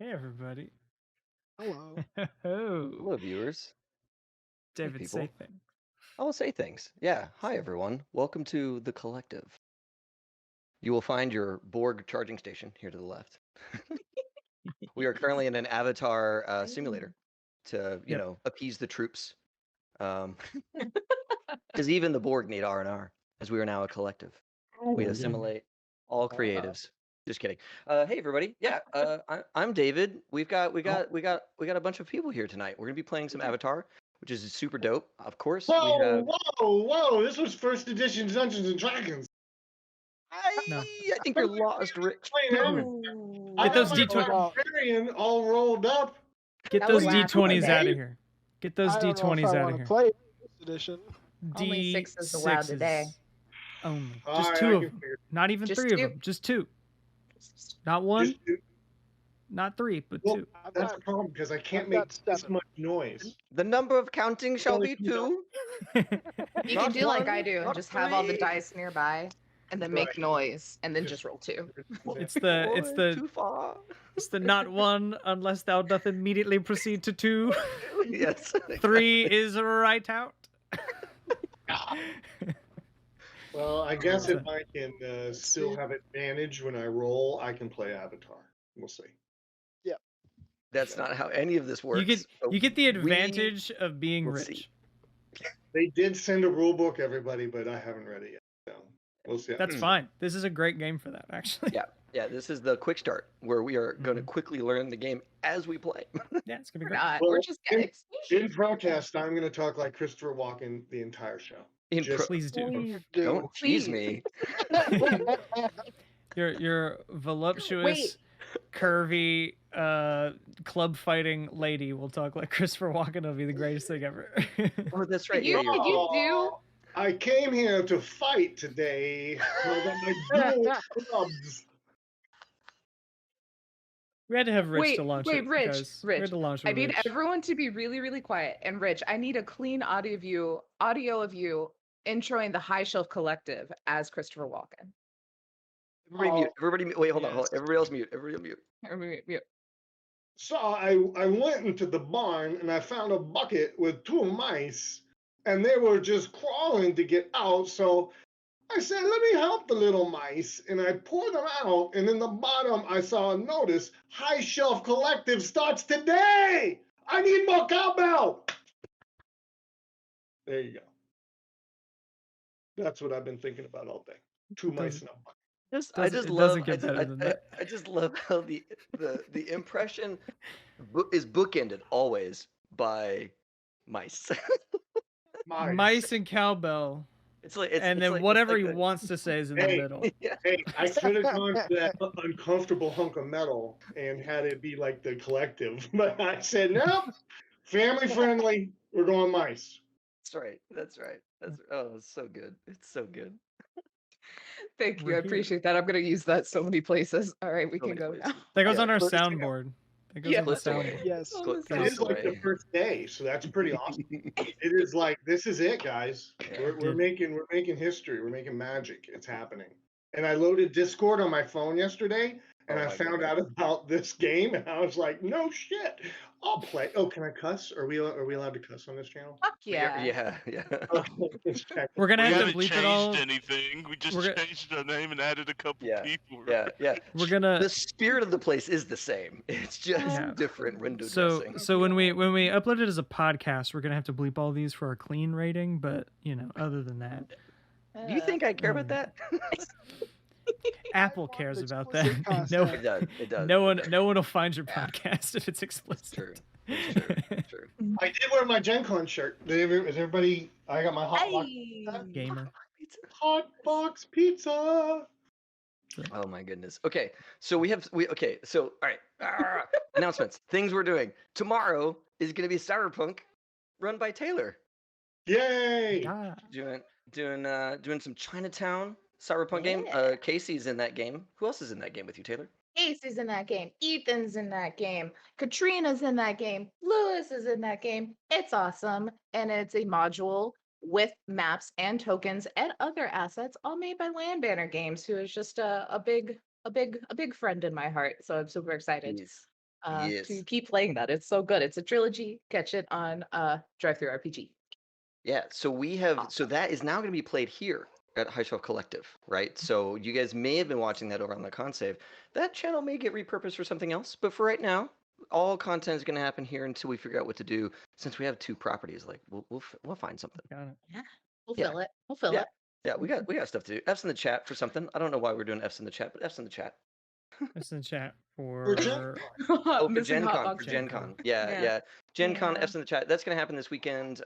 Hey, everybody. Hello. Oh, Hello, viewers. David, say people. things. I will say things. Yeah. Hi, everyone. Welcome to the Collective. You will find your Borg charging station here to the left. We are currently in an avatar simulator to, appease the troops. Because even the Borg need R&R, as we are now a collective. We assimilate all creatives. Just kidding. Hey, everybody. Yeah, I'm David. We got a bunch of people here tonight. We're gonna be playing some Avatar, which is super dope. Of course, we have. Whoa! This was first edition Dungeons and Dragons. No. I think you're lost, Rich. Get those D20 D20. barbarian all rolled up. Get That those was D20s today. out of here. Get those I don't know if D20s I out want of to here. play this edition. Only 6 is allowed today. Only. All Just right, two I of can them. figure- Not even Just 3 of two? them. Just 2. Not 1, Just do- not 3, but well, 2. that's the problem because I can't make this much noise. The number of counting shall be 2. You can Not do like 1, I do and not just have all the 3. dice nearby and then make Right. noise and then just roll 2. It's Boy, the too far. it's the not 1 unless thou doth immediately proceed to 2. Yes. 3 is right out. Well, I guess if I can still have advantage when I roll, I can play Avatar. We'll see. That's not how any of this works. You get the advantage of being will rich. see. They did send a rule book, everybody, but I haven't read it yet. So we'll see. That's fine. This is a great game for that, actually. Yeah. This is the quick start where we are going to quickly learn the game as we play. Yeah, it's gonna be great. Not. Well, We're just getting In protest, I'm going to talk like Christopher Walken the entire show. Please do. Don't tease me. Your voluptuous, curvy, club fighting lady will talk like Christopher Walken. It'll be the greatest thing ever. Oh, that's right. You do. I came here to fight today. I got my dual clubs. We had to have Rich to launch it. Rich, guys. We had to launch I with need Rich. everyone to be really, really quiet. And Rich, I need a clean audio of you introing the High Shelf Collective as Christopher Walken. Everybody mute. Wait, hold on. Everybody else mute. Everybody mute. So I went into the barn and I found a bucket with 2 mice and they were just crawling to get out. So I said, let me help the little mice. And I poured them out. And in the bottom, I saw a notice, High Shelf Collective starts today. I need more cowbell. There you go. That's what I've been thinking about all day. 2 mice in a bucket. I just love how the impression is bookended always by mice. Mice and cowbell. And then whatever he wants to say is in the middle. Hey, I could have gone to that uncomfortable hunk of metal and had it be like the collective, but I said no, family friendly. We're going mice. That's right. Oh, it's so good. It's so good. Thank you. I appreciate that. I'm going to use that so many places. All right, we can go now. That goes on our soundboard. That goes on the soundboard. Yes. It is like the first day, so that's pretty awesome. It is like, this is it, guys. We're making history. We're making magic. It's happening. And I loaded Discord on my phone yesterday, and I found out about this game, and I was like, no shit. I'll play. Oh, can I cuss? Are we allowed to cuss on this channel? Fuck yeah. Yeah. Okay. We're gonna have to bleep it all. Anything. We just changed our name and added a couple people. Yeah. We're gonna. The spirit of the place is the same. It's just different window dressing. So when we upload it as a podcast, we're gonna have to bleep all these for our clean rating. But other than that, do you think I care about that? Apple cares about that. It does. No one will find your podcast if it's explicit. It's true. I did wear my Gen Con shirt. Is everybody? I got my hot box gamer. Hot box pizza. Oh my goodness. Okay, so all right. Announcements. Things we're doing. Tomorrow is going to be Cyberpunk, run by Taylor. Yay! Doing some Chinatown Cyberpunk game. Casey's in that game. Who else is in that game with you, Taylor? Casey's in that game. Ethan's in that game. Katrina's in that game. Lewis is in that game. It's awesome. And it's a module with maps and tokens and other assets, all made by Land Banner Games, who is just a big friend in my heart. So I'm super excited. to keep playing that. It's so good. It's a trilogy. Catch it on Drive Through RPG. Yeah, so we have so that is now going to be played here at High Shelf Collective, right? So you guys may have been watching that over on the con save. That channel may get repurposed for something else, but for right now, all content is going to happen here until we figure out what to do. Since we have 2 properties, like we'll find something. Got it. Yeah, we'll fill it. We'll fill it. Yeah, we got stuff to do. F's in the chat for something. I don't know why we're doing F's in the chat, but F's in the chat. It's in the chat for for Gen Con. For Gen Con. Yeah. Gen Con, F's in the chat. That's going to happen this weekend.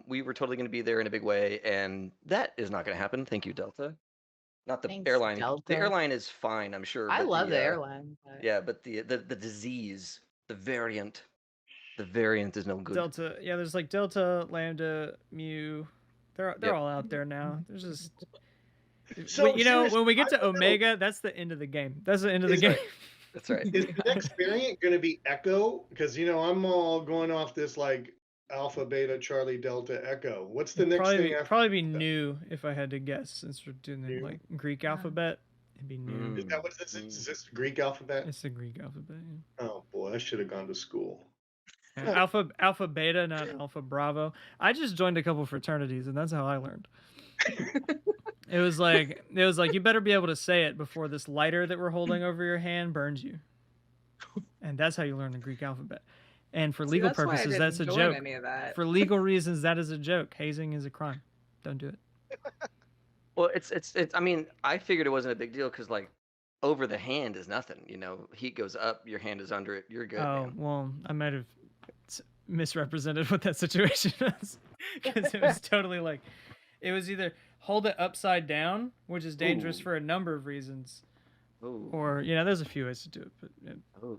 We were totally going to be there in a big way, and that is not going to happen. Thank you, Delta. Not the airline. Delta. The airline is fine, I'm sure. I but love the airline. But... Yeah, but the disease, the variant is no good. Delta. Yeah, there's like Delta, Lambda, Mu. They're all out there now. There's just. So you know, when we get to Omega, that's the end of the game. That's the end of the game. Right. That's right. Is the next variant going to be Echo? Because I'm all going off this like Alpha, Beta, Charlie, Delta, Echo. What's the next thing? Probably be new if I had to guess, since we're doing the like Greek alphabet. It'd be new. Is that what this is? Is this the Greek alphabet? It's the Greek alphabet. Yeah. Oh boy, I should have gone to school. Yeah, Alpha Beta, not Alpha Bravo. I just joined a couple fraternities, and that's how I learned. It was like you better be able to say it before this lighter that we're holding over your hand burns you. And that's how you learn the Greek alphabet. And for legal purposes, that's a joke. For legal reasons, that is a joke. Hazing is a crime. Don't do it. Well, it's. I mean, I figured it wasn't a big deal because like over the hand is nothing. You know, heat goes up, your hand is under it, you're good. Oh, man. Well, I might have misrepresented what that situation was, because it was totally like, it was either hold it upside down, which is dangerous for a number of reasons, or there's a few ways to do it, but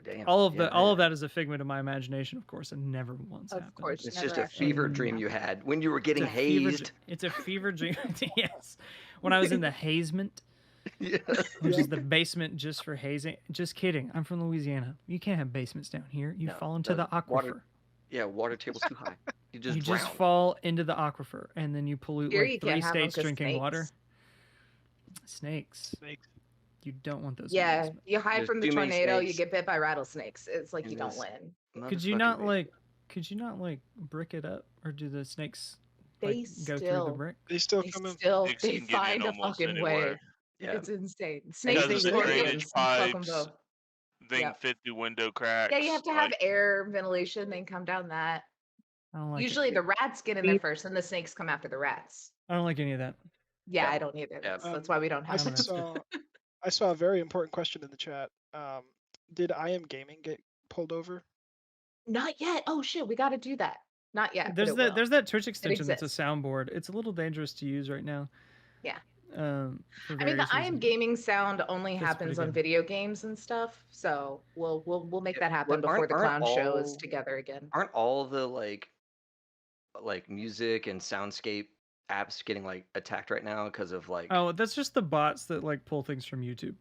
damn. all of that is a figment of my imagination, of course, and never once happened. Of course, it's just a fever dream you had when you were getting hazed. It's a fever dream. Yes, when I was in the hazement. Which is the basement just for hazing. Just kidding. I'm from Louisiana. You can't have basements down here. You fall into the aquifer. Water table's too high. You just fall into the aquifer, and then you pollute here like 3 states drinking water. Snakes. You don't want those. Yeah, you hide from the tornado. You get bit by rattlesnakes. It's like you don't win. Could you not like brick it up, or do the snakes they go through the brick? They still come in. They find a fucking way. Yeah. It's insane. Snakes and drainage scorpions. pipes. They can fit through window cracks. Yeah, you have to have air ventilation, then come down that. I don't like Usually the rats get in there first, and the snakes come after the rats. I don't like any of that. Yeah, I don't either. That's why we don't have them. I saw a very important question in the chat. Did I Am Gaming get pulled over? Not yet. Oh shit, we got to do that. Not yet. There's that Twitch extension that's a soundboard. It's a little dangerous to use right now. Yeah. I mean, the I Am Gaming sound only happens on video games and stuff, so we'll make that happen before the clown show is together again. Aren't all the like music and soundscape apps getting like attacked right now because of like? Oh, that's just the bots that like pull things from YouTube.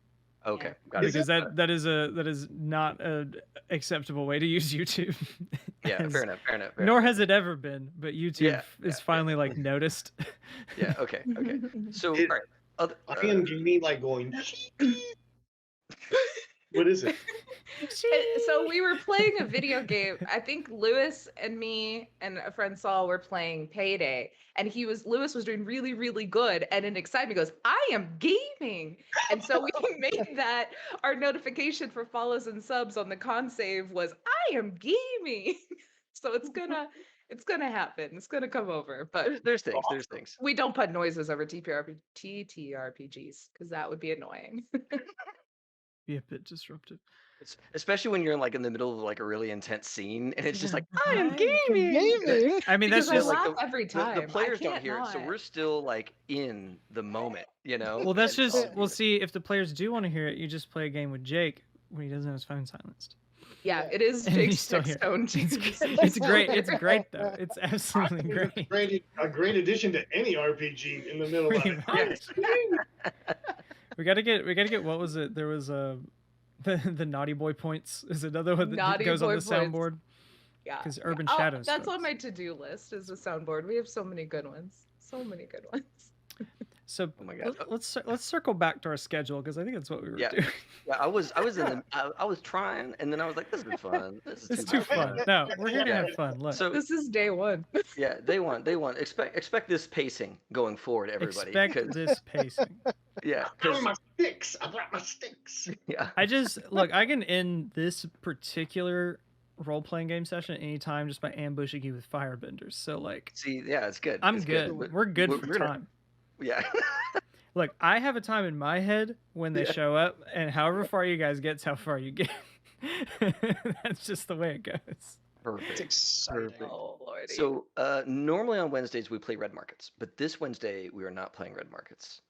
Okay, got it. Because that is not an acceptable way to use YouTube. Yeah, fair enough. Nor has it ever been, but YouTube is finally like noticed. Yeah. Okay. So, all right. I am Jamie like going. What is it? So we were playing a video game. I think Lewis and me and a friend Saul were playing Payday, and Lewis was doing really, really good. And in excitement, goes, "I am gaming!" And so we made that our notification for follows and subs on the con save was, "I am gaming." So it's gonna happen. It's gonna come over. But there's things. We don't put noises over TTRPGs because that would be annoying. Be a bit disruptive. Especially when you're like in the middle of like a really intense scene and it's just like I am gaming. I mean, that's just like every time. The players don't hear it, so we're still like in the moment, Well, that's just we'll see if the players do want to hear it. You just play a game with Jake when he doesn't have his phone silenced. Yeah, it is Jake's tone. It's great. It's great though. It's absolutely great. A great addition to any RPG in the middle of it. We gotta get what was it? There was the Naughty Boy points is another one that goes on the soundboard. Yeah, because Urban Shadows. That's on my to-do list. Is the soundboard. We have so many good ones. So Oh my God. let's circle back to our schedule because I think that's what we were Yeah. doing. Yeah, I was I was trying, and then I was like, this is fun. This is It's too too fun. No, we're here to Yeah. have fun. Look, So This is day one. yeah, they want expect this pacing going forward, everybody. expect Because this pacing. yeah, I brought because my sticks. I brought my sticks. yeah, I just look. I can end this particular role-playing game session at any time just by ambushing you with firebenders. So like, see, yeah, it's good. I'm It's good. We're good for gonna- time. Yeah. Look, I have a time in my head when they Yeah. show up, and however far you guys get's how far you get. That's just the way it goes. It's Perfect. exciting. Perfect. Oh lordy. So normally on Wednesdays we play Red Markets, but this Wednesday we are not playing Red Markets.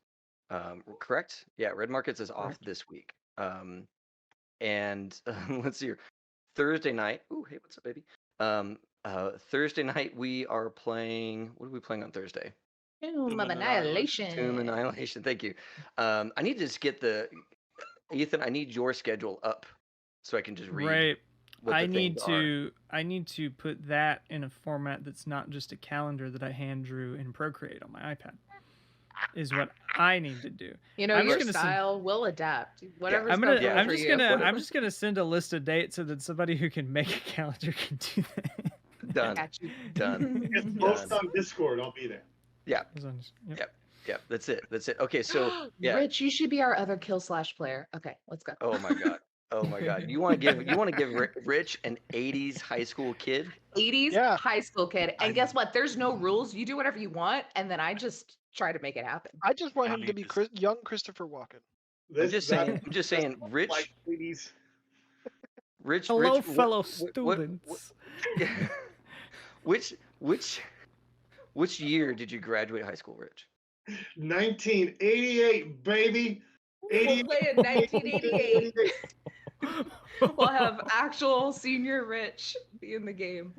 Correct? Yeah, Red Markets is off this week. And let's see here. Thursday night. Ooh, hey, what's up, baby? Thursday night we are playing. What are we playing on Thursday? Tomb of Annihilation. Tomb Annihilation. Thank you. I need to just get Ethan. I need your schedule up so I can just read. Right. What the I need things are. to put that in a format that's not just a calendar that I hand drew in Procreate on my iPad. Is what I need to do. You know, I'm your just gonna style will adapt. Whatever's I'm comfortable gonna. I'm for just you. gonna. I'm just gonna send a list of dates so that somebody who can make a calendar can do that. Done. Got you. Done. It's post on Discord. I'll be there. Yeah. Yep. Yeah. That's it. That's it. Okay. So yeah. Rich, you should be our other kill slash player. Okay, let's go. Oh my God. Oh my God. You want to give Rich an 80s high school kid? 80s Yeah. high school kid. And guess what? There's no rules. You do whatever you want, and then I just try to make it happen. I just want I him to need be to young Christopher Walken. I'm just saying. Rich. Like ladies. Rich. Hello, Rich, fellow what- students. which year did you graduate high school, Rich? 1988, baby. We'll play in 1988. We'll have actual senior Rich be in the game.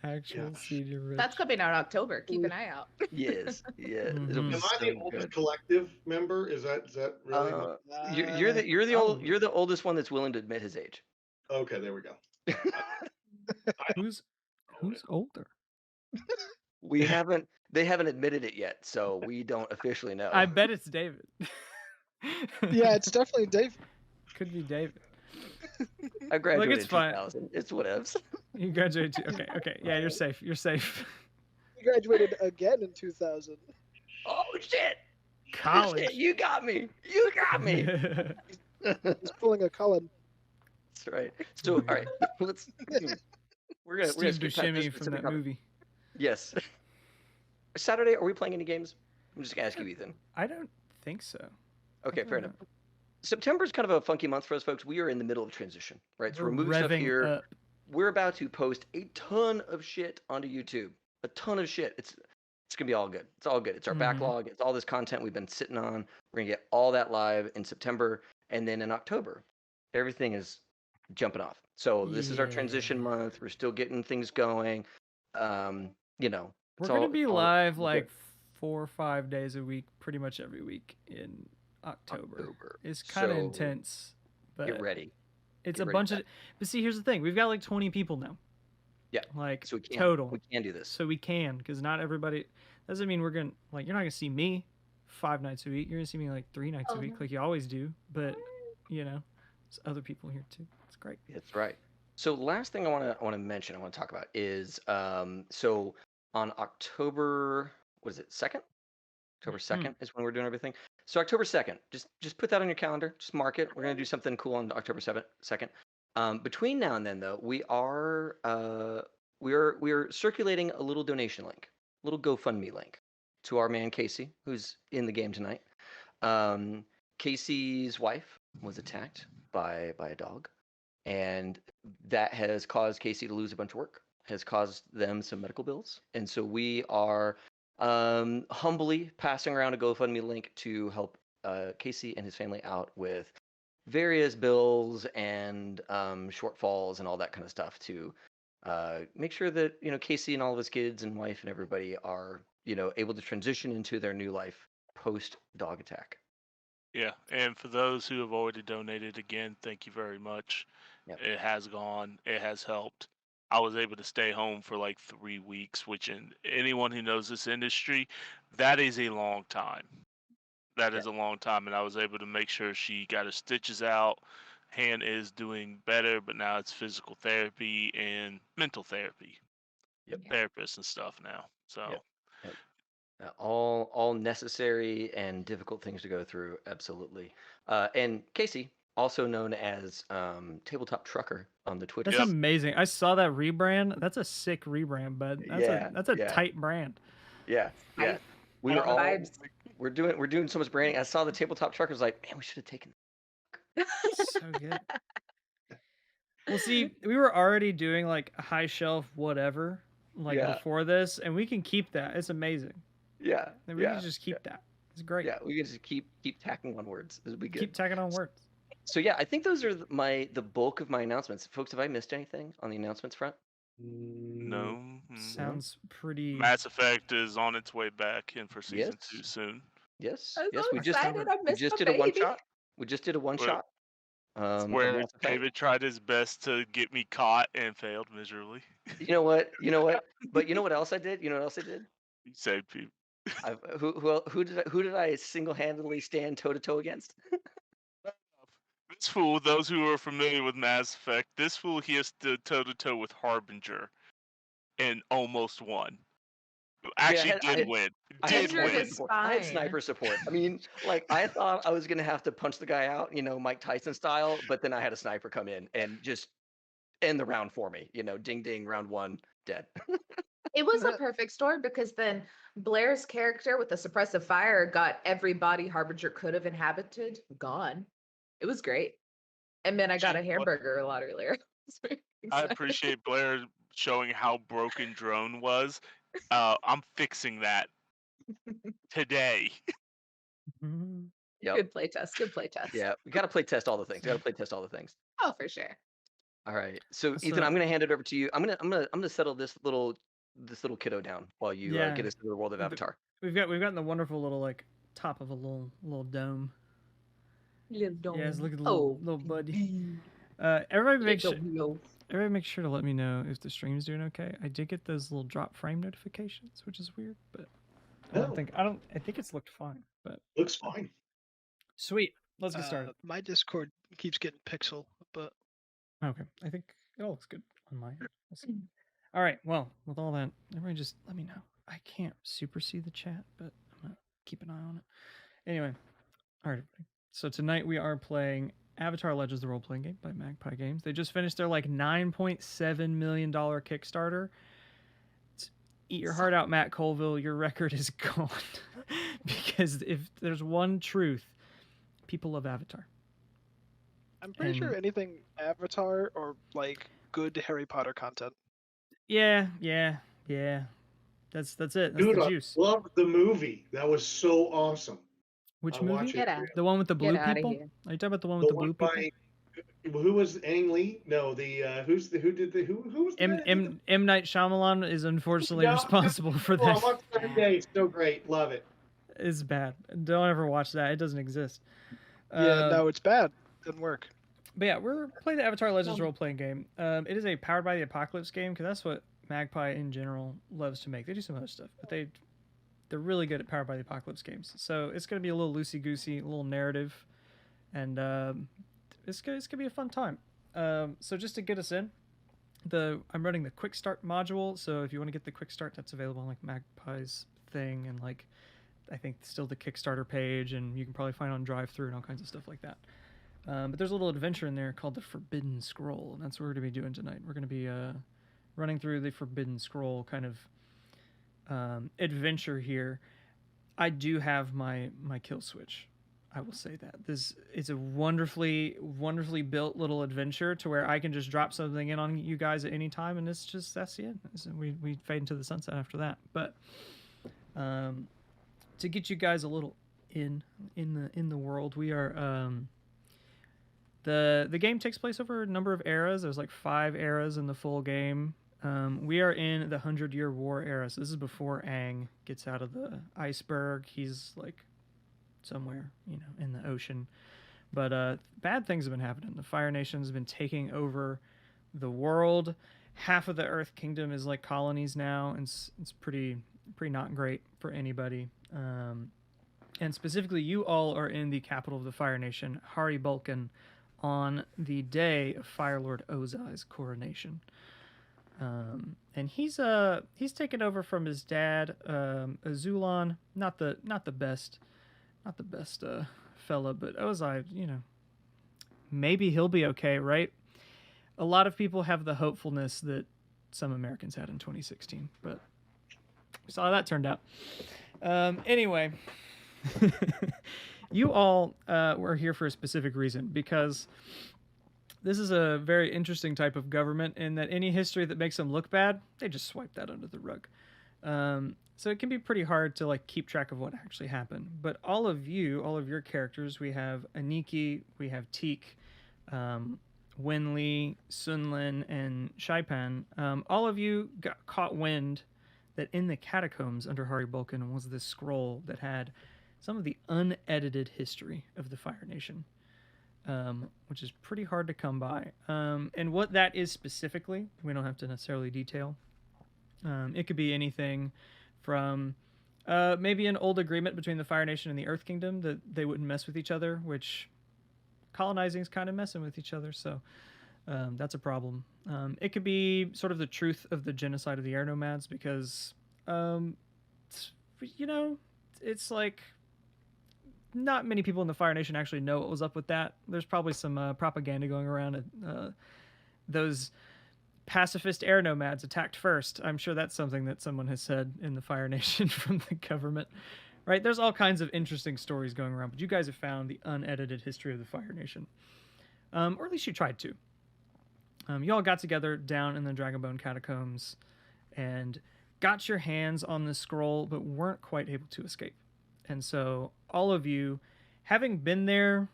Actual senior Rich. That's coming out in October. Keep an eye out. Yes. Yeah. Mhm. It'll be Am I so the oldest good. collective member? Is that really? You're the oldest one that's willing to admit his age. Okay, there we go. Who's older? They haven't admitted it yet, so we don't officially know. I bet it's David. Yeah, it's definitely Dave. Could be David. I graduated it's in fine. 2000. It's whatevs. You graduated too. Okay. Yeah, you're safe. You're safe. He graduated again in 2000. Oh shit! College. Shit, you got me. You got me. He's pulling a Cullen. That's right. So all right, let's. We're gonna Steve skip past this Buscemi from specific that topic. movie. Yes. Saturday, are we playing any games? I'm just gonna ask you, Ethan. I don't think so. Okay, fair don't enough. September is kind of a funky month for us, folks. We are in the middle of transition, right? So we're moving stuff revving here. up. We're about to post a ton of shit onto YouTube. A ton of shit. It's gonna be all good. It's all good. It's our Mhm. backlog. It's all this content we've been sitting on. We're gonna get all that live in September, and then in October, everything is jumping off. So this is our transition Yeah. month. We're still getting things going. You know, We're it's gonna all- be it's all live good. like 4 or 5 days a week, pretty much every week in October. It's kind of So, intense, but Get ready. it's Get a ready bunch for of. But see, here's the thing: we've got like 20 people now. Yeah. Like So we can. total. We can do this. So we can, because not everybody. Doesn't mean we're gonna like. You're not gonna see me 5 nights a week. You're gonna see me like 3 nights a Oh, week, no. like you always do. But you know, there's other people here too. It's great. That's right. So last thing I want to mention, I want to talk about is so on October, what is it, 2nd? October 2nd is when we're doing everything. So October 2nd, just put that on your calendar. Just mark it. We're gonna do something cool on October 2nd. Between now and then, though, we are circulating a little donation link, a little GoFundMe link to our man Casey, who's in the game tonight. Casey's wife was attacked by a dog, and that has caused Casey to lose a bunch of work, has caused them some medical bills, and so we are humbly passing around a GoFundMe link to help Casey and his family out with various bills and shortfalls and all that kind of stuff to make sure that Casey and all of his kids and wife and everybody are able to transition into their new life post dog attack. Yeah, and for those who have already donated, again, thank you very much. Yep. It has gone. It has helped. I was able to stay home for like 3 weeks, which in anyone who knows this industry, that is a long time. That is a long time, and I was able to make sure she got her stitches out. Hand is doing better, but now it's physical therapy and mental therapy. Yep. Therapists and stuff now. So Yep. Yep. All necessary and difficult things to go through. Absolutely. And Casey, also known as Tabletop Trucker on the Twitter. That's amazing. I saw that rebrand. That's a sick rebrand, bud. That's a tight brand. Yeah. We're doing so much branding. I saw the Tabletop Trucker. I was like, man, we should have taken. So good. Well, see, we were already doing like a high shelf whatever before this, and we can keep that. It's amazing. Yeah. And we can just keep that. It's great. Yeah, we can just keep tacking on words. It'll be good. Keep tacking on words. So yeah, I think those are the bulk of my announcements. Folks, have I missed anything on the announcements front? No. Sounds pretty. Mass Effect is on its way back in for season 2 soon. Yes. I'm Yes. so We just excited. I missed did the a one baby. shot. We just did a one shot. Where David tried his best to get me caught and failed miserably. You know what? But you know what else I did? You saved people. Who did I single-handedly stand toe-to-toe against? This fool, those who are familiar with Mass Effect, this fool, he has stood toe-to-toe with Harbinger and almost won. Actually, did win. I had sniper support. I mean, I thought I was going to have to punch the guy out, Mike Tyson style, but then I had a sniper come in and just end the round for me. Ding, ding, round 1, dead. It was a perfect story because then Blair's character with the suppressive fire got every body Harbinger could have inhabited gone. It was great. And then I got a hamburger a lot earlier. I appreciate Blair showing how broken Drone was. I'm fixing that today. Yep. Good playtest. Yeah, we got to play test all the things. Oh, for sure. All right. So Ethan, I'm going to hand it over to you. I'm going to settle this little kiddo down while you get us into the world of Avatar. We've gotten the wonderful little top of a little dome. Little dome. Yes, look at the little buddy. Everybody make sure to let me know if the stream's doing okay. I did get those little drop frame notifications, which is weird, but I think it's looked fine. But looks fine. Sweet. Let's get started. My Discord keeps getting pixel, but okay. I think it all looks good on my end. We'll see. All right. Well, with all that, everybody just let me know. I can't super see the chat, but I'm gonna keep an eye on it. Anyway, all right, everybody. So tonight we are playing Avatar: Legends: The Role-Playing Game by Magpie Games. They just finished their $9.7 million Kickstarter. Eat your heart out, Matt Colville. Your record is gone. Because if there's one truth, people love Avatar. I'm pretty sure anything Avatar or good Harry Potter content. Yeah. That's it. That's Dude, the juice. I loved the movie. That was so awesome. Which movie? The one with the blue people? Are you talking about the one with the blue people? Who was Ang Lee? No, who was M. Night Shyamalan is unfortunately responsible for that. I watched it every day. It's so great. Love it. It's bad. Don't ever watch that. It doesn't exist. Yeah, no, it's bad. Doesn't work. But yeah, we're playing the Avatar Legends role-playing game. It is a Powered by the Apocalypse game because that's what Magpie in general loves to make. They do some other stuff, but they're really good at Powered by the Apocalypse games. So it's going to be a little loosey-goosey, a little narrative, and it's going to be a fun time. So just to get us in, I'm running the Quick Start module. So if you want to get the Quick Start, that's available on Magpie's thing, and I think still the Kickstarter page, and you can probably find it on drive-through and all kinds of stuff like that. But there's a little adventure in there called the Forbidden Scroll, and that's what we're going to be doing tonight. We're going to be running through the Forbidden Scroll kind of adventure here. I do have my kill switch. I will say that this is a wonderfully built little adventure to where I can just drop something in on you guys at any time, and that's the end. We fade into the sunset after that. But to get you guys a little in the world, we are the game takes place over a number of eras. There's 5 eras in the full game. We are in the 100-Year War era, so this is before Aang gets out of the iceberg. He's somewhere, in the ocean. But bad things have been happening. The Fire Nation has been taking over the world. Half of the Earth Kingdom is colonies now, and it's pretty not great for anybody. and specifically, you all are in the capital of the Fire Nation, Hari Balkan, on the day of Fire Lord Ozai's coronation. And he's taken over from his dad, Azulon, not the best fella, but Ozai, maybe he'll be okay, right? A lot of people have the hopefulness that some Americans had in 2016, but we saw how that turned out. Anyway, you all were here for a specific reason, because this is a very interesting type of government in that any history that makes them look bad, they just swipe that under the rug. So it can be pretty hard to like keep track of what actually happened. But all of your characters, we have Aniki, we have Teek, Wenli, Sunlin, and Xaipan. All of you got caught wind that in the catacombs under Hari Balkan was this scroll that had some of the unedited history of the Fire Nation, which is pretty hard to come by. And what that is specifically, we don't have to necessarily detail. It could be anything from maybe an old agreement between the Fire Nation and the Earth Kingdom that they wouldn't mess with each other, which colonizing is kind of messing with each other, so that's a problem. It could be sort of the truth of the genocide of the air nomads, because it's like not many people in the Fire Nation actually know what was up with that. There's probably some propaganda going around. Those pacifist air nomads attacked first. I'm sure that's something that someone has said in the Fire Nation from the government. Right? There's all kinds of interesting stories going around, but you guys have found the unedited history of the Fire Nation. Or at least you tried to. You all got together down in the Dragonbone Catacombs and got your hands on the scroll, but weren't quite able to escape. And so all of you, having been there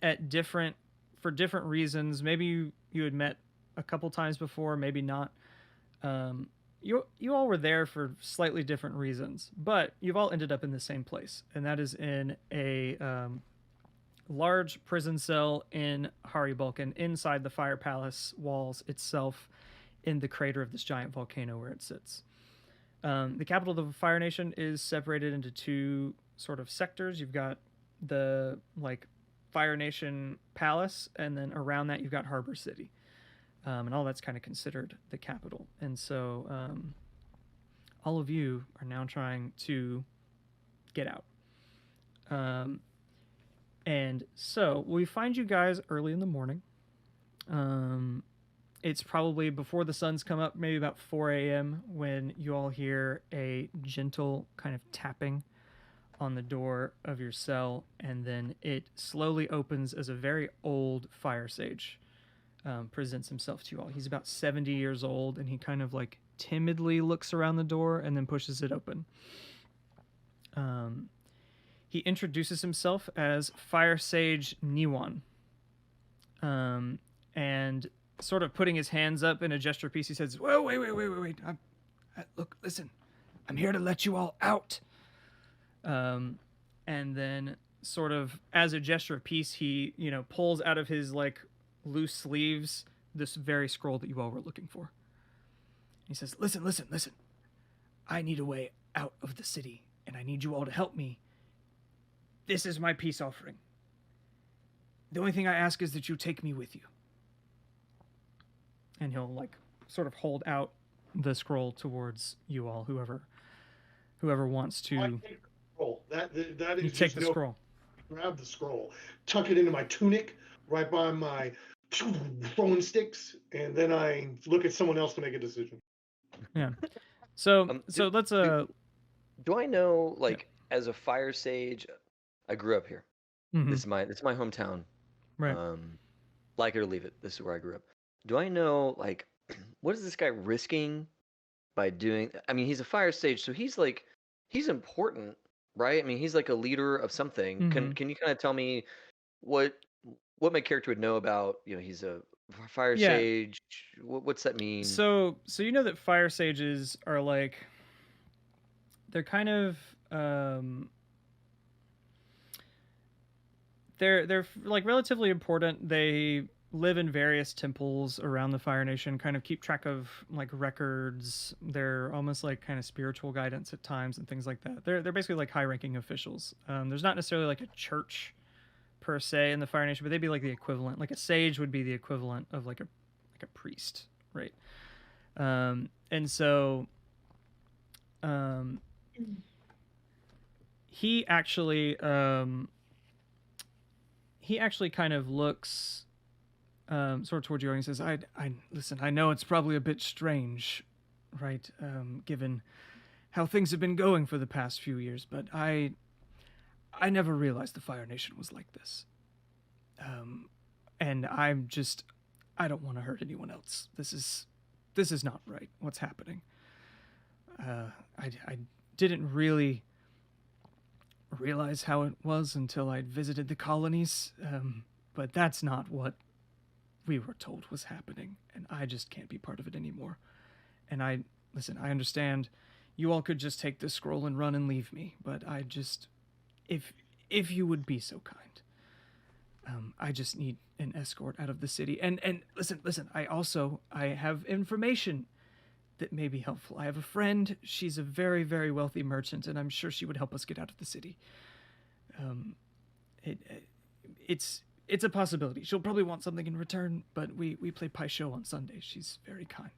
for different reasons, maybe you had met a couple times before, maybe not. You all were there for slightly different reasons, but you've all ended up in the same place, and that is in a large prison cell in Hari Balkan, inside the Fire Palace walls itself, in the crater of this giant volcano where it sits. The capital of the Fire Nation is separated into two sort of sectors. You've got the Fire Nation Palace, and then around that you've got Harbor City. And all that's kind of considered the capital. And so all of you are now trying to get out. And so we find you guys early in the morning. It's probably before the sun's come up, maybe about 4 a.m. when you all hear a gentle kind of tapping on the door of your cell. And then it slowly opens as a very old fire sage presents himself to you all. He's about 70 years old, and he kind of timidly looks around the door and then pushes it open. He introduces himself as Fire Sage Niwan. And sort of putting his hands up in a gesture piece, he says, "Whoa, wait. Look, listen, I'm here to let you all out." And then sort of as a gesture of peace, he, pulls out of his loose sleeves this very scroll that you all were looking for. He says, listen. I need a way out of the city, and I need you all to help me. This is my peace offering. The only thing I ask is that you take me with you. And he'll sort of hold out the scroll towards you all, whoever wants to. I take the scroll. That is you take the scroll. Grab the scroll, tuck it into my tunic, right by my throwing sticks, and then I look at someone else to make a decision. Yeah. So let's Do I know as a fire sage, I grew up here. Mm-hmm. This is my hometown. Right. Like it or leave it. This is where I grew up. Do I know what is this guy risking by doing? I mean, he's a fire sage, so he's important, right? I mean, he's a leader of something. Mm-hmm. Can you kind of tell me what my character would know about? He's a fire sage. What's that mean? So you know that fire sages are they're kind of they're relatively important. They live in various temples around the Fire Nation, kind of keep track of like records. They're almost like kind of spiritual guidance at times and things like that. They're basically like high-ranking officials. There's not necessarily like a church per se in the Fire Nation, but they'd be like the equivalent. Like a sage would be the equivalent of like a priest, right? And so he actually kind of looks sort of towards you and he says, I listen, I know it's probably a bit strange, right? Given how things have been going for the past few years, but I never realized the Fire Nation was like this. And I don't want to hurt anyone else. This is not right, what's happening. I didn't really realize how it was until I'd visited the colonies, but that's not what we were told was happening, and I just can't be part of it anymore. And I understand you all could just take this scroll and run and leave me, but I just, if you would be so kind, I just need an escort out of the city. And listen, I have information that may be helpful. I have a friend. She's a very, very wealthy merchant, and I'm sure she would help us get out of the city. It's a possibility. She'll probably want something in return, but we play Pai Sho on Sundays. She's very kind.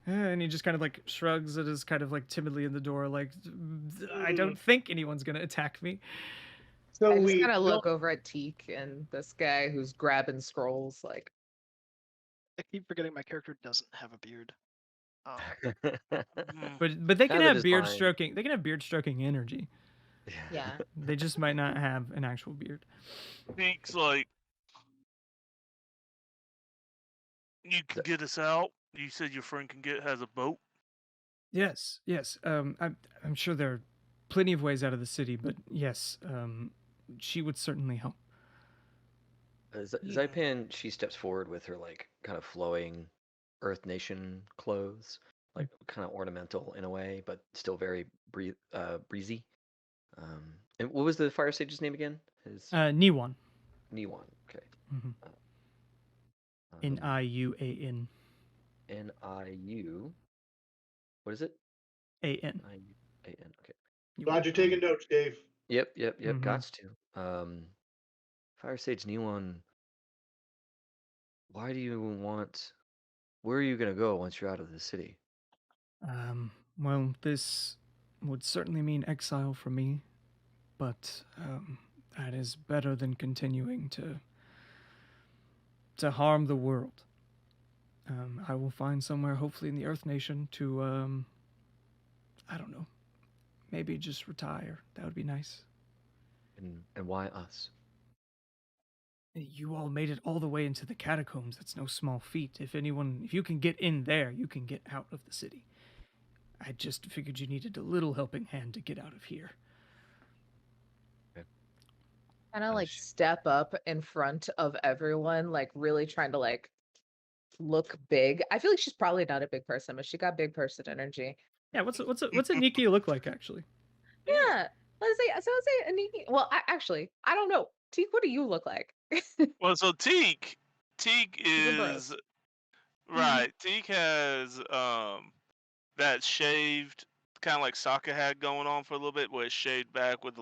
And he just kind of like shrugs and is kind of like timidly in the door, like, I don't think anyone's gonna attack me. So I just we kind of look over at Teek and this guy who's grabbing scrolls, like, I keep forgetting my character doesn't have a beard. But they can Now that have is beard fine. stroking. They can have beard stroking energy. yeah. They just might not have an actual beard. Teek's like, you can get us out. You said your friend has a boat. Yes. I'm sure there are plenty of ways out of the city, but yes, she would certainly help. Xaipan, she steps forward with her like kind of flowing Earth Nation clothes, like kind of ornamental in a way, but still very breezy. And what was the fire sage's name again? His Niwan. Niwan. Okay. Mm-hmm. Niuan. Niu. What is it? An. An. Okay. glad you're taking notes, Dave. Yep. Mhm. Gots to. Fire Sage Niwan. Why do you want? Where are you gonna go once you're out of the city? Well, this would certainly mean exile for me, but that is better than continuing to harm the world. I will find somewhere, hopefully in the Earth Nation, to I don't know, maybe just retire. That would be nice. And why us? You all made it all the way into the catacombs. That's no small feat. If you can get in there, you can get out of the city. I just figured you needed a little helping hand to get out of here. Kind of like step up in front of everyone, like really trying to like look big. I feel like she's probably not a big person, but she got big person energy. Yeah, what's Aniki look like actually? Yeah. Let's say Aniki. Well, actually, I don't know. Teek, what do you look like? Well, so Teek He's is right. Teek has that shaved kind of like Sokka had going on for a little bit, where it's shaved back but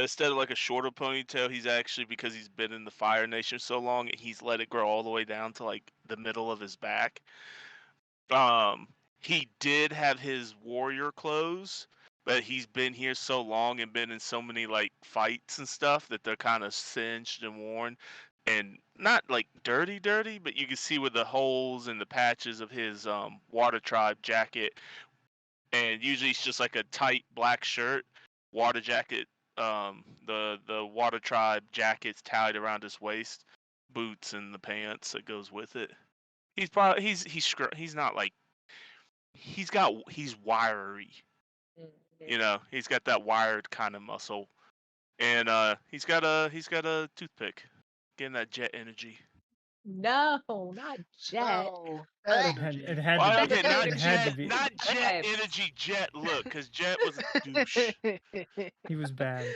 instead of like a shorter ponytail, he's actually, because he's been in the Fire Nation so long, he's let it grow all the way down to like the middle of his back. He did have his warrior clothes, but he's been here so long and been in so many like fights and stuff that they're kind of singed and worn, and not like dirty, but you can see with the holes and the patches of his Water Tribe jacket. And usually it's just like a tight black shirt, water jacket. The Water Tribe jacket's tied around his waist, boots and the pants that goes with it. He's not like he's wiry. You know, he's got that wired kind of muscle, and he's got a toothpick, getting that jet energy. No, not Jet. No, It had Well, to be. okay, not It had to Jet, be. not Jet Okay. energy. Jet look, because Jet was a douche. He was bad.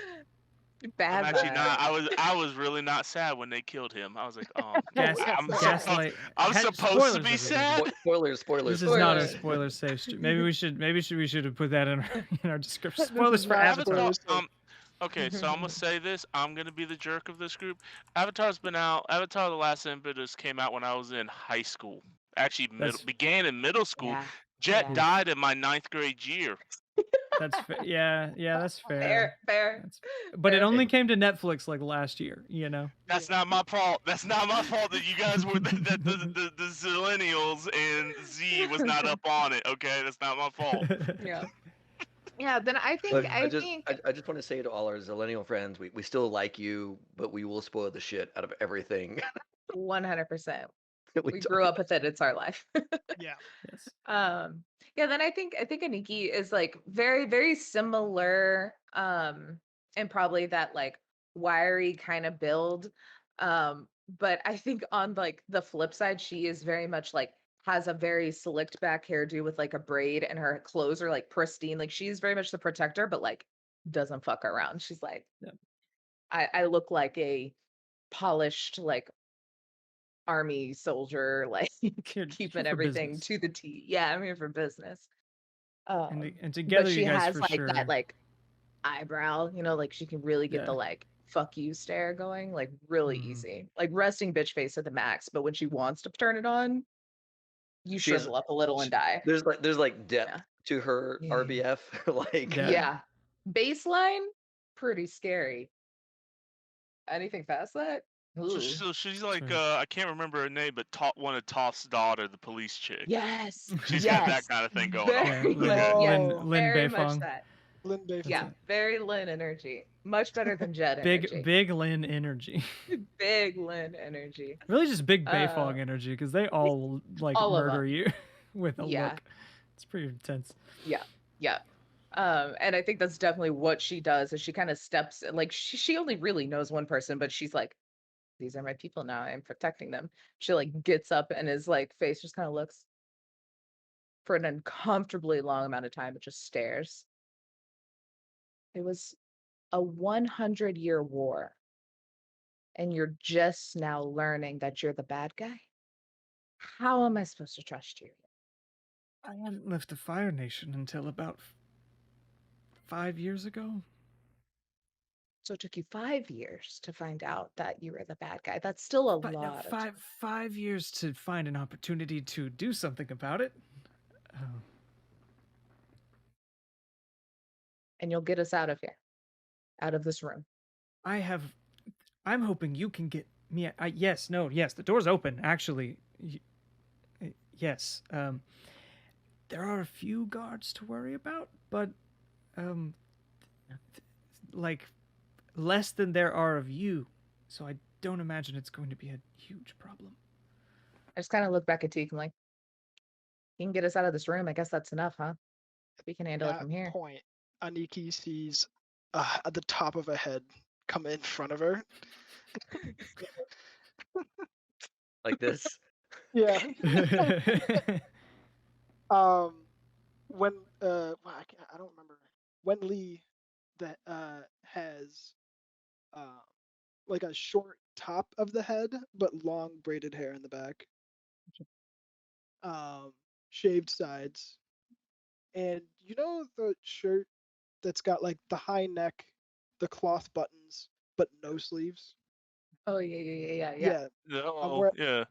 Bad I'm actually not. vibes. I was really not sad when they killed him. I was like, oh, Gas, I'm Yes. supposed, gaslight. I'm supposed to Spoilers, be everybody. sad. Spoilers. This is not a Spoilers. spoiler safe stream. Maybe we should have put that in our description. This Spoilers is for not Avatar. spoilers. Okay, so I'm gonna say this. I'm gonna be the jerk of this group. Avatar's been out. Avatar: The Last Airbender came out when I was in high school. Actually, began in middle school. Yeah. Jet Yeah. died in my 9th grade year. That's yeah, that's fair. Fair. But it fair. only came to Netflix like last year, you know. That's not my fault. That's not my fault that you guys were that the Zillennials and Z was not up on it. Okay, that's not my fault. Yeah. Yeah, then I think Look, I just think I just want to say to all our Zillennial friends, we still like you, but we will spoil the shit out of everything. 100%. that We talk grew up with it. It's our life. Yeah. Yes. Yeah, then I think Aniki is like very, very similar, and probably that like wiry kind of build. But I think on like the flip side, she is very much like has a very slicked back hairdo with like a braid, and her clothes are like pristine. Like she's very much the protector, but like doesn't fuck around. She's like, Yeah. I look like a polished like army soldier, like Here keeping for everything business. to the T. Yeah, I'm here for business. And But together, she you guys has for like sure. that like eyebrow, like she can really get the Yeah. like fuck you stare going, like really Mhm. easy. Like resting bitch face at the max, but when she wants to turn it on, you She has- shrivel up a little and die. There's like depth Yeah. to her Yeah. RBF. like Yeah. Yeah. Baseline, pretty scary. Anything past that? Ooh. So she's like Sure. I can't remember her name, but one of Toph's daughter, the police chick. Yes. She's yes. got that kind of thing going Yeah, on. Very Okay. much, yes, Lin very much Beifong. that. Lin Beifong. Yeah, it. very Lin energy. Much better than Jet energy. Big Lin energy. Big Lin energy. Really, just big Beifong energy because they all like all of murder them. you with a Yeah. look. It's pretty intense. Yeah. And I think that's definitely what she does is she kind of steps like she only really knows one person, but she's like, these are my people now. I'm protecting them. She like gets up and his like face just kind of looks for an uncomfortably long amount of time. It just stares. It was a 100-year war. And you're just now learning that you're the bad guy. How am I supposed to trust you? I hadn't left the Fire Nation until about 5 years ago. So it took you 5 years to find out that you were the bad guy. That's still a But no, lot of time. 5 years to find an opportunity to do something about it. Oh. And you'll get us out of here, out of this room. I'm hoping you can get me. Yes, the door's open. Actually, yes. There are a few guards to worry about, but like less than there are of you. So I don't imagine it's going to be a huge problem. I just kind of look back at Teek and like, you can get us out of this room. I guess that's enough, huh? We can handle it At from here. that point, Aniki sees at the top of a head come in front of her. like this. Yeah. When I don't remember. Wenli that has like a short top of the head but long braided hair in the back. Shaved sides. And you know the shirt that's got like the high neck, the cloth buttons, but no sleeves? Oh yeah. No, yeah.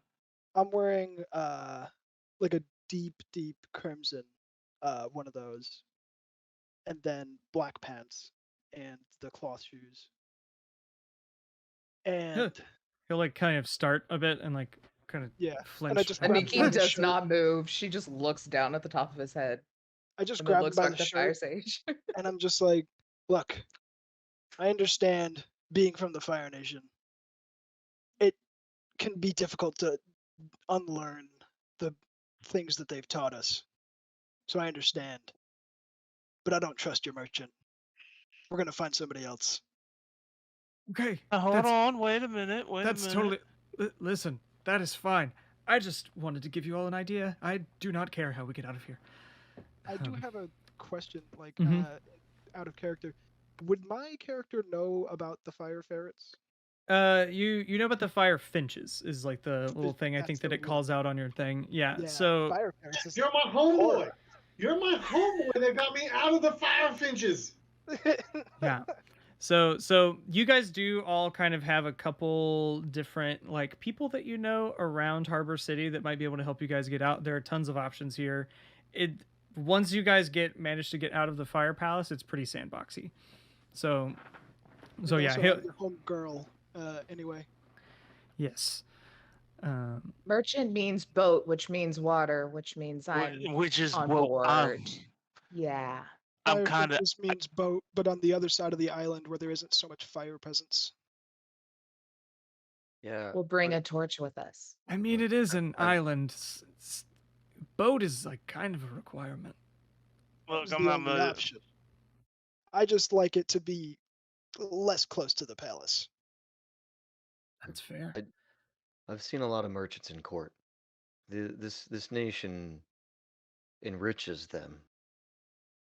I'm wearing like a deep crimson one of those, and then black pants and the cloth shoes. And He'll like kind of start a bit and like kind of yeah, flinch. and I just from grabbed Aniki my does shirt. not move. She just looks down at the top of his head I just and then grabbed looks by back the at the fire shirt sage. and I'm just like, look, I understand being from the Fire Nation. It can be difficult to unlearn the things that they've taught us. So I understand. But I don't trust your merchant. We're gonna find somebody else. Okay. Hold on. Wait a minute. That's totally. Listen, that is fine. I just wanted to give you all an idea. I do not care how we get out of here. I do have a question, like Mhm. Out of character. would my character know about the fire ferrets? You know about the fire Finches is like the little thing I That's think that the it calls out on your thing. Yeah. Yeah, So fire ferrets. Is You're my homeboy. horror. You're my homeboy that got me out of the fire finches. yeah. So you guys do all kind of have a couple different like people that you know around Harbor City that might be able to help you guys get out. There are tons of options here. It once you guys manage to get out of the fire palace, it's pretty sandboxy. So And yeah, also he'll, have your home girl. Anyway, yes. Merchant means boat, which means water, which means I'm Which is on what board. Yeah. I'm fire kind of. just means boat, but on the other side of the island where there isn't so much fire presence. Yeah. We'll bring a torch with us. I mean, it is an I'm- island. Boat is like kind of a requirement. Look, It's I'm the not. only option. I just like it to be less close to the palace. That's fair. I've seen a lot of merchants in court. This nation enriches them.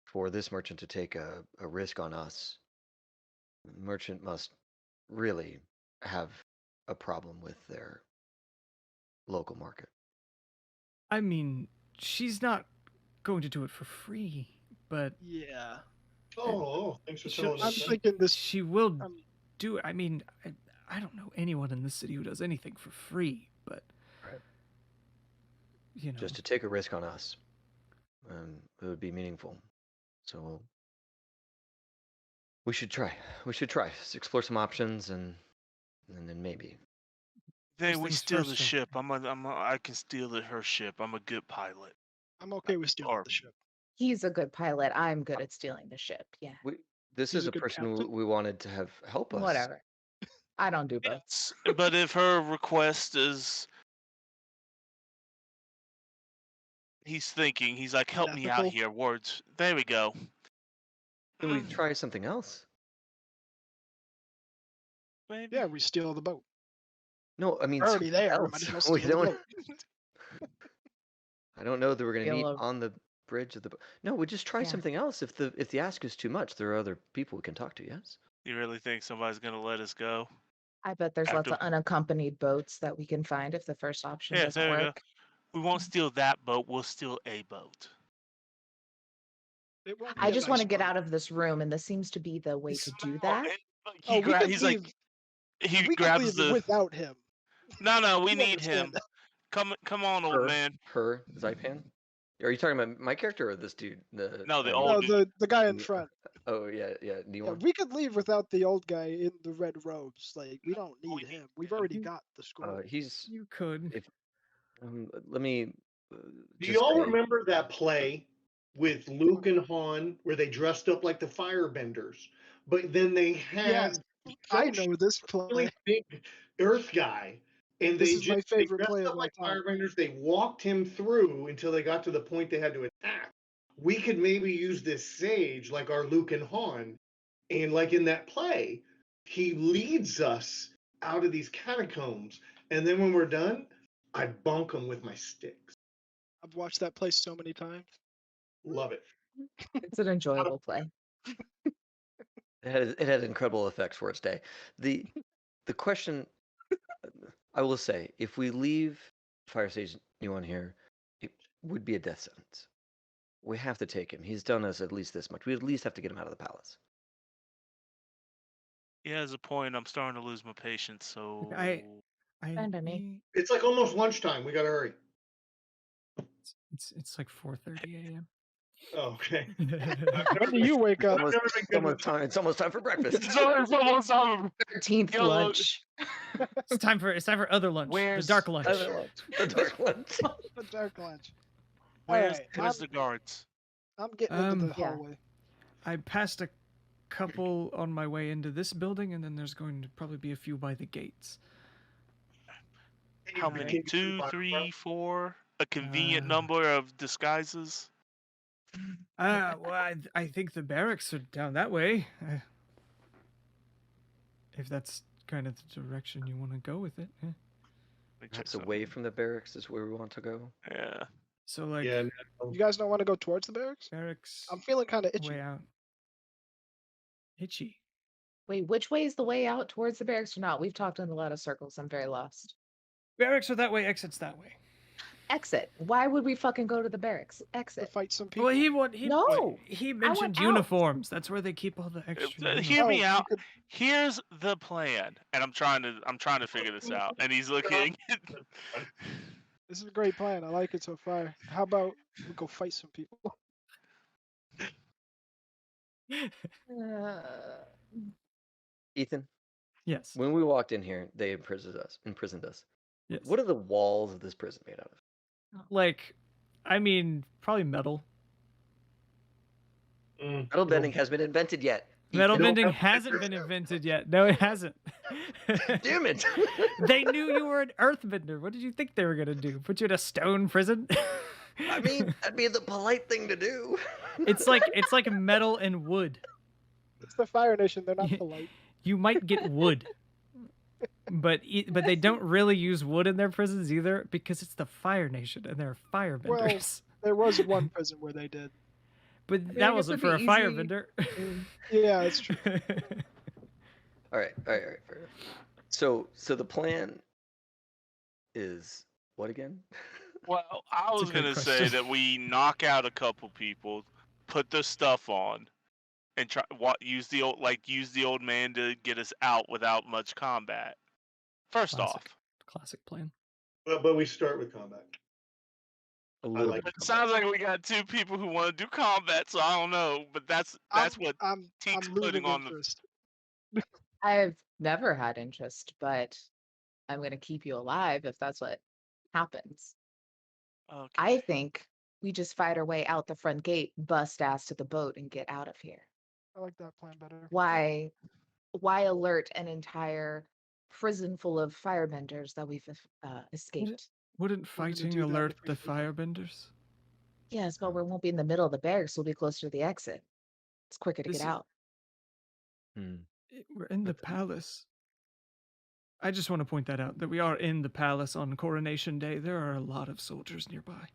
For this merchant to take a risk on us, the merchant must really have a problem with their local market. I mean, she's not going to do it for free, but Yeah, Oh, thanks for Sure, telling I'm us. that. thinking this. she will Um, do it. I mean, I don't know anyone in this city who does anything for free, but Right. you know, Just to take a risk on us, it would be meaningful. So we should try. We should try. Let's explore some options, and then maybe. Then First we things steal the first, though. ship. I can steal her ship. I'm a good pilot. I'm okay with stealing Or- the ship. He's a good pilot. I'm good at stealing the ship. Yeah. This He's is a a good person captain? we wanted to have help us. Whatever. I don't do boats. Yes, but if her request is, he's thinking, he's like, help me out Ethical? here. Words. There we go. Can we try something else? Maybe. Yeah, we steal the boat. No, I mean We're already something there. Might as else. well We steal the don't. boat. I don't know that we're going to Steal meet a- on the bridge of the. No, we just try Yeah. something else. If the ask is too much, there are other people we can talk to. Yes. You really think somebody's gonna let us go? I bet there's lots of After- unaccompanied boats that we can find if the first option Yeah, doesn't there we go. work. We won't steal that boat. We'll steal a boat. It won't be I a just want to nice get boat. out of this room, and this seems to be the way to do No, that. He We could he's leave. like, he We could grabs leave the. without him. No, we You need understand him. that. Come on, old man. Her, Xaipan. Are you talking about my character or this dude? No, the um, old No, dude. the guy in Yeah. front. Oh yeah, Yeah, Niwan. we could leave without the old guy in the red robes. Like we don't We need need him. We've already him. got the scroll. He's. you could. If let me. Do Just y'all say, remember that play with Luke and Han where they dressed up like the firebenders, but then they had Yes, I know this really play. big Earth guy, and This they is my just favorite dressed play up of all like time. firebenders. They walked him through until they got to the point they had to attack. We could maybe use this sage like our Luke and Han, and like in that play, he leads us out of these catacombs, and then when we're done, I bunk them with my sticks. I've watched that play so many times. Love it. It's an enjoyable play. it had incredible effects for its day. The question, I will say, if we leave Fire Stage Niwan here, it would be a death sentence. We have to take him. He's done us at least this much. We at least have to get him out of the palace. He has a point. I'm starting to lose my patience. So Fine by me. It's like almost lunchtime. We gotta hurry. It's like 4:30 a.m. Oh, okay. When do you wake up? I've never been good with It's almost time for breakfast. it's almost over. 13th Yo, lunch. It's time for other lunch. Where's the dark lunch. The dark lunch. The dark lunch. Where's Alright, the guards? I'm getting into the Yeah. hallway. I passed a couple on my way into this building, and then there's going to probably be a few by the gates. How many? 2, 3, 4? A convenient Uh, number of disguises. Well, I think the barracks are down that way. If that's kind of the direction you want to go with it. Yeah. Let me check Perhaps something. away from the barracks is where we want to go. Yeah. So like Yeah, You guys don't want to go towards the barracks? barracks I'm feeling kind of itchy. way out. Itchy. Wait, which way is the way out towards the barracks or not? We've talked in a lot of circles. I'm very lost. Barracks are that way, exits that way. Exit. Why would we fucking go to the barracks? To Exit. fight some people. Well, No, he I want mentioned out. uniforms. That's where they keep all the extra. Hear me you out. could- Here's the plan, and I'm trying to figure this out. And he's looking. This is a great plan. I like it so far. How about we go fight some people? Uh, Ethan, Yes. when we walked in here, they imprisoned us. Yes. What are the walls of this prison made out of? Like, I mean, probably metal. Metal bending has been invented yet. Metal Ethan. bending hasn't been invented yet. No, it hasn't. Damn it! They knew you were an earthbender. What did you think they were gonna do? Put you in a stone prison? I mean, that'd be the polite thing to do. it's like metal and wood. It's the Fire Nation. They're not polite. You might get wood, but they don't really use wood in their prisons either because it's the Fire Nation and they're firebenders. There was one prison where they did. But I that guess wasn't it'd for a be firebender. Yeah, it's true. All right, fair enough. So the plan is what again? Well, I was a good gonna say question. that we knock out a couple people, put the stuff on, and use the old man to get us out without much combat. First off, Classic plan. But we start with combat. A little like bit. it sounds like we got two people who want to do combat, so I don't know. But that's what I'm Teek's losing putting on the. interest. I've never had interest, but I'm going to keep you alive if that's what happens. Okay. I think we just fight our way out the front gate, bust ass to the boat, and get out of here. I like that plan better. Why alert an entire prison full of firebenders that we've escaped? Wouldn't We're gonna fighting do that alert if we the flee. firebenders? Yes, but we won't be in the middle of the barracks. We'll be closer to the exit. It's quicker to This get is- out. We're in the palace. I just want to point that out, that we are in the palace on Coronation Day. There are a lot of soldiers nearby.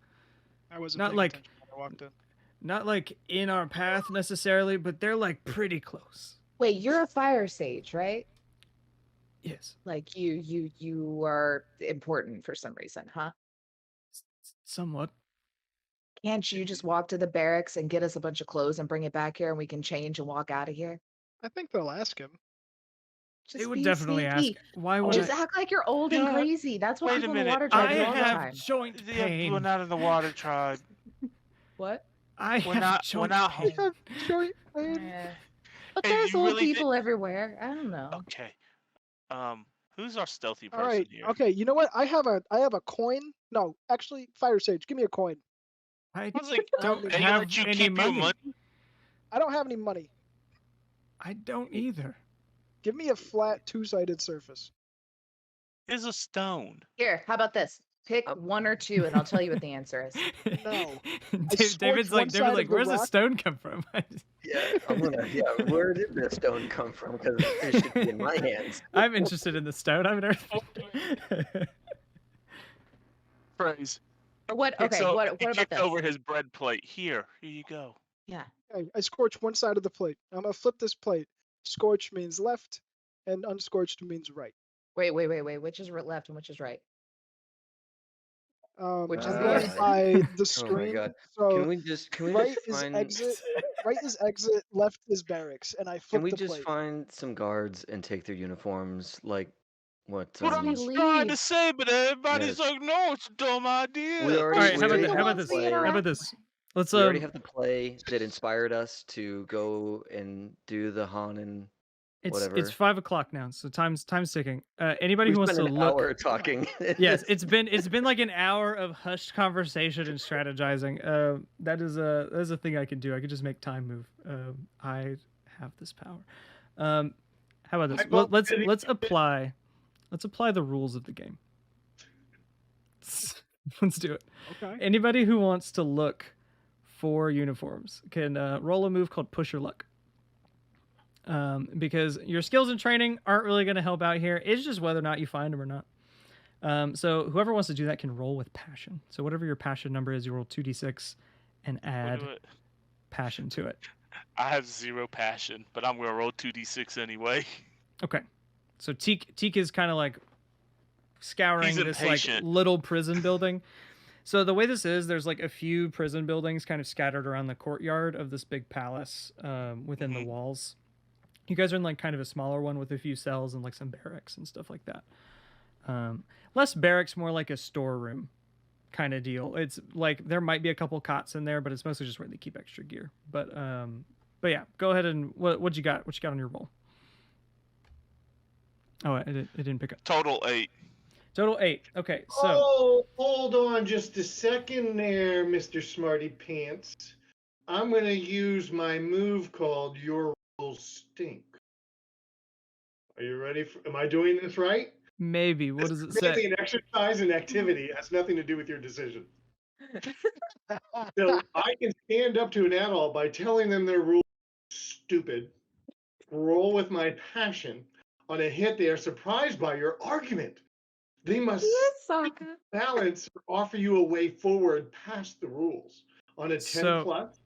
I wasn't Not paying like- attention when I walked in. Not like in our path necessarily, but they're like pretty close. Wait, you're a fire sage, right? Yes. Like you are important for some reason, huh? Somewhat. Can't you just walk to the barracks and get us a bunch of clothes and bring it back here and we can change and walk out of here? I think they'll ask him. Just They would be definitely ask. sneaky. Why would Just I? act like you're old and Yeah, crazy. That's what wait a people in the minute. water I tribe do all the have time. joint Yeah, pain. we're not in the water tribe. What? I We're have not- we're joint not pain. Yeah, joint pain. Eh. But And there's you old really people everywhere. I don't know. Okay. Who's our stealthy All person right. here? Okay. You know what? I have a coin. No, actually, Fire Sage, give me a coin. I I was like, don't they have let you any keep your money. money? I don't have any money. I don't either. Give me a flat two-sided surface. Here's a stone. Here, how about this? Pick one or two, and I'll tell you what the answer is. No. David's scorched one side like, of the where's the rock. stone come from? Yeah, where did this stone come from? Because it should be in my hands. I'm interested in the stone. I'm an earth. Praise. Or what? Kicks Okay, o- what he about kicked this? over his bread plate. Here you go. Yeah. I scorched one side of the plate. I'm gonna flip this plate. Scorched means left, and unscorched means right. Wait. Which is left and which is right? Which is left good. by the Oh screen. my god. So Can we just right is find exit. Right is exit. Left is barracks, and I can flip we the just plate. find some guards and take their uniforms like what What I we was leave? trying to say, but everybody's Yes. like, no, it's a dumb idea. We All already right, how about we this? already How about have this? the play. How about this? Let's We already have the play that inspired us to go and do the Han and it's whatever. 5 o'clock now, so time's ticking. Anybody we who wants spent to an look. hour talking. Yes, it's been like an hour of hushed conversation and strategizing. That is a thing I can do. I can just make time move. I have this power. How about this? Well, let's apply the rules of the game. Let's do it. Okay. Anybody who wants to look for uniforms can roll a move called Push Your Luck. Because your skills and training aren't really going to help out here. It's just whether or not you find them or not. So whoever wants to do that can roll with passion. So whatever your passion number is, you roll 2d6 and add We'll do it. passion to it. I have 0 passion, but I'm gonna roll 2d6 anyway. Okay. So Teek is kind of like scouring He's this like impatient. little prison building. So the way this is, there's like a few prison buildings kind of scattered around the courtyard of this big palace within the walls. You guys are in like kind of a smaller one with a few cells and like some barracks and stuff like that. Less barracks, more like a storeroom kind of deal. It's like there might be a couple cots in there, but it's mostly just where they keep extra gear. But yeah, go ahead and what you got? What you got on your roll? Oh, it didn't pick up. Total 8. Total 8. Okay, so Oh, hold on just a second there, Mr. Smarty Pants. I'm going to use my move called Your Rules Stink. Are you ready? Am I doing this right? maybe. What does it say? Mainly an exercise and activity. It has nothing to do with your decision. So I can stand up to an adult by telling them their rules are stupid, roll with my passion. On a hit, they are surprised by your argument. They must balance or offer you a way forward past the rules. On a 10 plus,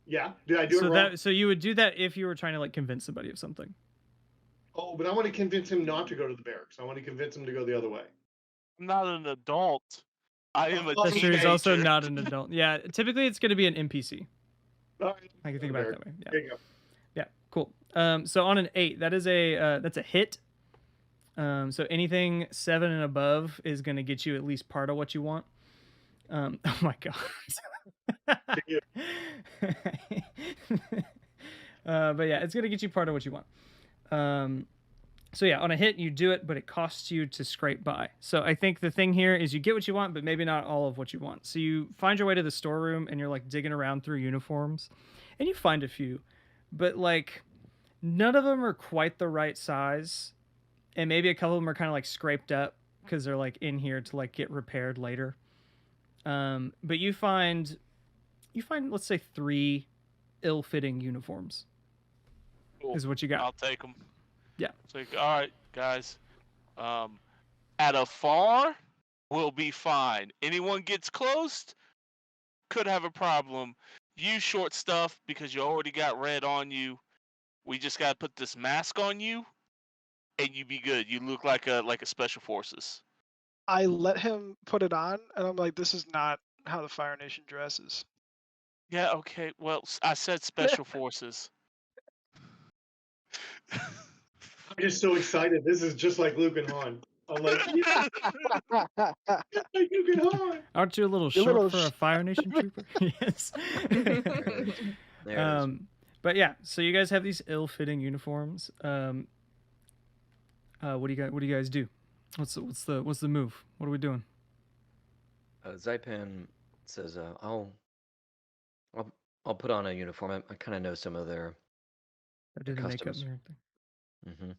yeah. Did I do it wrong? So you would do that if you were trying to like convince somebody of something. Oh, but I want to convince him not to go to the barracks. I want to convince him to go the other way. I'm not an adult. I am a That's true. teenager. He's also not an adult. Yeah, typically it's going to be an NPC. All right. I can think about it that way. Yeah. There you go. Yeah. Cool. So on an 8, that's a hit. So anything 7 and above is going to get you at least part of what you want. Oh my god. But yeah, it's going to get you part of what you want. So yeah, on a hit you do it, but it costs you to scrape by. So I think the thing here is you get what you want, but maybe not all of what you want. So you find your way to the storeroom and you're like digging around through uniforms, and you find a few, but like none of them are quite the right size. And maybe a couple of them are kind of like scraped up because they're like in here to like get repaired later. But you find, let's say 3 ill-fitting uniforms. Cool. Is what you got. I'll take them. Yeah. It's like, all right, guys. At a far, we'll be fine. Anyone gets close, could have a problem. Use short stuff because you already got red on you. We just gotta put this mask on you, and you be good. You look like a special forces. I let him put it on, and I'm like, this is not how the Fire Nation dresses. Yeah, okay. Well, I said special forces. I'm just so excited. This is just like Luke and Han. I'm like, yeah, just like Luke and Han. Aren't you a little short for a Fire Nation trooper? Yes. There it is. But yeah, so you guys have these ill-fitting uniforms. What do you guys do? What's the move? What are we doing? Xaipan says, I'll put on a uniform. I kind of know some of their I did the makeup customs. and everything. Mm-hmm.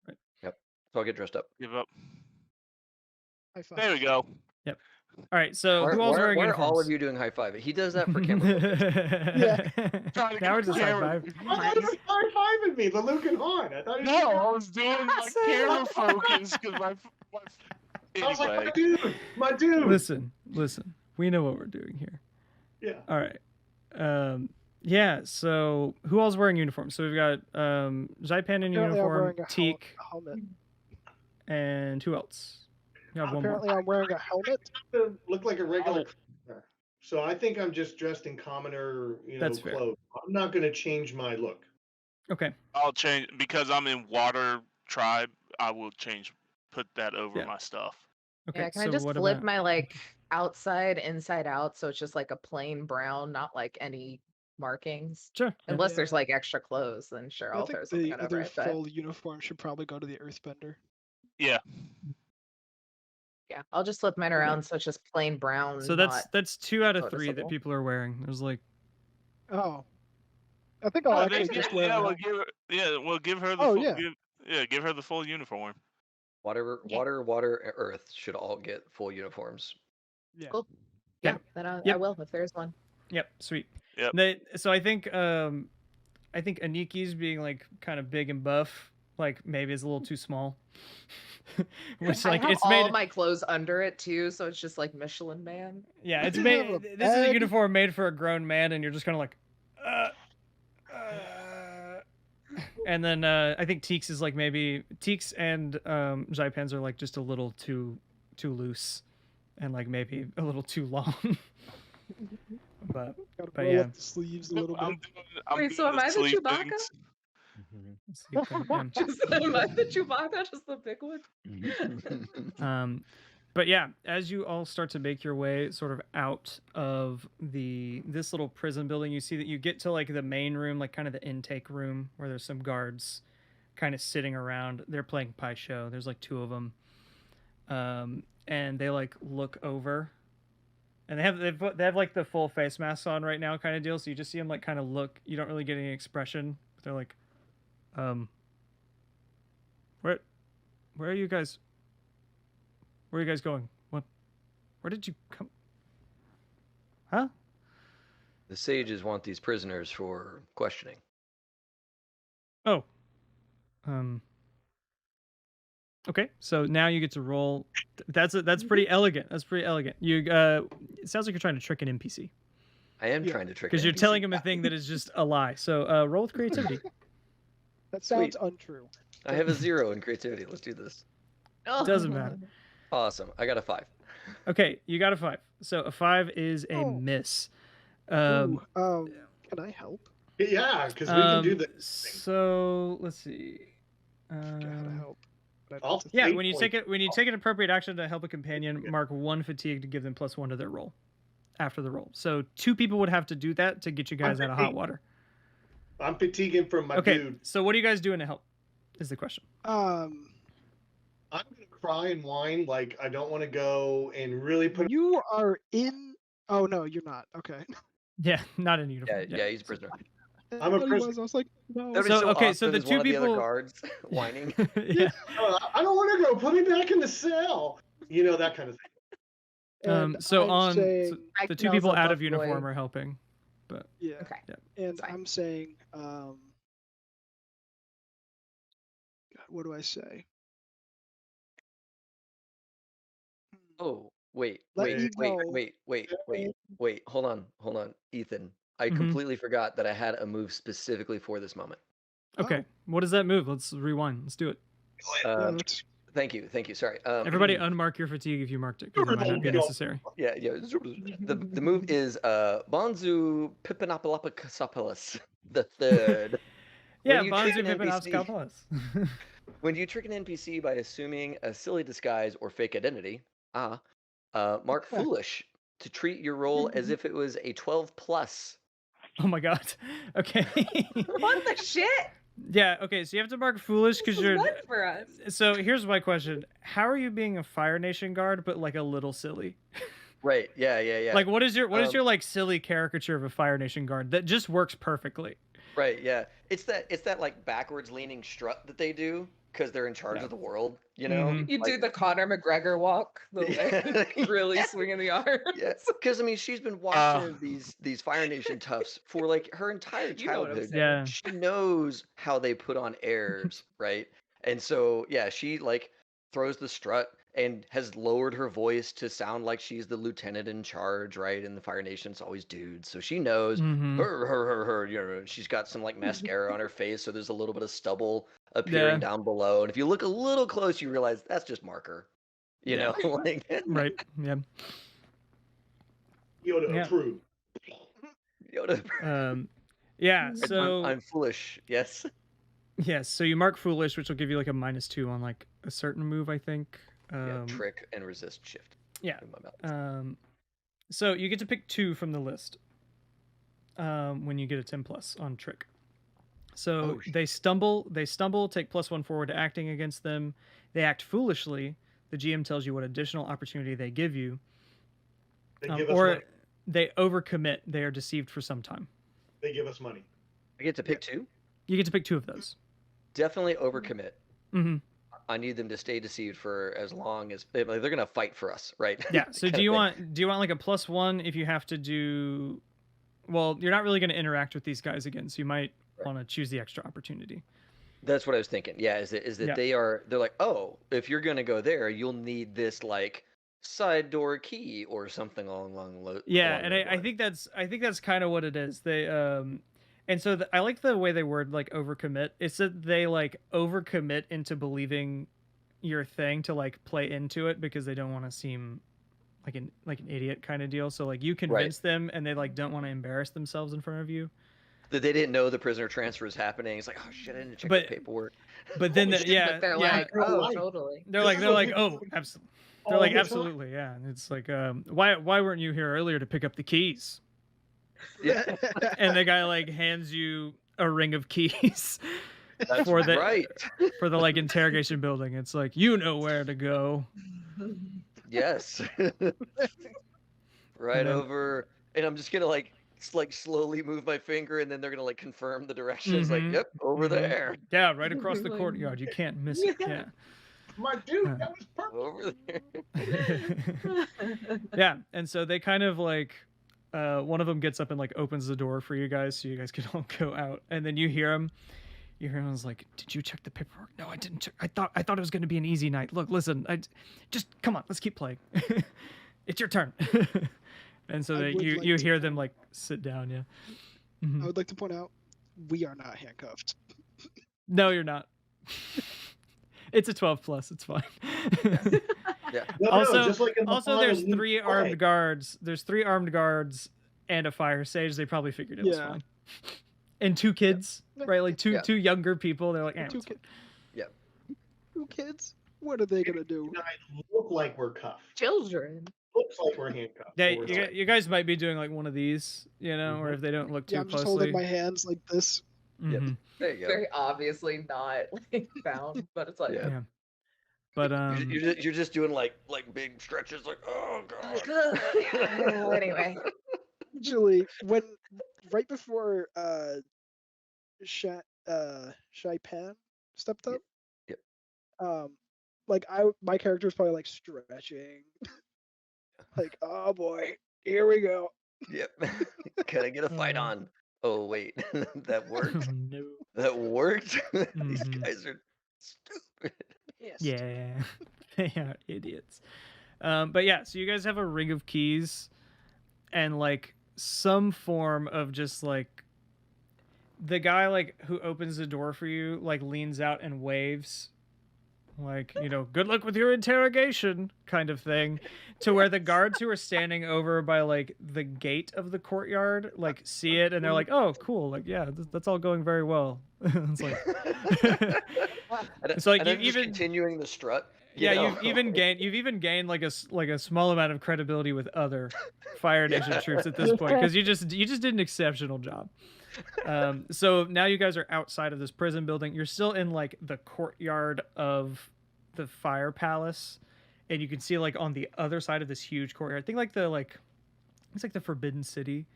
Right. Yep. So I'll get dressed up. Give up. High five. There we go. Yep. All right. So who all's Why wearing are uniforms? all of you doing high five? He does that for camera. Yeah. Now we're just high five. I thought you were high-fiving me, the Luke and Han. I thought you No, were I was doing like camera focus because my I was like, anyway. my dude. Listen. We know what we're doing here. Yeah. All right. Yeah. So who all's wearing uniforms? So we've got Xaipan in Apparently I'm uniform, wearing a Teek, helmet. and who else? You have one more. Apparently I'm wearing a helmet. Look like a regular. So I think I'm just dressed in commoner, That's fair. clothes. I'm not going to change my look. Okay. I'll change because I'm in Water Tribe. I will put that over my stuff. Okay. Yeah, can I just flip my like outside inside out so it's just like a plain brown, not like any markings? Sure. Yeah. Unless there's like extra clothes, then sure, I I'll think throw something the on over other it. But full uniform should probably go to the Earthbender. Yeah. yeah, I'll just flip mine around so it's just plain brown. So that's 2 out of 3 that noticeable. people are wearing. There's like Oh. I think I'll actually just wear we'll it. give her the Oh, full, yeah. give her the full uniform. Water, and Earth should all get full uniforms. Yeah. Cool. Yeah. Yeah, then I Yep. will if there's one. Yep, sweet. Yep. So I think Aniki's being like kind of big and buff, like maybe is a little too small. Which I like have it's all made my clothes under it too, so it's just like Michelin Man. Yeah, it's You made have a this is a bag? uniform made for a grown man and you're just kind of like And then I think Teek's is like maybe Teek's and Xaipan's are like just a little too loose, and like maybe a little too long. but Gotta But roll yeah. up the sleeves a little bit. I'm Wait, so doing am I the sleeve Chewbacca? things. Am I the Chewbacca? Just the big one? But yeah, as you all start to make your way sort of out of this little prison building, you see that you get to like the main room, like kind of the intake room where there's some guards kind of sitting around. They're playing Pai Sho. There's like 2 of them. And they like look over, and they have like the full face masks on right now kind of deal. So you just see them like kind of look. You don't really get any expression. But they're like, where are you guys? Where are you guys going? What? Where did you come? Huh? The sages want these prisoners for questioning. Oh. Okay, so now you get to roll. That's pretty elegant. That's pretty elegant. You it sounds like you're trying to trick an NPC I am trying to trick because an you're NPC. telling him a thing that is just a lie. So roll with creativity. That sounds untrue. I have a 0 in creativity. Let's do this. Doesn't matter. Awesome. I got a 5. Okay, you got a 5. So a 5 is a miss. Can I help? Yeah, because we can do this. So let's see. Gotta help. But I'll Yeah, take when you point. take an appropriate action to help a companion, mark 1 fatigue to give them +1 to their roll after the roll. So 2 people would have to do that to get you guys out of hot water. I'm fatiguing from my Okay, dude. so what are you guys doing to help? Is the question. I'm gonna cry and whine like I don't want to go and really put. you are in. Oh no, you're not. Okay. Yeah, not in uniform. Yeah, he's a prisoner. I'm a I prisoner. was like, no. That'd be So, okay, so awesome the as 2 one of the other people- guards whining. Yeah. I don't want to go. Put me back in the cell. You know, that kind of thing. And So I'm on saying, so I the can 2 people also out of buff uniform Roy. are helping. yeah. Okay. And fine. I'm saying, God, what do I say? Oh, wait, Let me go. wait. Hold on, Ethan. I Mhm. completely forgot that I had a move specifically for this moment. Okay, what does that move? Let's rewind. Let's do it. Yeah, Um, that's- thank you. Sorry. Everybody unmark your fatigue if you marked it, because it might not be necessary. Yeah. The move is Bonzu Pipinopolopicosopoulos the third. Yeah, you Bonzu trick an Pippin NPC Obscalpus. When you trick an NPC by assuming a silly disguise or fake identity, mark foolish to treat your roll as if it was a 12 plus. Oh my god. Okay. What the shit? Yeah, okay, so you have to mark foolish because This is you're nuts for us. So here's my question. How are you being a Fire Nation guard but like a little silly? Right. Yeah. Like what is your like silly caricature of a Fire Nation guard that just works perfectly? Right, yeah. It's that like backwards leaning strut that they do because they're in charge of the world, you know? Mhm. You do the Conor McGregor walk, the like really swinging the arms. Yeah, because I mean, she's been watching these Fire Nation toughs for like her entire You know what I'm childhood. saying. Yeah. She knows how they put on airs, right? And so, yeah, she like throws the strut and has lowered her voice to sound like she's the lieutenant in charge, right? And the Fire Nation's always dudes, so she knows Mhm. her. You know, she's got some like mascara on her face, so there's a little bit of stubble appearing down below. And if you look a little close, you realize that's just marker. You know, like Right. Yeah. Yoda Yeah. approved. Yoda. Yeah, so I'm foolish. Yes. yes, so you mark foolish, which will give you like a -2 on like a certain move, I think. Yeah, trick and resist shift. Yeah. in my mouth. So you get to pick 2 from the list. When you get a 10+ on trick. So they stumble, take +1 forward to acting against them. They act foolishly. The GM tells you what additional opportunity they give you. They give us Or money. they overcommit. They are deceived for some time. They give us money. I get to pick 2. You get to pick 2 of those. Definitely overcommit. Mm-hmm. I need them to stay deceived for as long as they're gonna fight for us, right? Yeah. So Kind do of you thing. want like a +1 if you have to do? Well, you're not really going to interact with these guys again, so you might want to choose the extra opportunity. That's what I was thinking. Yeah, is that Yeah. they're like, oh, if you're gonna go there, you'll need this like side door key or something along Yeah, along and those I lines. think that's kind of what it is. They And so I like the way they word like overcommit. It's that they like overcommit into believing your thing to like play into it because they don't want to seem like an idiot kind of deal. So like you convince them and they like don't want to embarrass themselves in front of you. That they didn't know the prisoner transfer is happening. It's like, oh shit, I didn't check the paperwork. But then But they're like, oh, totally. They're like, oh, absolutely. They're like, absolutely, yeah. And it's like, why weren't you here earlier to pick up the keys? Yeah. And the guy like hands you a ring of keys. That's for the right. For the like interrogation building. It's like, you know where to go. Yes. Right then, over, and I'm just gonna like slowly move my finger, and then they're gonna like confirm the directions. Like, yep, over there. Yeah, right across the courtyard. You can't miss it. Yeah. My dude, that was perfect. Over there. Yeah, and so they kind of like, one of them gets up and like opens the door for you guys, so you guys can all go out, and then you hear him. You hear him was like, "Did you check the paperwork?" No, I didn't check. I thought it was going to be an easy night. Look, listen, just come on, let's keep playing. It's your turn. And so you hear them like sit down. Yeah. Mm-hmm. I would like to point out, we are not handcuffed. No, you're not. It's a 12+. It's fine. Yeah. Also, there's 3 armed guards. There's 3 armed guards and a fire sage. They probably figured it was fine. And 2 kids, right? Like two younger people. They're like, 2 kids. Yeah. 2 kids. What are they gonna do? Look like we're cuffed. Children. Looks like we're handcuffed. Yeah, you guys might be doing like one of these, or if they don't look too I'm closely. just holding my hands like this. Yep. There you go. Very obviously not like bound, but it's like yeah. But you're just doing like big stretches, like, oh god. Anyway. Actually, right before Xaipan stepped up. Yep. Like my character was probably like stretching. Like, oh boy, here we go. Yep. Can I get a fight on? Oh wait, that worked. No. That worked. These guys are stupid. Yes. Yeah, they are idiots. But yeah, so you guys have a ring of keys, and like some form of just like the guy like who opens the door for you like leans out and waves. Like, good luck with your interrogation kind of thing, to where the guards who are standing over by like the gate of the courtyard like see it and they're like, oh cool, like yeah, that's all going very well. It's like it's like you even continuing the strut. You've even gained like a small amount of credibility with other Fire Nation troops at this point, because you just did an exceptional job. So now you guys are outside of this prison building. You're still in like the courtyard of the fire palace, and you can see like on the other side of this huge courtyard. I think it's like the Forbidden City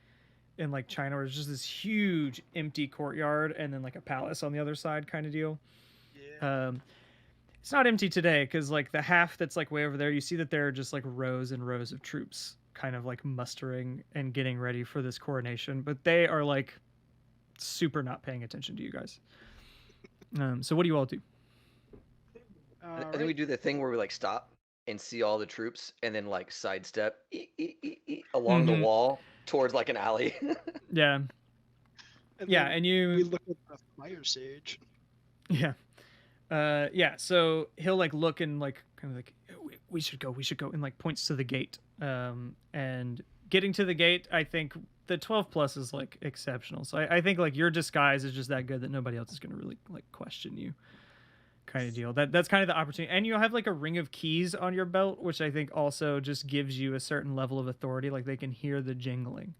in like China, where it's just this huge empty courtyard and then like a palace on the other side kind of deal. Yeah. It's not empty today because like the half that's like way over there, you see that there are just like rows and rows of troops kind of like mustering and getting ready for this coronation, but they are like super not paying attention to you guys. So what do you all do? I think we do the thing where we like stop and see all the troops and then like sidestep along the wall towards like an alley. Yeah. And we look at the fire sage. Yeah. Yeah, so he'll like look and like kind of like, we should go, and like points to the gate. And getting to the gate, I think the 12+ is like exceptional. So I think like your disguise is just that good that nobody else is going to really like question you, kind of deal. That's kind of the opportunity. And you have like a ring of keys on your belt, which I think also just gives you a certain level of authority. Like they can hear the jingling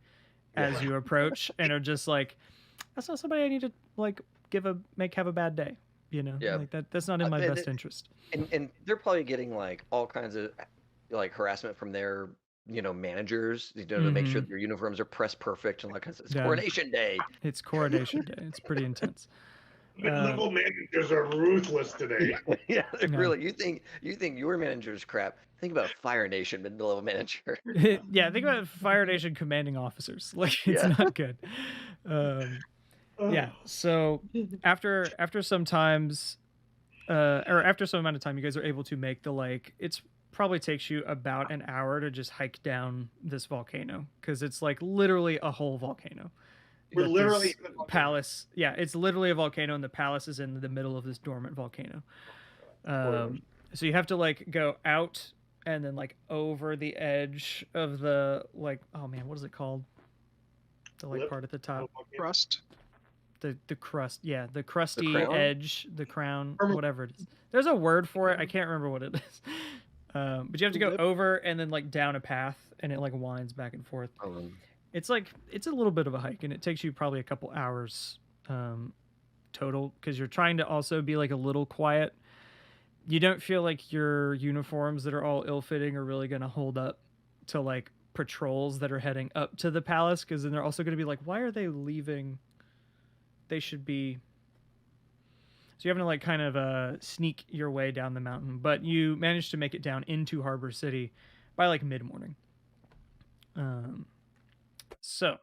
as you approach and are just like, that's not somebody I need to like have a bad day. Like that's not in my best interest. And they're probably getting like all kinds of like harassment from their managers, to make sure that your uniforms are press perfect and like it's coronation day. It's coronation day. It's pretty intense. Mid-level managers are ruthless today. Yeah, really. You think your manager's crap? Think about Fire Nation mid-level manager. Yeah, think about Fire Nation commanding officers. Like it's not good. Yeah. So after some times, or after some amount of time, you guys are able to make the like. It's probably takes you about an hour to just hike down this volcano because it's like literally a whole volcano. We're that literally this in the volcano. palace. Yeah, it's literally a volcano, and the palace is in the middle of this dormant volcano. So you have to like go out and then like over the edge of the like, oh man, what is it called? The like Lip part at the of top. a volcano. Crust. The crust, yeah, the crusty crown? edge, the crown, Perma- whatever it is. There's a word for it. I can't remember what it is. But you have to go Lip. over and then like down a path, and it like winds back and forth. It's like it's a little bit of a hike, and it takes you probably a couple hours total because you're trying to also be like a little quiet. You don't feel like your uniforms that are all ill-fitting are really going to hold up to like patrols that are heading up to the palace, because then they're also going to be like, why are they leaving? They should be. So you're having to like kind of sneak your way down the mountain, but you managed to make it down into Harbor City by like mid-morning. So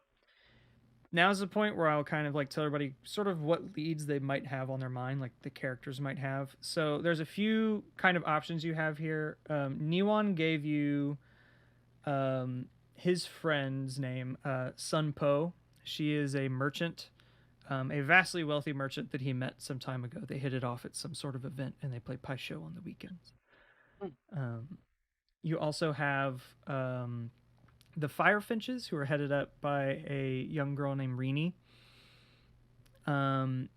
now's the point where I'll kind of like tell everybody sort of what leads they might have on their mind, like the characters might have. So there's a few kind of options you have here. Niwon gave you his friend's name, Sun Po. She is a merchant, a vastly wealthy merchant that he met some time ago. They hit it off at some sort of event, and they play Paisho on the weekends. You also have the Fire Finches, who are headed up by a young girl named Rini. And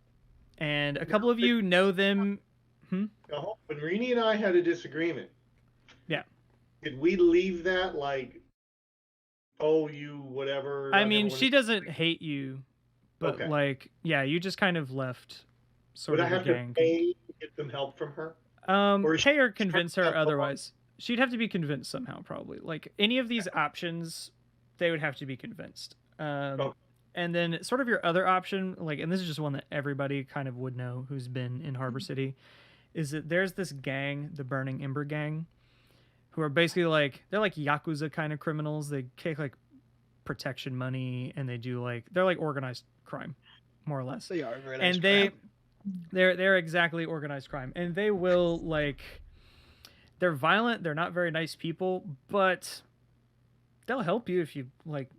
a couple of you know them. When Rini and I had a disagreement. Yeah. Did we leave that like, oh, you whatever? I mean, she doesn't hate you, but Okay. like, yeah, you just kind of left sort Would I of the have to gang. pay to get some help from her? Or is Pay or she- convince her otherwise. She'd have to be convinced somehow, probably. Like any of these options, they would have to be convinced. Okay. And then sort of your other option, like, and this is just one that everybody kind of would know who's been in Harbor City, is that there's this gang, the Burning Ember gang, who are basically like, they're like Yakuza kind of criminals. They take like protection money, and they do like, they're like organized crime, more or less. They are very nice. And they're exactly organized crime, and they will like, they're violent, they're not very nice people, but they'll help you if you like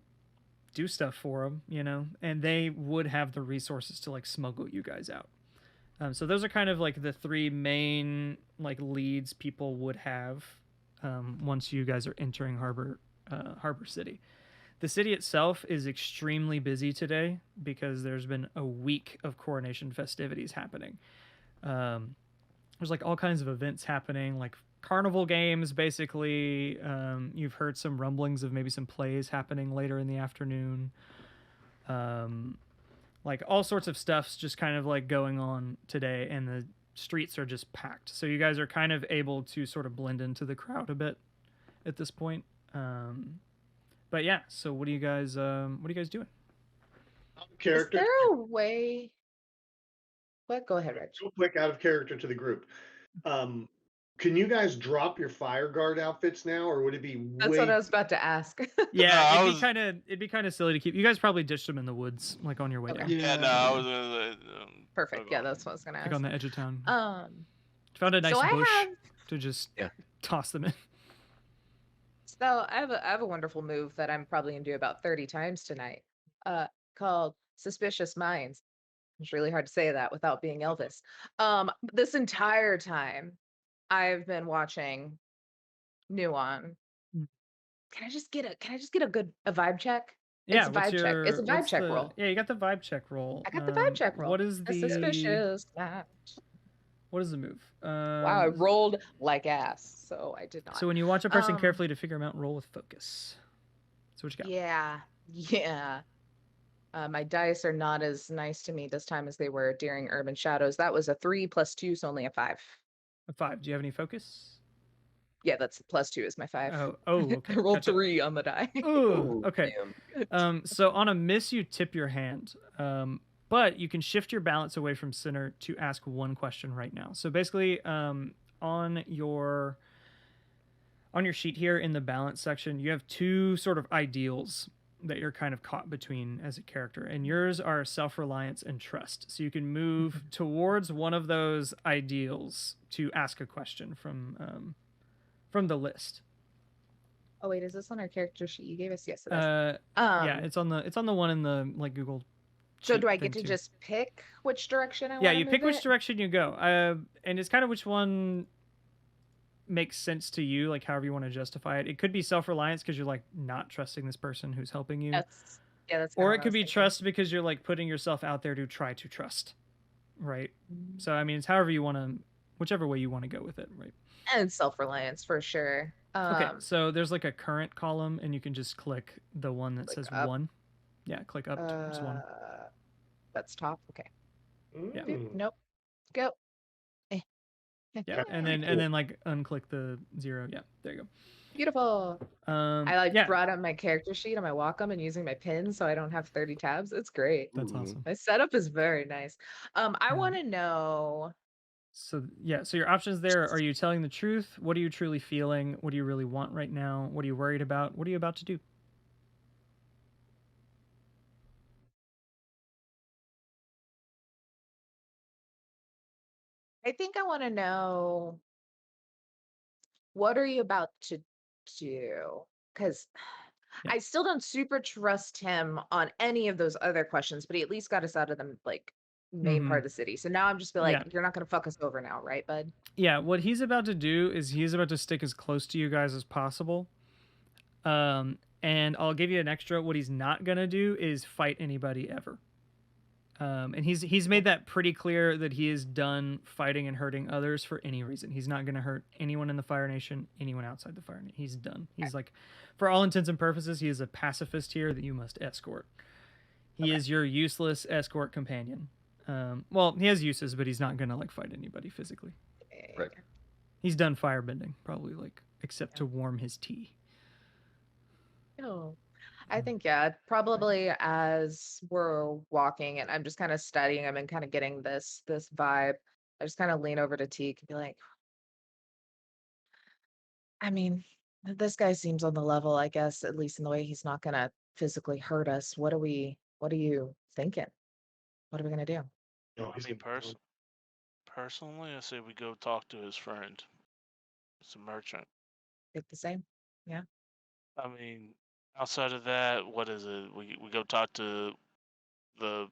do stuff for them, you know, and they would have the resources to like smuggle you guys out. So those are kind of like the three main like leads people would have once you guys are entering Harbor City. The city itself is extremely busy today because there's been a week of coronation festivities happening. There's like all kinds of events happening, like carnival games, basically. You've heard some rumblings of maybe some plays happening later in the afternoon. Like all sorts of stuff's just kind of like going on today, and the streets are just packed. So you guys are kind of able to sort of blend into the crowd a bit at this point. But yeah, so what are you guys doing? Character. Is there a way? What? Go ahead, Reg. Real quick, out of character to the group. Can you guys drop your fire guard outfits now, or would it be That's what I was about to ask. Yeah, No, it'd be kind of silly to keep. You guys probably ditched them in the woods, like on your way Okay. down, Yeah, no, I was. Perfect. Yeah, that's what I was gonna like ask. on the edge of town. So Found a nice I bush have to just toss them in. So I have a wonderful move that I'm probably gonna do about 30 times tonight. Called Suspicious Minds. It's really hard to say that without being Elvis. This entire time I've been watching Nuon. Mm. Can I just get a good vibe check? Yeah, It's a vibe check. It's a vibe what's check the- roll. Yeah, you got the vibe check roll. I got the vibe check roll. What is A the suspicious mind. What is the move? Wow, I rolled like ass, so I did not. So when you watch a person Um, carefully to figure them out, roll with focus. So what you got? Yeah. My dice are not as nice to me this time as they were during Urban Shadows. That was a 3 + 2, so only a 5. A 5. Do you have any focus? Yeah, that's +2 is my 5. Oh, okay. I rolled Gotcha. 3 on the die. Ooh, okay. Damn. So on a miss, you tip your hand. But you can shift your balance away from center to ask one question right now. So basically, on your sheet here in the balance section, you have two sort of ideals that you're kind of caught between as a character, and yours are self-reliance and trust. So you can move towards one of those ideals to ask a question from the list. Oh wait, is this on our character sheet you gave us? Yes, it is. Yeah, it's on the one in the like Google So cheap do I thing get to too. just pick which direction I Yeah, want to you move pick which it? direction you go, and it's kind of which one makes sense to you, like however you want to justify it. It could be self-reliance because you're like not trusting this person who's helping you, That's kind or of it what I could was be thinking. trust because you're like putting yourself out there to try to trust, right? So I mean, it's however you want to, whichever way you want to go with it, right? And self-reliance for sure. Okay, so there's like a current column, and you can just click the one that says up. 1. Yeah, click up towards 1. That's top. Okay. Mm. Nope. Go. Yeah, and then like unclick the 0. Yeah, there you go. Beautiful. I like yeah, brought up my character sheet on my Wacom and using my pin so I don't have 30 tabs. It's great. that's awesome. My setup is very nice. I want to know. So yeah, so your options there: are you telling the truth? What are you truly feeling? What do you really want right now? What are you worried about? What are you about to do? I think I want to know, what are you about to do? Because Yeah. I still don't super trust him on any of those other questions, but he at least got us out of the like main part of the city. So now I'm just be like, Yeah. you're not gonna fuck us over now, right, bud? Yeah, what he's about to do is he's about to stick as close to you guys as possible. And I'll give you an extra. What he's not gonna do is fight anybody ever. And he's made that pretty clear that he is done fighting and hurting others for any reason. He's not going to hurt anyone in the Fire Nation, anyone outside the Fire Nation. He's done. He's like, for all intents and purposes, he is a pacifist here that you must escort. He is your useless escort companion. Well, he has uses, but he's not going to like fight anybody physically. Right. He's done firebending, probably like except to warm his tea. Oh, I think, yeah, probably as we're walking and I'm just kind of studying him and kind of getting this vibe, I just kind of lean over to Teek and be like, I mean, this guy seems on the level, I guess, at least in the way he's not gonna physically hurt us. What are you thinking? What are we gonna do? No, I mean, personally, I say we go talk to his friend. It's a merchant. Think the same? Yeah. I mean, outside of that, what is it? We go talk to the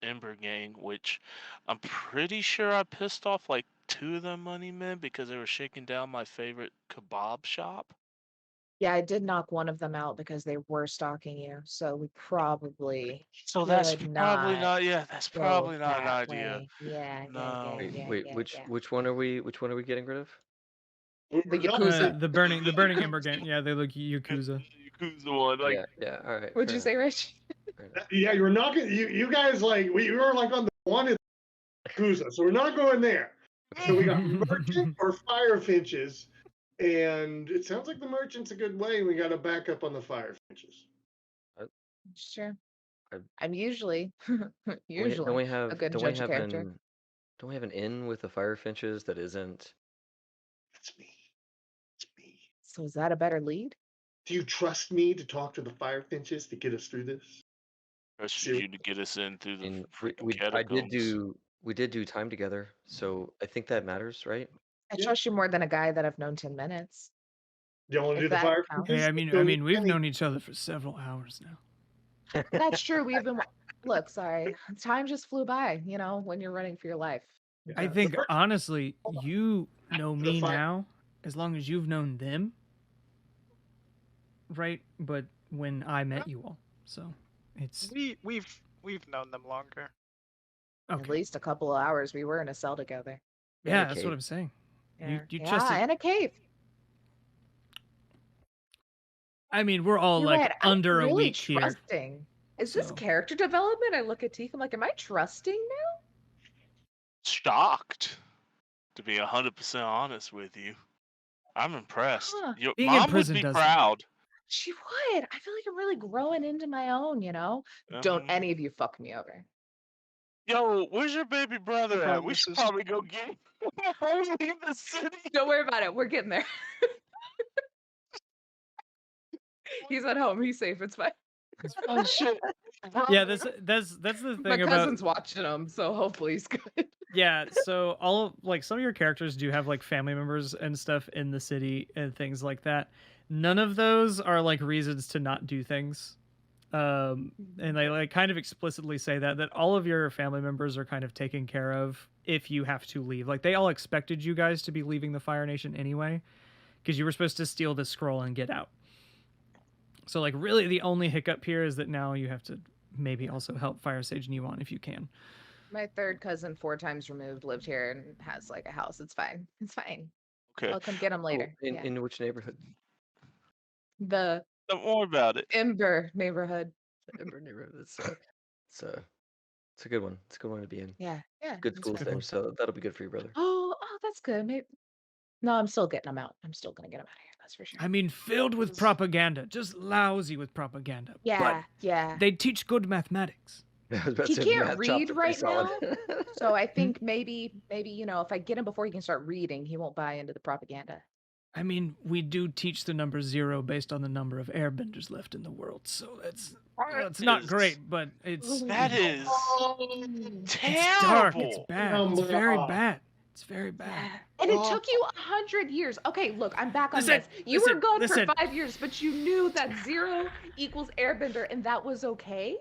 Ember gang, which I'm pretty sure I pissed off like 2 of them money men because they were shaking down my favorite kebab shop. Yeah, I did knock one of them out because they were stalking you. So we probably So that's should probably not not. Yeah, that's go probably not an that idea. way. Yeah, No. Wait, which one are we getting rid of? The Yakuza. The burning Ember gang. Yeah, they look Yakuza. Yakuza one. Like, yeah, all right. What'd you say, Rich? Yeah, you're not gonna. You guys like we were like on the one in Yakuza, so we're not going there. So we got merchant or fire finches, and it sounds like the merchant's a good way. We got to back up on the fire finches. Sure. I- I'm usually Don't we have a good don't we judge of have character. don't we have an inn with the fire finches that isn't? That's me. It's me. So is that a better lead? Do you trust me to talk to the fire finches to get us through this? trust you to get us in through the And freaking catacombs. we did do time together, so I think that matters, right? I Yeah. trust you more than a guy that I've known 10 minutes. Do you want to If do the that fire counts. finches? Hey, I mean, we've known each other for several hours now. That's true. We've been. Look, sorry. Time just flew by, when you're running for your life. I Yeah, think the first- honestly, you know The me fi- now as long as you've known them, right? But when I met you all, so it's We've known them longer. At okay. least a couple of hours we were in a cell together. Yeah, a that's cave. what I'm saying. Yeah, You yeah, trusted. in a cave. I mean, we're all You're like right, I'm under a really week here. trusting. Is this so. character development? I look at Teek, I'm like, am I trusting now? Shocked, to be 100% honest with you. I'm impressed. Huh. Your Being in mom would prison be doesn't- proud. She would. I feel like I'm really growing into my own, Don't any of you fuck me over. Yo, where's your baby brother at? We should Promises. probably go get him before we leave the city. Don't worry about it. We're getting there. He's at home. He's safe. It's fine. Oh shit. Yeah, that's the My thing about cousin's watching him, so hopefully he's good. yeah. So all of like some of your characters do have like family members and stuff in the city and things like that. None of those are like reasons to not do things. and they like kind of explicitly say that all of your family members are kind of taken care of if you have to leave. Like they all expected you guys to be leaving the Fire Nation anyway, because you were supposed to steal this scroll and get out. So like really the only hiccup here is that now you have to maybe also help Fire Sage Niwan if you can. My third cousin, 4 times removed, lived here and has like a house. It's fine. It's fine. Okay. I'll come get him later. In which neighborhood? The Don't worry about it. Ember neighborhood. Ember neighborhood. It's a good one. It's a good one to be in. Yeah. Good it's schools fine. there, so that'll be good for you, brother. Oh, that's good. Maybe. No, I'm still getting him out. I'm still gonna get him out of here. That's for sure. I mean, filled with propaganda, just lousy with propaganda. Yeah. But they teach good mathematics. He can't read right now, so I think maybe if I get him before he can start reading, he won't buy into the propaganda. I mean, we do teach the number 0 based on the number of airbenders left in the world, so it's not great, but it's That is it's terrible. dark. It's bad. It's very bad. It's very bad. And it took you 100 years. Okay, look, I'm back on Listen, this. You were gone listen. for 5 years, but you knew that 0 equals airbender, and that was okay.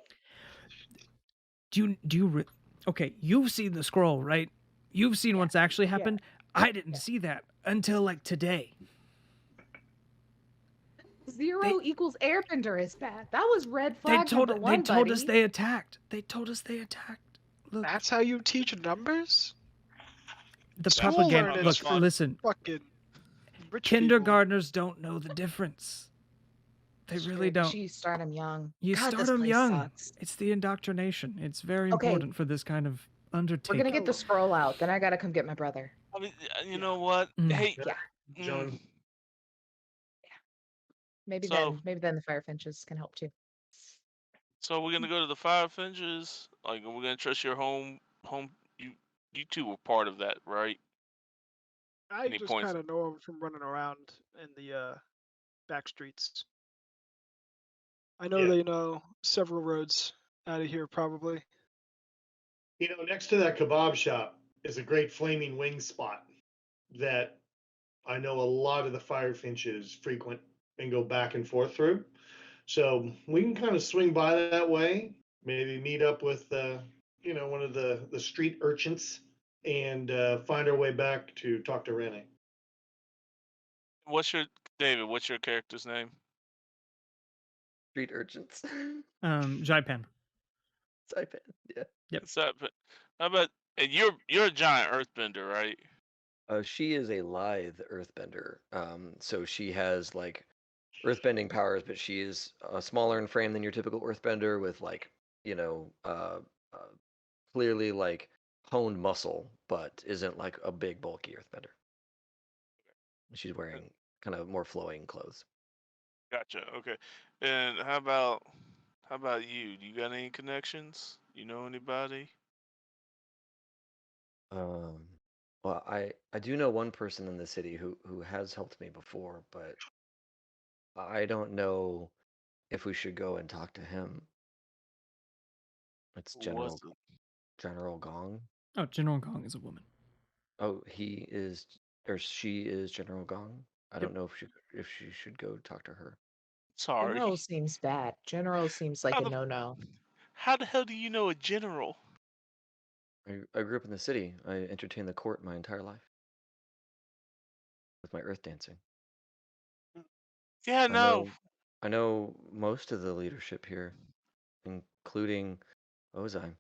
Okay, you've seen the scroll, right? You've seen what's actually happened. I didn't see that until like today. 0 equals airbender is bad. That was red flag They told buddy. us they attacked. They told us they attacked. Look, That's how you teach numbers? the School propaganda. learning Look, is listen. Fucking rich Kindergartners don't know the difference. They really don't. You start them young. You God, start this them place young. sucks. It's the indoctrination. It's very Okay. important for this kind of We're undertaking. gonna get the scroll out. Then I gotta come get my brother. I mean, you know what? Mm. Hey, Yeah. John. Maybe So- then the fire finches can help too. so we're gonna go to the Fire Finches. Like, we're gonna trust your home. You two were part of that, right? I Any just points? kind of know him from running around in the back streets. I know Yeah. they know several roads out of here, probably. You know, next to that kebab shop is a great flaming wing spot that I know a lot of the fire finches frequent and go back and forth through. So we can kind of swing by that way, maybe meet up with one of the street urchins and find our way back to talk to Rene. David? What's your character's name? Street urchins. Xaipan. Xaipan. Yeah. Yep. How about? And you're a giant earthbender, right? She is a lithe earthbender. So she has like earthbending powers, but she is smaller in frame than your typical earthbender, with like clearly like honed muscle, but isn't like a big bulky earthbender. She's wearing kind of more flowing clothes. Gotcha. Okay. And how about you? Do you got any connections? You know anybody? Well, I do know one person in the city who has helped me before, but I don't know if we should go and talk to him. It's What's General Gong. Oh, General Gong is a woman. Oh, he is or she is General Gong. I don't know if she should go talk to her. Sorry. General seems bad. General seems like How a the- no-no. How the hell do you know a general? I grew up in the city. I entertained the court my entire life with my earth dancing. Yeah, no. I know most of the leadership here, including Ozai.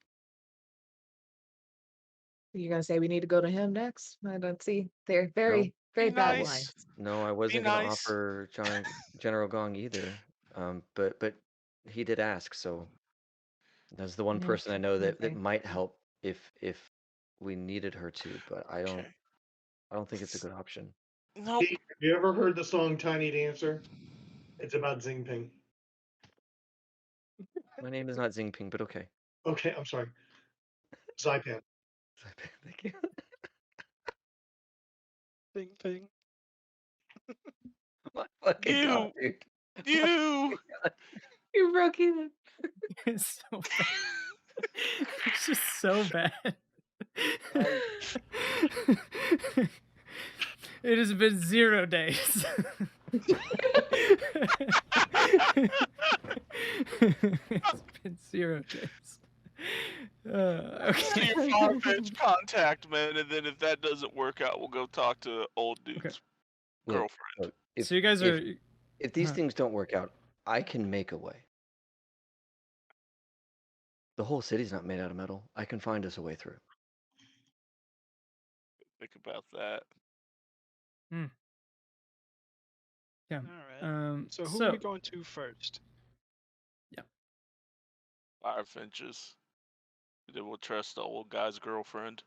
You're gonna say we need to go to him next? I don't see. They're very Be bad nice. lines. No, I wasn't going to nice. offer General Gong either. But he did ask, so that's the one Yeah, person I know that okay. might help if we needed her to. But I Okay. don't think it's a good option. Nope. Teek, have you ever heard the song Tiny Dancer? It's about Xingping. My name is not Xingping, but okay. Okay, I'm sorry. Xaipan. Thank you. Ping, ping. My fucking God, You. dude. You. You broke even. It's so bad. It's just so bad. It has been 0 days. It's been 0 days. See Okay. your Firefinch contact, man, and then if that doesn't work out, we'll go talk to old dude's Okay. Look, girlfriend. if, So you guys if, are. if these huh. things don't work out, I can make a way. The whole city's not made out of metal. I can find us a way through. Think about that. Yeah. All right. So who are we going to first? Firefinches. Then we'll trust the old guy's girlfriend.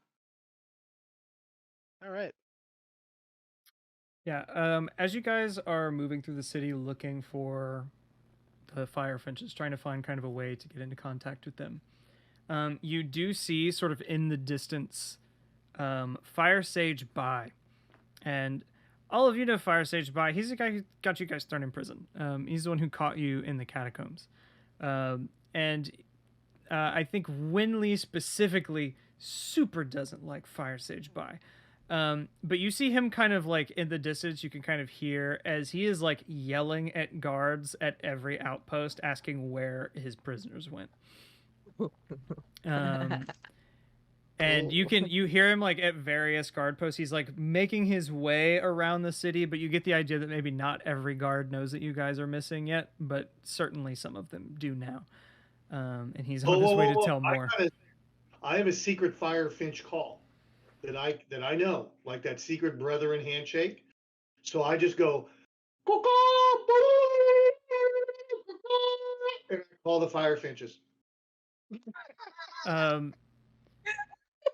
All right. Yeah. As you guys are moving through the city looking for the Firefinches, trying to find kind of a way to get into contact with them, you do see sort of in the distance Fire Sage Bai. And all of you know Fire Sage Bai. He's the guy who got you guys thrown in prison. He's the one who caught you in the catacombs. And I think Wenli specifically super doesn't like Fire Sage Bai. But you see him kind of like in the distance, you can kind of hear as he is like yelling at guards at every outpost, asking where his prisoners went. And you hear him like at various guard posts. He's like making his way around the city, but you get the idea that maybe not every guard knows that you guys are missing yet, but certainly some of them do now. And he's on his way to tell more. I have a secret Firefinch call that I know, like that secret brethren handshake. So I just go, and I call the Firefinches.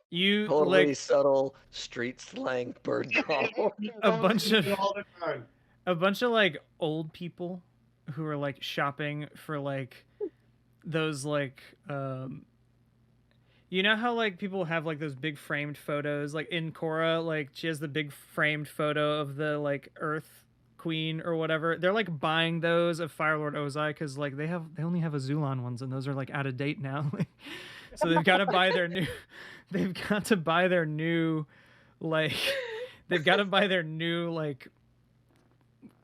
You Totally like subtle street slang bird call. a bunch of all the time. a bunch of like old people who are like shopping for like those like you know how like people have like those big framed photos, like in Korra, like she has the big framed photo of the like Earth Queen or whatever. They're like buying those of Firelord Ozai because like they only have Azulon ones and those are like out of date now. So they've got to buy their new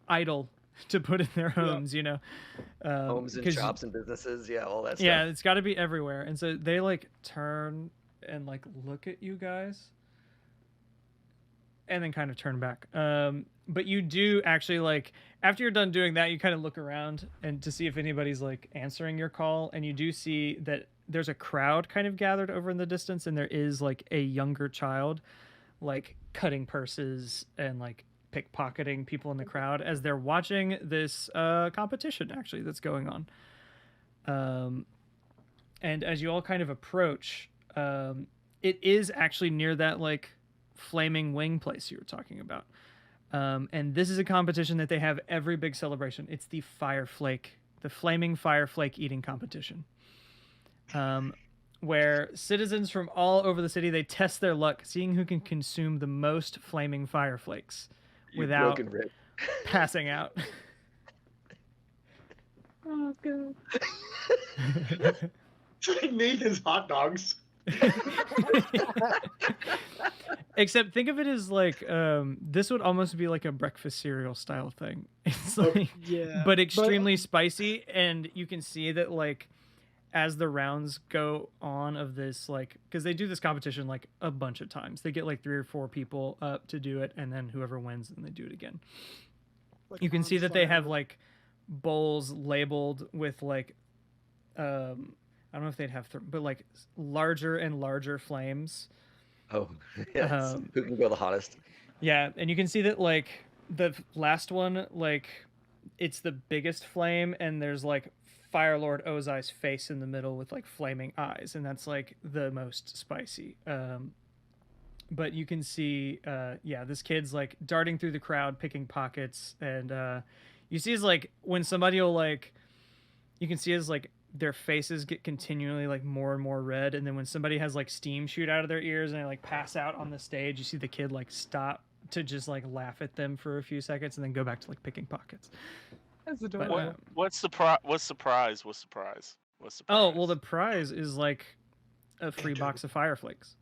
idol to put in their homes, you know. Homes and shops and businesses, yeah, all that stuff. Yeah, it's got to be everywhere. And so they like turn and like look at you guys and then kind of turn back. But you do actually like after you're done doing that, you kind of look around and to see if anybody's like answering your call, and you do see that there's a crowd kind of gathered over in the distance, and there is like a younger child like cutting purses and like pickpocketing people in the crowd as they're watching this competition actually that's going on. And as you all kind of approach, it is actually near that like flaming wing place you were talking about. And this is a competition that they have every big celebration. It's the flaming fire flake eating competition. Where citizens from all over the city, they test their luck, seeing who can consume the most flaming fire flakes without passing out. Oh, God. It's like Nathan's hot dogs. Except think of it as like this would almost be like a breakfast cereal style thing. It's like but extremely spicy, and you can see that like as the rounds go on of this, like because they do this competition like a bunch of times. They get like 3 or 4 people up to do it, and then whoever wins, then they do it again. Like you can see that they have like bowls labeled with like I don't know if they'd have but like larger and larger flames. Oh, yes. Who can go the hottest? Yeah, and you can see that like the last one, like it's the biggest flame, and there's like Firelord Ozai's face in the middle with like flaming eyes, and that's like the most spicy. But you can see, this kid's like darting through the crowd, picking pockets, and you see is like when somebody will like, you can see as like their faces get continually like more and more red, and then when somebody has like steam shoot out of their ears and they like pass out on the stage, you see the kid like stop to just like laugh at them for a few seconds and then go back to like picking pockets. That's adorable. But, What's the prize? Oh, well, the prize is like a free box of Fire Flakes.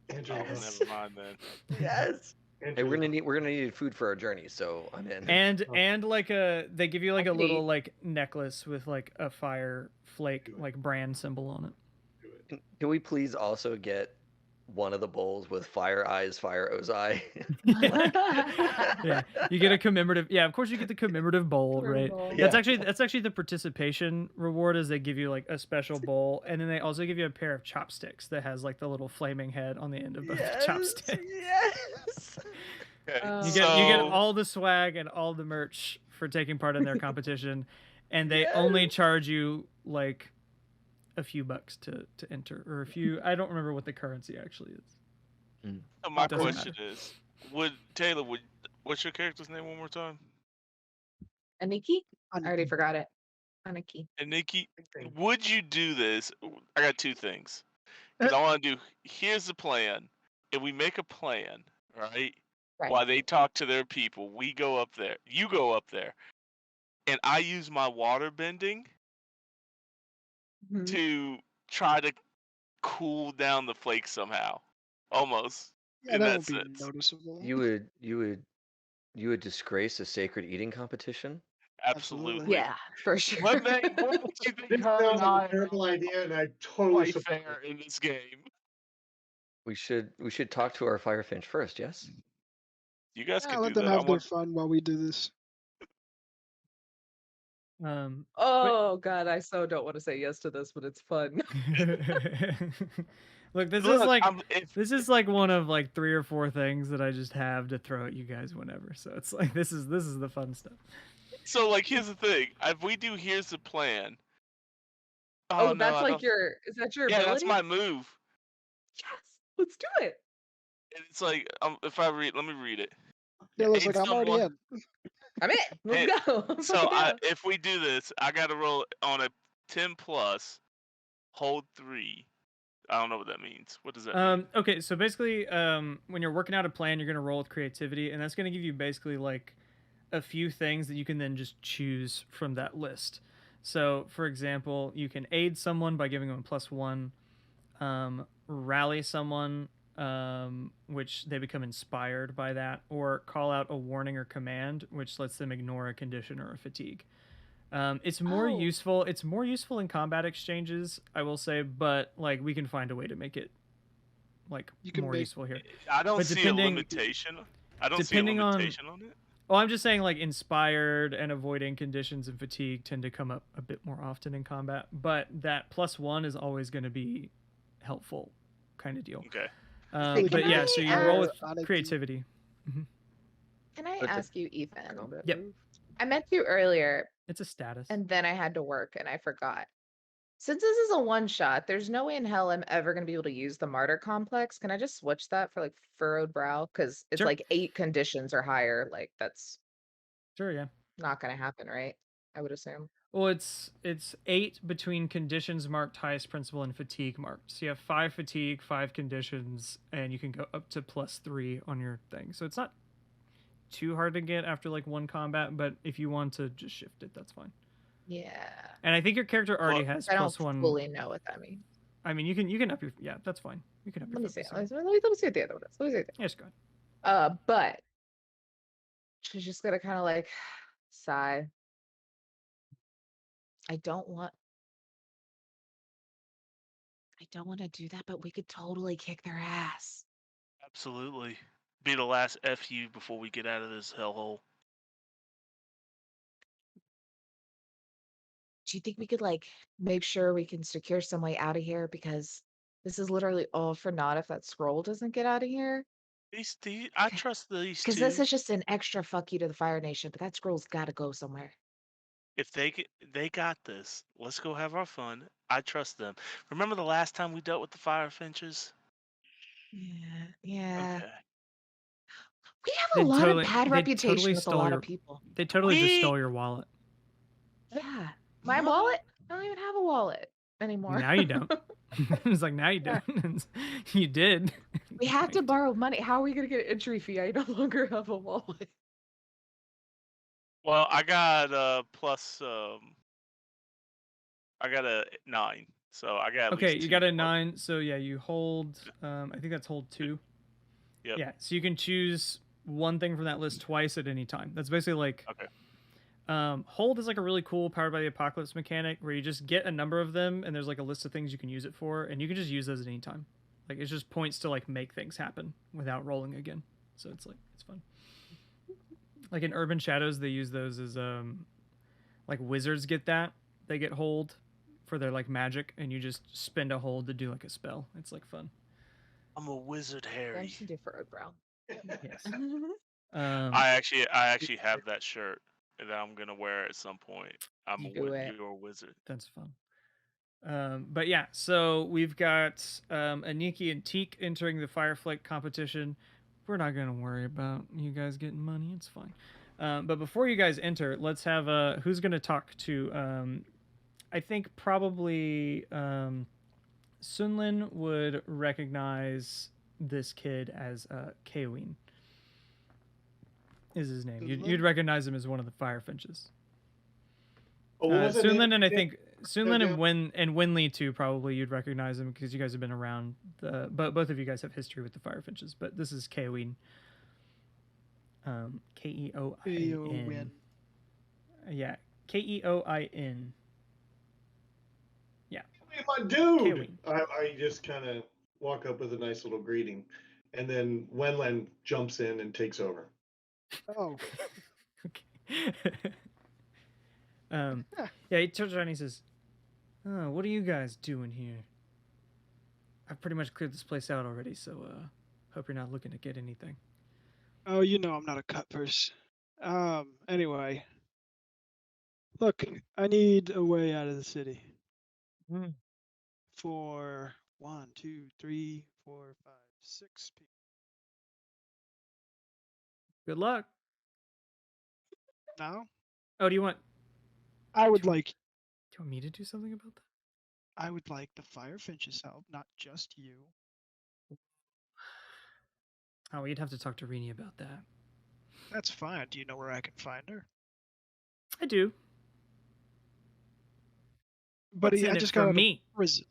Andrew, Oh, never mind then. Yes. Hey, we're gonna need food for our journey, so I'm in. And like they give you like I a could little eat. like necklace with like a fire flake like brand symbol on it. Can we please also get one of the bowls with fire eyes, fire ozai? Yeah, you get a commemorative. Yeah, of course you get the commemorative bowl, right? Yeah. That's actually the participation reward. Is they give you like a special bowl, and then they also give you a pair of chopsticks that has like the little flaming head on the end of both the chopsticks. Yes. Okay, You get all the swag and all the merch for taking part in their competition, and they only charge you like a few bucks to enter, or a few. I don't remember what the currency actually is. So my Doesn't question matter. is, what's your character's name one more time? Aniki? I already forgot it. Aniki. And Nikki, would you do this? I got two things. Because I want to do, here's the plan. If we make a plan, right? Right. While they talk to their people, we go up there. You go up there. And I use my water bending Mhm. to try to cool down the flakes somehow. Almost. Yeah, in that that would be sense. noticeable. You would disgrace a sacred eating competition? Absolutely. Yeah, for sure. What makes you think This her sounds and like I a terrible are idea, and I totally quite support fair it. in this game? We should talk to our Firefinch first, yes? You guys Yeah, can let do them that. I have their want. fun while we do this. Oh god, I so don't want to say yes to this, but it's fun. Look, this Look, is like if this is like one of like 3 or 4 things that I just have to throw at you guys whenever. So it's like this is the fun stuff. so, like, here's the thing. If we do, here's the plan. Oh, Oh no, that's I like don't. your is that your Yeah, that's ability? my move. Yes, let's do it. And it's like, if I read, let me read it. Yeah, looks Aid like I'm already someone- in. I'm in. Hey, Let's go. So Yeah. if we do this, I gotta roll on a 10 plus, hold 3. I don't know what that means. What does that mean? Okay, so basically, when you're working out a plan, you're gonna roll with creativity, and that's gonna give you basically like a few things that you can then just choose from that list. So, for example, you can aid someone by giving them a +1, rally someone, which they become inspired by that, or call out a warning or command, which lets them ignore a condition or a fatigue. It's more Oh. useful. It's more useful in combat exchanges, I will say, but like we can find a way to make it like You can more make- useful here. I don't but see a depending- limitation. I don't see a depending on- limitation on it. Oh, I'm just saying like inspired and avoiding conditions and fatigue tend to come up a bit more often in combat, but that +1 is always going to be helpful kind of deal. Okay. Hey, But can yeah, I so you roll with ask- creativity. Can I But the- ask you, Ethan? Combat Yep. move? I met you earlier, It's a status. and then I had to work, and I forgot. Since this is a one shot, there's no way in hell I'm ever gonna be able to use the martyr complex. Can I just switch that for like furrowed brow? Because it's Sure. like 8 conditions or higher. Like that's Sure, yeah. not gonna happen, right? I would assume. Well, it's 8 between conditions marked highest principle and fatigue marked. So you have 5 fatigue, 5 conditions, and you can go up to +3 on your thing. So it's not too hard to get after like one combat, but if you want to just shift it, that's fine. Yeah. And I think your character already Well, has I don't +1. fully know what that means. I mean, you can up your that's fine. You can up your Let me see. focus. Let me see what the other one is. Let me see. Yeah, just go ahead. But she's just gonna kind of like sigh. I don't want to do that, but we could totally kick their ass. Absolutely. Be the last FU before we get out of this hellhole. Do you think we could like make sure we can secure some way out of here? Because this is literally all for naught if that scroll doesn't get out of here. I trust these Because two. this is just an extra fuck you to the Fire Nation, but that scroll's got to go somewhere. If they got this, let's go have our fun. I trust them. Remember the last time we dealt with the fire finches? Yeah. Okay. We have They a lot totally- of bad they reputation totally with a stole lot your- of people. They totally just We- stole your wallet. Yeah. My wallet? I don't even have a wallet anymore. Now you don't. It's like now you don't. You did. We had to borrow money. How are we going to get an entry fee? I no longer have a wallet. Well, I got plus. I got a 9, so I got. At Okay, least you got a 2. 9, so yeah, you hold. I think that's hold 2. Yep. Yeah, so you can choose one thing from that list twice at any time. That's basically like Okay. hold is like a really cool Powered by the Apocalypse mechanic where you just get a number of them and there's like a list of things you can use it for, and you can just use those at any time. Like it just points to like make things happen without rolling again. So it's like it's fun. Like in Urban Shadows, they use those as like wizards get that. They get hold for their like magic, and you just spend a hold to do like a spell. It's like fun. I'm a wizard, Harry. Thanks to differ, bro. Yes. I actually have that shirt that I'm gonna wear at some point. Do it. You're a wizard. That's fun. But yeah, so we've got Aniki and Teek entering the Fireflake competition. We're not gonna worry about you guys getting money. It's fine. But before you guys enter, let's have who's gonna talk to? I think probably Sunlin would recognize this kid as Kewin. Is his name? You'd recognize him as one of the Fire Finches. Oh, what was it? Sunlin and I think Sunlin and Wenli too. Probably you'd recognize him because you guys have been around. But both of you guys have history with the Fire Finches. But this is Kewin. Keoin. Yeah, Keoin. Yeah. Hey, my dude! Kewin. I just kind of walk up with a nice little greeting, and then Wenli jumps in and takes over. Oh, Okay. Yeah, he turns around and he says, "Oh, what are you guys doing here? I've pretty much cleared this place out already, so hope you're not looking to get anything." oh, you know I'm not a cut purse. Anyway, look, I need a way out of the city. For 1, 2, 3, 4, 5, 6 people. Good luck. Now, Oh, do you want I would like me to do something about that? I would like the Firefinch's help, not just you. Oh, you'd have to talk to Rini about that. That's fine. Do you know where I can find her? I do. Buddy, What's in I it just for got out me? of prison.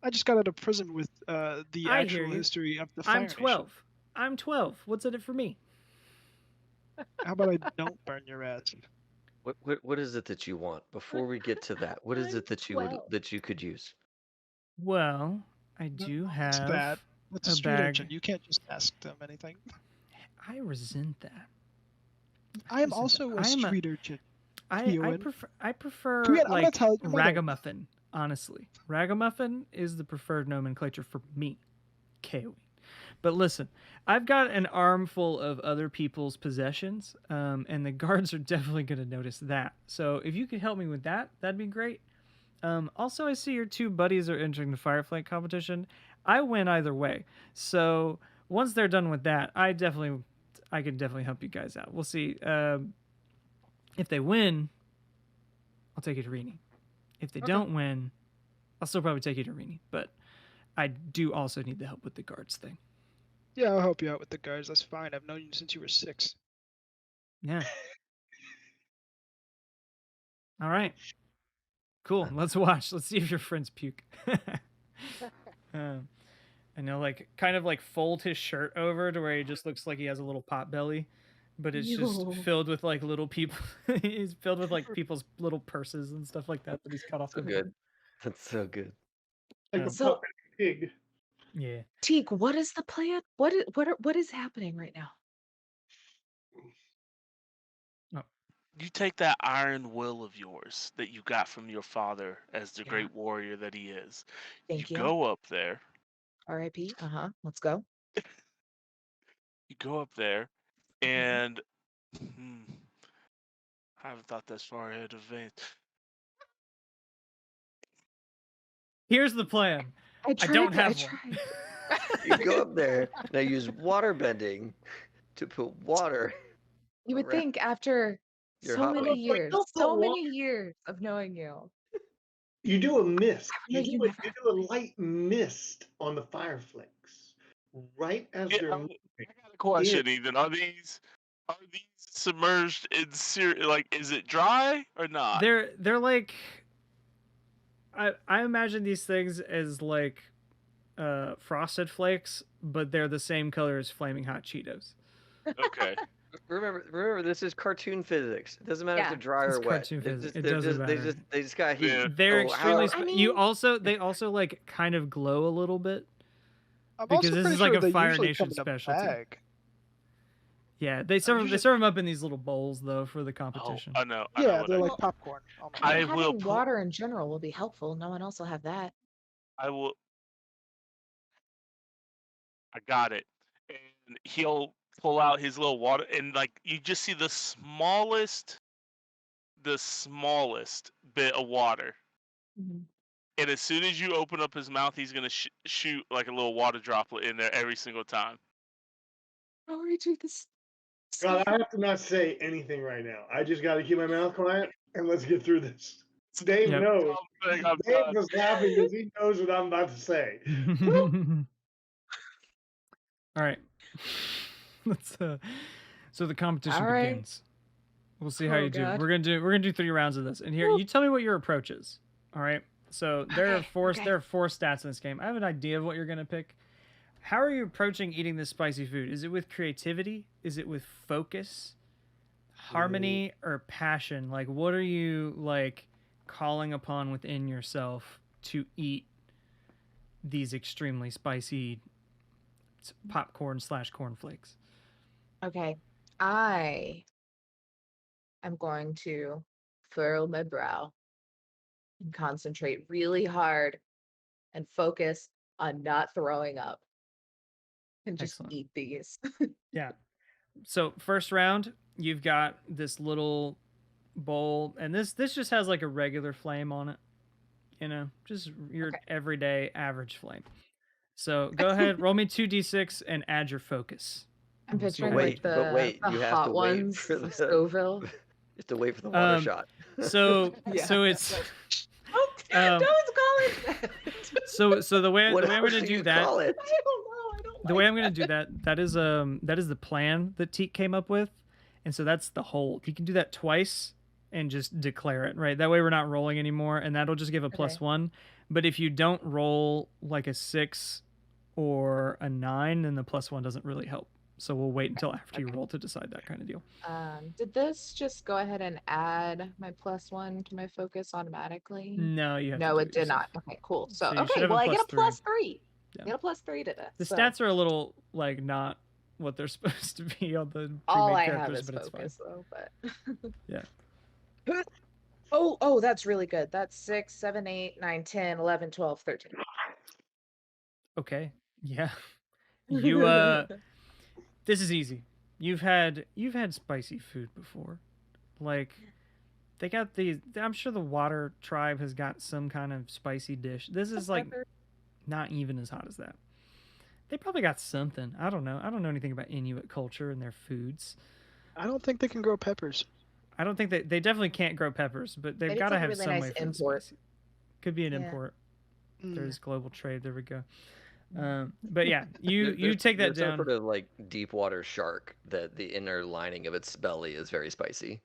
I just got out of prison with the I hear actual you. history of the Fire I'm Nation. 12. I'm 12. What's in it for me? How about I don't burn your ass? What is it that you want? Before we get to that, what is I'm it that you 12. that you could use? Well, I do That's have bad. That's a a street bag. urchin. You can't just ask them anything. I resent that. I am Resent also that. a I am street urchin. I Ewan. prefer Forget- I'm gonna like tell you my name. ragamuffin. Honestly, ragamuffin is the preferred nomenclature for me, Kewin. But listen, I've got an armful of other people's possessions, and the guards are definitely going to notice that. So if you could help me with that, that'd be great. Also, I see your two buddies are entering the Fireflake competition. I win either way. So once they're done with that, I can definitely help you guys out. We'll see. If they win, I'll take you to Rini. If they don't win, I'll still probably take you to Rini. But I do also need the help with the guards thing. Yeah, I'll help you out with the guards. That's fine. I've known you since you were 6. Yeah. All right. Cool. Let's watch. Let's see if your friends puke. I know, like, kind of like fold his shirt over to where he just looks like he has a little pot belly, but it's just Yo. filled with like little people. He's filled with like people's little purses and stuff like that he's cut off. So the good. That's so good. Like a So- puppet pig. Yeah. Teek, what is the plan? What is happening right now? You take that iron will of yours that you got from your father as the Yeah. great warrior that he is. Thank you. Go up there. R.I.P. Let's go. You go up there, and I haven't thought this far ahead of it. Here's the plan. I tried. don't I have tried. You go up there. Now use water bending to put water. You would around think after your so hot many wing. years, Don't so put many years of knowing you. You do a mist. I You know do, you a, never- you do a light mist on the fireflakes right as Yeah, they're I moving. got a question, Ethan. Are these submerged in like, is it dry or not? They're like, I imagine these things as like frosted flakes, but they're the same color as flaming hot Cheetos. Okay. Remember, this is cartoon physics. It doesn't matter if Yeah. they're dry It's or wet. cartoon physics. It doesn't matter. They just got heat. Yeah. They're Oh, extremely. how- I You mean- also they also like kind of glow a little bit. I'm Because also this pretty is like sure a they Fire usually Nation come in a specialty. bag. Yeah, they serve usually- them up in these little bowls though for the Oh, competition. I know. I know Yeah, what they're I, like popcorn. almost. I Having will put- water in general will be helpful. No one else will have that. I will. I got it. And he'll pull out his little water, and like you just see the smallest bit of water. Mhm. And as soon as you open up his mouth, he's gonna shoot like a little water droplet in there every single time. Oh, you do this. God, I have to not say anything right now. I just got to keep my mouth quiet and let's get through this. Dave Yep. knows. I'm Dave done. was laughing because he knows what I'm about to say. All right. Let's so the competition All right. begins. We'll see how Oh, you do. God. We're gonna do 3 rounds of this. And here, Woo. you tell me what your approach is. All right. So there are Okay, four okay. there are 4 stats in this game. I have an idea of what you're gonna pick. How are you approaching eating this spicy food? Is it with creativity? Is it with focus, harmony, or passion? Like, what are you like calling upon within yourself to eat these extremely spicy popcorn / cornflakes? Okay. I am going to furrow my brow and concentrate really hard and focus on not throwing up and just Excellent. eat these. Yeah. So first round, you've got this little bowl, and this just has like a regular flame on it. You know, just your Okay. everyday average flame. So go ahead, roll me 2d6 and add your focus. I'm We'll see picturing how you like do. But the you have hot to wait ones, for the the- Scoville. You have to wait for the water Um, shot. So Yeah. so it's Oh, Um, don't call it that. so the way I'm What going else to do do you that. call it? I don't know. I don't The like way I'm going to do that is the plan that Teek came up with, and so that's the hold. You can do that twice and just declare it, right? That way we're not rolling anymore, and that'll just give a +1. But if you don't roll like a 6 or a 9, then the +1 doesn't really help. So we'll wait until after you roll to decide that kind of deal. Did this just go ahead and add my +1 to my focus automatically? No, you have No, to it do did yourself. not. Okay, cool. So So, you should okay, have a well, I get a +3. +3. Yeah. I get a +3 to this. The so stats are a little like not what they're supposed to be on the all pre-made I have characters, is but it's fine. focus, though. But Yeah. oh, that's really good. That's 6, 7, 8, 9, 10, 11, 12, 13. Okay. Yeah. You this is easy. You've had spicy food before. Like they got these I'm sure the Water Tribe has got some kind of spicy dish. This is like not even as hot as that. They probably got something. I don't know. I don't know anything about Inuit culture and their foods. I don't think they can grow peppers. I don't think they definitely can't grow peppers, but they've Maybe got it's to like a have really some nice way for import. spicy. Could be an Yeah. import. Mm. There's global trade. There we go. But yeah, you take that There's some down. sort of like deep water shark that the inner lining of its belly is very spicy.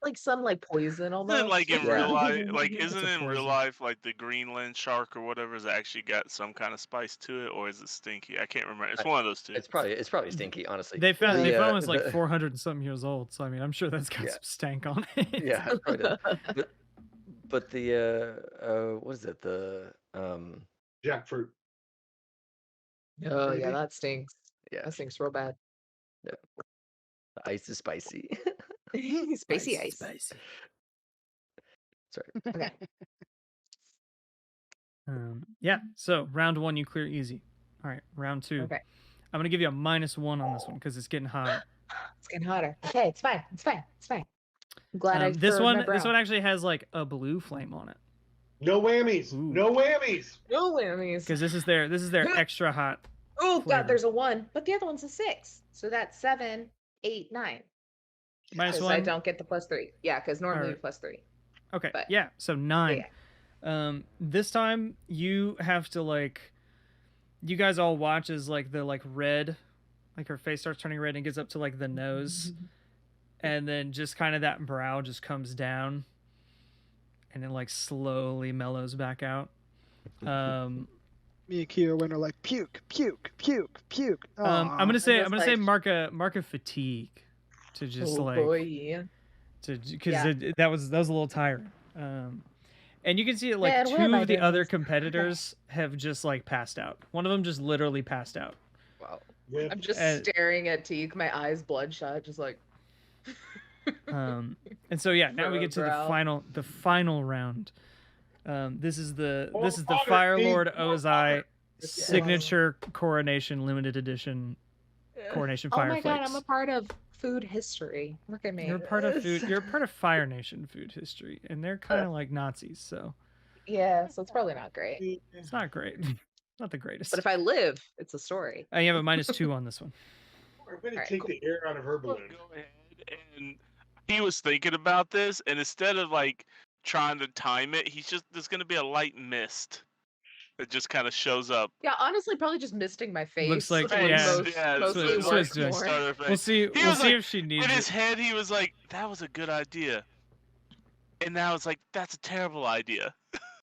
Like some like poison almost. Isn't like in Yeah. real life, like It's isn't a in real poison. life like the Greenland shark or whatever has actually got some kind of spice to it, or is it stinky? I can't remember. It's one of those two. It's probably stinky, honestly. They found The, one was like the- 400 and something years old, so I mean I'm sure that's got Yeah. some stank on it. Yeah, it probably does. But the what is it? The Jackfruit. Oh yeah, Maybe. that stinks. yeah, That stinks real bad. the ice is spicy. Spacey ice. Spicy. Sorry. Okay. Yeah. So round 1 you clear easy. All right. Round 2. Okay. I'm gonna give you a -1 on this one because it's getting hotter. It's getting hotter. Okay, it's fine. It's fine. It's fine. I'm glad I This furrowed my one brow. actually has like a blue flame on it No whammies. Ooh. No whammies. No whammies. because this is their extra hot. Oh flavor. god, there's a 1, but the other one's a 6. So that's 7, 8, 9. Because I -1. don't get the +3. Yeah, because normally Alright. +3. Okay. but- Yeah. So 9. Yeah. This time you have to like. You guys all watch as like the like red, like her face starts turning red and gets up to like the nose, and then just kind of that brow just comes down, and it like slowly mellows back out. Me and Kia when are like puke, puke, puke, puke. I'm Aw. gonna say just like- mark a fatigue to just Oh like boy. because Yeah. that was a little tiring. And you can see it like Man, what am two I of the doing other this? competitors have just like passed out. One of them just literally passed out. Wow. Yep. I'm just Uh, staring at Teek, my eyes bloodshot, just like. And so yeah, now we get to Brow. the final round. This is the More water, Fire Teek, Lord more Ozai water. signature coronation limited edition coronation Oh fire my god, flakes. I'm a part of food history. Look at me. You're part of food. You're part of Fire Nation food history, and they're kind of like Nazis, so Yeah, so it's probably not great. it's not great. Not the greatest. But if I live, it's a story. You have a -2 on this one. I'm gonna Alright, take cool. the air out of her Go balloon. ahead, and he was thinking about this, and instead of like trying to time it, there's gonna be a light mist that just kind of shows up. Yeah, honestly, probably just misting my face. Looks like- would yeah. most- Yeah, mostly that's what it's work doing. more. Starter We'll face. see. He We'll was see like- if she needs In his it. head, he was like, "That was a good idea," and now it's like, "That's a terrible idea."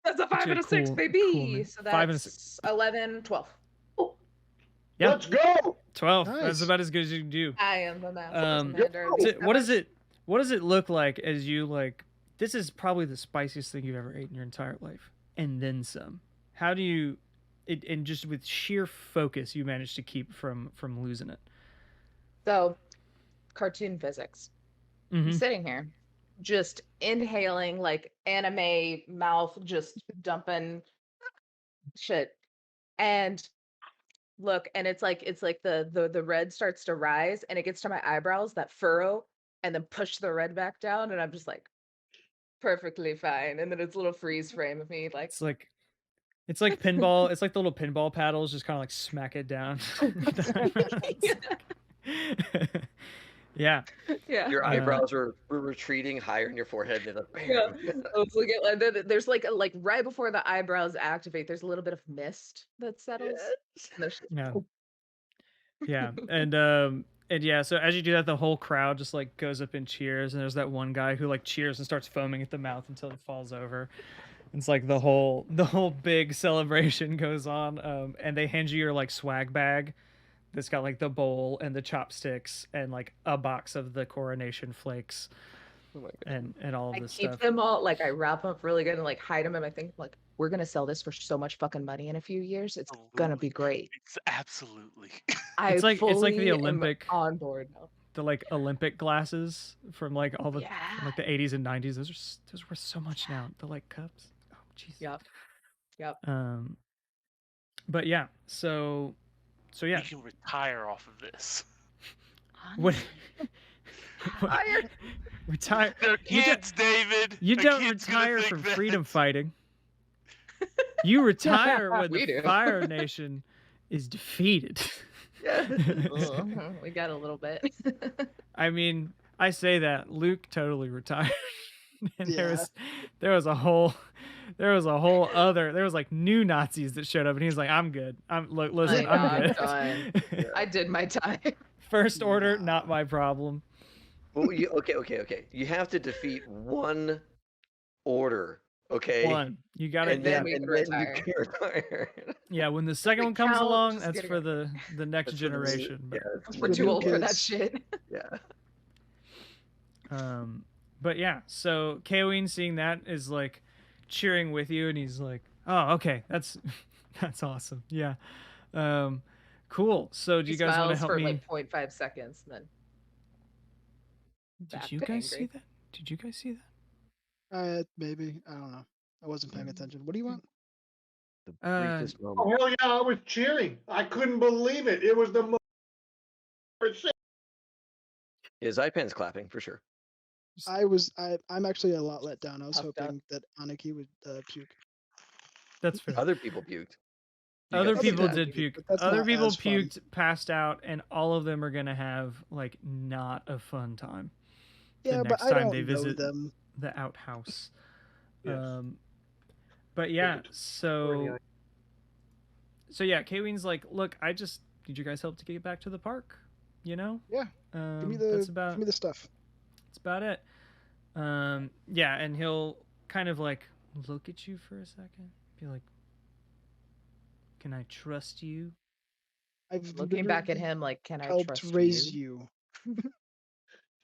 That's a 5 Actually, and a 6, cool- baby. cool, man. So 5 and a that's 11, 12. Yeah. Let's go. 12. That's Nice. about as good as you can do. I am the master commander. What does it look like as you like? This is probably the spiciest thing you've ever ate in your entire life, and then some. How do you? And just with sheer focus, you manage to keep from losing it. So, cartoon physics. I'm Mhm. sitting here, just inhaling like anime mouth, just dumping shit, and look, and it's like the red starts to rise, and it gets to my eyebrows, that furrow, and then push the red back down, and I'm just like perfectly fine. And then it's a little freeze frame of me, like It's like pinball. It's like the little pinball paddles, just kind of like smack it down. Yeah. yeah. Your Uh, eyebrows were retreating higher in your forehead. And then, Yeah. bam. I was looking, and then there's like right before the eyebrows activate, there's a little bit of mist that settles. And there's Yeah. Yeah. And yeah, so as you do that, the whole crowd just like goes up and cheers, and there's that one guy who like cheers and starts foaming at the mouth until he falls over. It's like the whole big celebration goes on. And they hand you your like swag bag that's got like the bowl and the chopsticks and like a box of the coronation flakes Oh my God. and all of I this keep stuff. them all, like I wrap them up really good and like hide them in my thing. Like, we're gonna sell this for so much fucking money in a few years. It's gonna be great. It's absolutely. I It's like the fully am Olympic- on board now. The like Olympic glasses from like all the Yeah. from, like the 80s and 90s. Those are worth so much now. The like cups. Oh jeez. Yep. But yeah, so yeah. You can retire off of this. What? Tired. Retire? They're You don't- kids, David. You The don't kid's gonna retire think from that. freedom fighting. You retire when We the do. Fire Nation is defeated. Mhm, we got a little bit. I mean, I say that Luke totally retired, and Yeah. there was like new Nazis that showed up, and he was like, "I'm good. Listen, Like, I'm good. done. I did my time. First order, not my problem." Well, okay. You have to defeat one order, okay? One, you got it. And then Yeah, we and can then retire. you can retire. yeah. When the second The one comes count, along, just that's getting for it. the next That's for the new- generation. But, Yeah, We're the too new old for that kids. shit. yeah. But yeah, so Kaoween seeing that is like cheering with you, and he's like, "Oh, okay, that's awesome. Yeah, cool. So do He you guys want to smiles help for me? like 0.5 seconds, and then back Did you to guys see angry. that? Did you guys see that? Maybe. I don't know. I wasn't paying attention. What do you want? The Uh, briefest Oh, moment. hell yeah, I was cheering. I couldn't believe it. It was the most. Yeah, Xaipan's clapping for sure. I'm actually a lot let down. I was Puffed up. hoping that Aniki would puke. That's fair. Other people puked. You Other got to see people that. did puke. but that's Other not people as fun. puked, passed out, and all of them are gonna have like not a fun time Yeah, the but next I time don't they know visit them. the outhouse. Yes. But yeah, Good. so yeah, Kaoween's like, look, I just need you guys help to get back to the park. You know? Yeah. Give me That's the stuff. that's about it. Yeah, and he'll kind of like look at you for a second, be like, Can I trust you? I've Looking back at literally him like, can I helped trust raise you? you.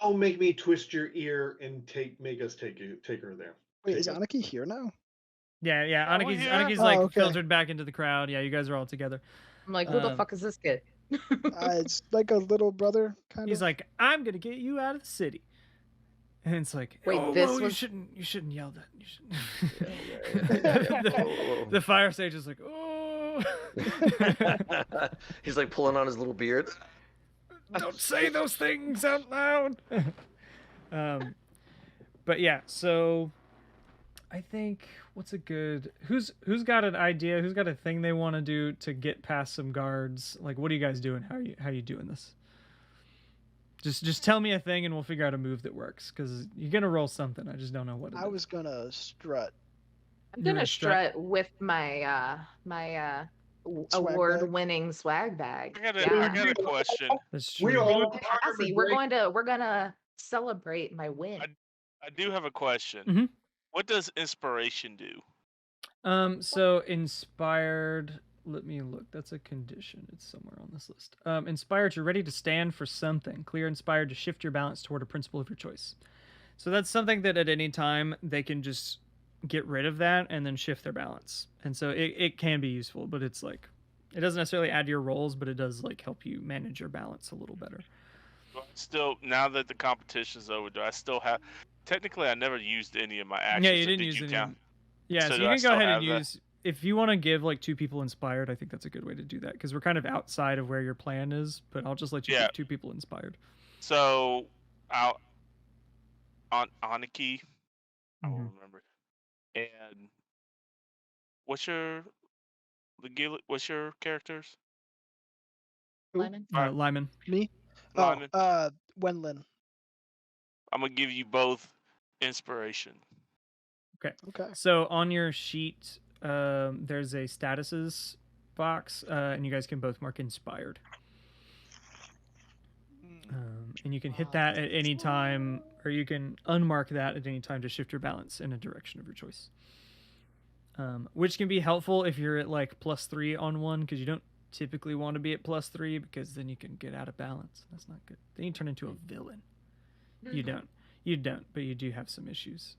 Don't make me twist your ear and make us take her there. Wait, Take is us. Aniki here now? Yeah, Yeah, we're Aniki's here. Aniki's Oh, like okay. filtered back into the crowd. Yeah, you guys are all together. I'm like, who the Um, fuck is this kid? It's like a little brother, kind He's of. like, I'm gonna get you out of the city. And it's like, Wait, oh, this whoa, was- you shouldn't yell that. You shouldn't. Whoa. The fire sage is like, oh. He's like pulling on his little beard. Don't say those things out loud. But yeah, so I think what's a good who's got an idea? Who's got a thing they want to do to get past some guards? Like, what are you guys doing? How are you doing this? Just tell me a thing and we'll figure out a move that works. Because you're gonna roll something. I just don't know what it is. I was gonna strut. I'm You're gonna gonna strut? strut with my Swag bag? award-winning swag bag. I Yeah. got a question. That's We true. all Classy. We're gonna celebrate my win. I do have a question. Mhm. What does inspiration do? So inspired. Let me look. That's a condition. It's somewhere on this list. Inspired, you're ready to stand for something. Clear inspired to shift your balance toward a principle of your choice. So that's something that at any time they can just get rid of that and then shift their balance. And so it can be useful, but it's like it doesn't necessarily add to your rolls, but it does like help you manage your balance a little better. Still, now that the competition's over, do I still have? Technically, I never used any of my actions. Yeah, you so didn't did use you any. count? Yeah, So so do you I can go still ahead and have that? use if you want to give like 2 people inspired. I think that's a good way to do that because we're kind of outside of where your plan is. But I'll just let you Yeah. get 2 people inspired. So, Aniki, I will Mhm. remember. And what's your characters? Who? Lyman? Lyman. Me? Lyman? Oh, Wenlin. I'm gonna give you both inspiration. Okay. So on your sheet, there's a statuses box, and you guys can both mark inspired. And you can hit that at any time, or you can unmark that at any time to shift your balance in a direction of your choice. Which can be helpful if you're at like +3 on one, because you don't typically want to be at +3 because then you can get out of balance. That's not good. Then you turn into a villain. You don't, but you do have some issues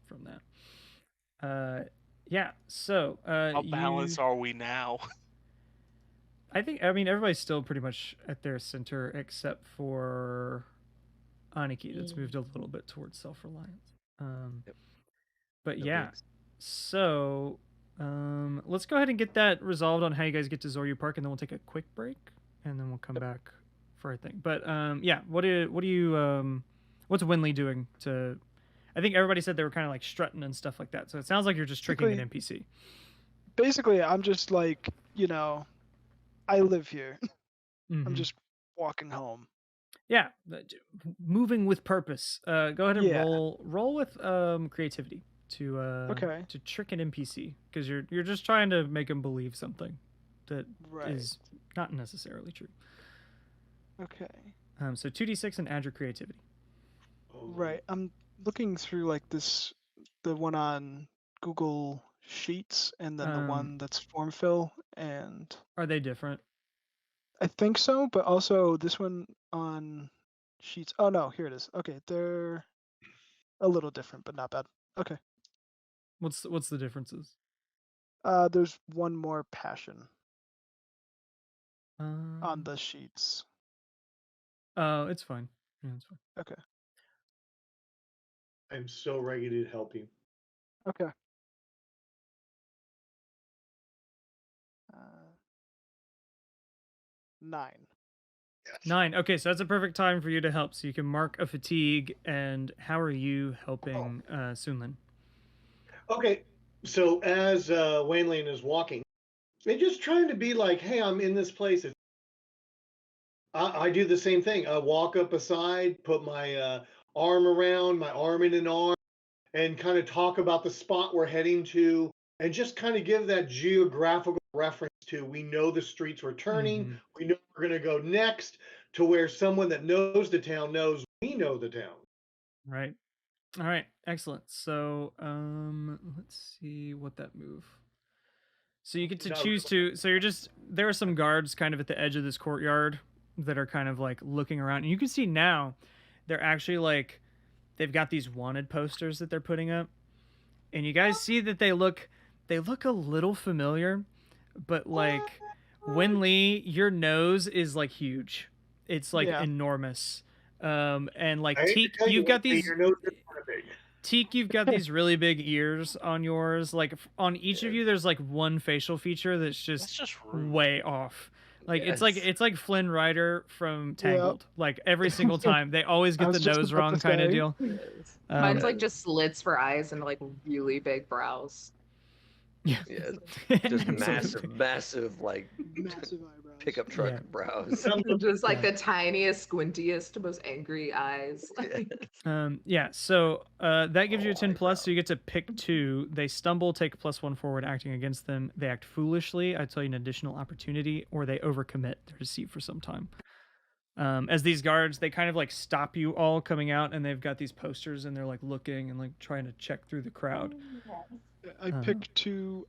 from that. Yeah. So How balanced are we now? I mean everybody's still pretty much at their center except for Aniki that's moved a little bit towards self-reliance. But No yeah. bigs. So let's go ahead and get that resolved on how you guys get to Zoryu Park, and then we'll take a quick break, and then we'll come back for our thing. But yeah, what do you what's Wenli doing to? I think everybody said they were kind of like strutting and stuff like that. So it sounds like you're just tricking an NPC. Basically, I'm just like, I live here. I'm Mhm. just walking home. Yeah, moving with purpose. Go ahead and Yeah. roll with creativity to Okay. to trick an NPC because you're just trying to make him believe something that Right. is not necessarily true. Okay. So 2d6 and add your creativity. Right. I'm looking through like the one on Google Sheets and then the one that's form fill, and Are they different? I think so, but also this one on Sheets. Oh no, here it is. Okay, they're a little different, but not bad. Okay. What's the differences? There's one more passion on Um, the sheets. Oh, it's fine. Yeah, it's fine. Okay. I'm so ready to help you. Okay. 9. 9. Okay, so that's a perfect time for you to help. So you can mark a fatigue. And how are you helping Sunlin? Okay, so as Wenli is walking, they're just trying to be like, hey, I'm in this place. I do the same thing. I walk up aside, put my arm around, my arm in an arm, and kind of talk about the spot we're heading to, and just kind of give that geographical reference to, we know the streets we're turning, we know we're going to go next, to where someone that knows the town knows we know the town. Right. All right. Excellent. So let's see what that move So you get to No, choose to. So there are some guards kind of at the edge of this courtyard that are kind of like looking around, and you can see now they're actually like they've got these wanted posters that they're putting up, and you guys see that they look a little familiar, but like Wenli, your nose is like huge. It's like Yeah. enormous. And like I hate to Teek, tell you, you've got Wenli, these. your nose is kinda big. Teek, you've got these really big ears on yours. Like on each of you, there's like one facial feature that's That's just rude. way off. Like Yes. it's like Flynn Rider from Tangled. Like every single time, they always I get was the just nose about wrong to kind of say. deal. Mine's Um, like just slits for eyes and like really big brows. Yeah, Yeah, just Absolutely. massive, like Massive eyebrows. pickup truck Yeah. brows. Just like Yeah. the tiniest, squintiest, most angry eyes. Yeah. So that gives you a Oh, 10 plus. So eyebrow. you get to pick 2. They stumble, take +1 forward, acting against them. They act foolishly. I tell you an additional opportunity, or they overcommit their deceit for some time. As these guards, they kind of like stop you all coming out, and they've got these posters, and they're like looking and like trying to check through the crowd. I picked 2.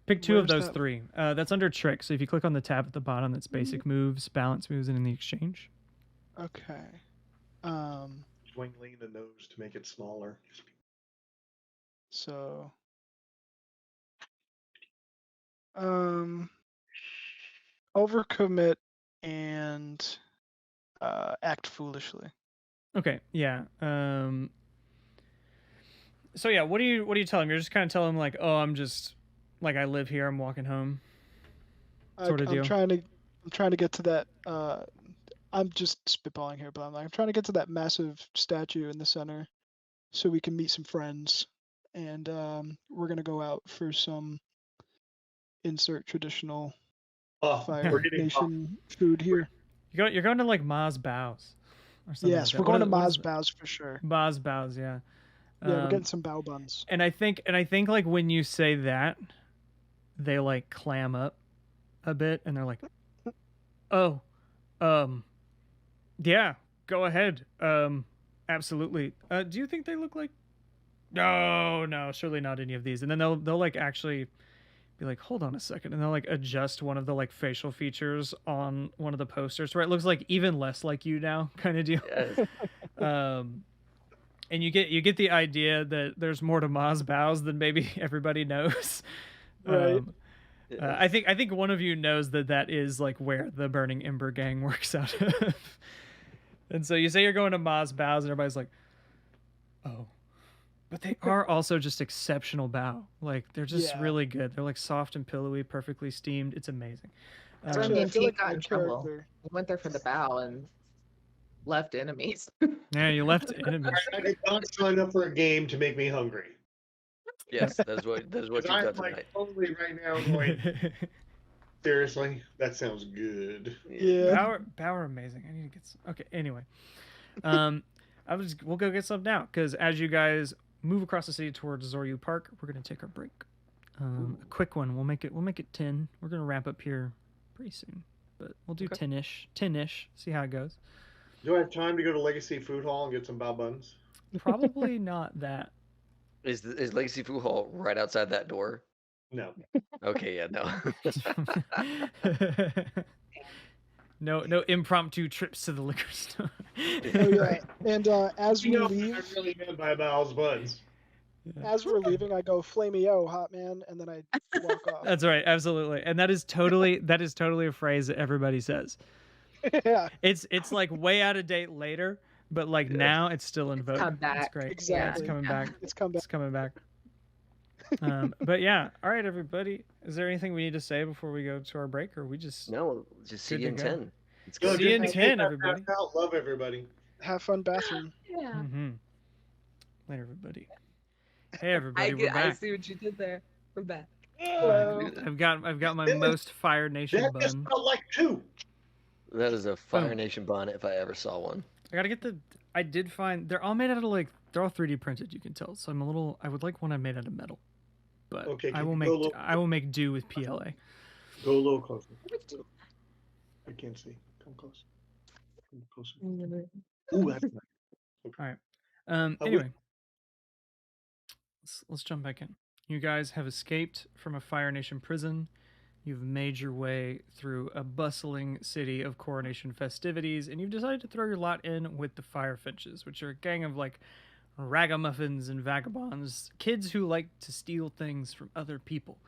Pick 2 of Where's those that? 3. That's under trick. So if you click on the tab at the bottom, that's basic moves, balance moves, and in the exchange. Okay. Wingling the nose to make it smaller. So. Overcommit and act foolishly. Okay. Yeah. So yeah, what do you tell him? You're just kind of telling him like, oh, I'm just like I live here. I'm walking home. Sort of deal. I'm trying to get to that. I'm just spitballing here, but I'm trying to get to that massive statue in the center, so we can meet some friends, and we're gonna go out for some insert traditional Oh, Fire we're getting Nation food here. You're going to like Ma's Bows. Or something Yes, like we're that. going to What is Ma's it? Bows for sure. Ma's Bows, yeah. Yeah, we're getting some bao buns. And I think like when you say that, they like clam up a bit, and they're like, oh, yeah, go ahead. Absolutely. Do you think they look like? No, surely not any of these. And then they'll like actually be like, hold on a second, and they'll like adjust one of the like facial features on one of the posters where it looks like even less like you now, kind of deal. Yes. And you get the idea that there's more to Ma's Bows than maybe everybody knows. Right. I think one of you knows that is like where the Burning Ember gang works out of. And so you say you're going to Ma's Bows, and everybody's like, oh. But they are also just exceptional bao. Like they're just Yeah. really good. They're like soft and pillowy, perfectly steamed. It's amazing. That's when Actually, me I and feel Teek like got my in trouble. character. We went there for the bow and left enemies. Yeah, you left enemies. I did not sign up for a game to make me hungry. Yes, that is what Because you've I'm done like tonight. totally right now going, seriously? That sounds good. Yeah. Bao are amazing. I need to get some. Okay, anyway. We'll go get some now, because as you guys move across the city towards Zoryu Park, we're gonna take our break. A quick one. We'll make it 10. We're gonna wrap up here pretty soon, but we'll do Okay. 10ish. See how it goes. Do I have time to go to Legacy Food Hall and get some bao buns? Probably not that. Is Legacy Food Hall right outside that door? No. Okay, yeah, no. No impromptu trips to the liquor store. Oh yeah. And as we You know what I leave, really meant by bao's buns. as we're leaving, I go flamey-o, hot man, and then I walk off. That's right, absolutely. And that is totally a phrase that everybody says. Yeah. It's like way out of date later, but like now it's still in vogue. come It's back. great. Exactly. It's coming back. It's come back. It's coming back. But yeah, all right, everybody. Is there anything we need to say before we go to our break, or we just No, just see Good you to in go. 10. It's Yo, good. See you in just 10, that everybody. out. Love everybody. Have fun bathroom. Yeah. Mm-hmm. Later, everybody. Hey, everybody, we're I back. see what you did there. We're back. Hello. I've got my most Fire Nation That just bun. felt like 2. That is a Fire Nation bun if I ever saw one. I gotta get I did find they're all made out of like they're all 3D printed. You can tell. So I would like one I made out of metal, but Okay, I can will you make go a little- I will make do with PLA. Go a little closer. I can't see. Come close. Come closer. Ooh, that's nice. All right. would- Anyway, let's jump back in. You guys have escaped from a Fire Nation prison. You've made your way through a bustling city of coronation festivities, and you've decided to throw your lot in with the Fire Finches, which are a gang of like ragamuffins and vagabonds, kids who like to steal things from other people,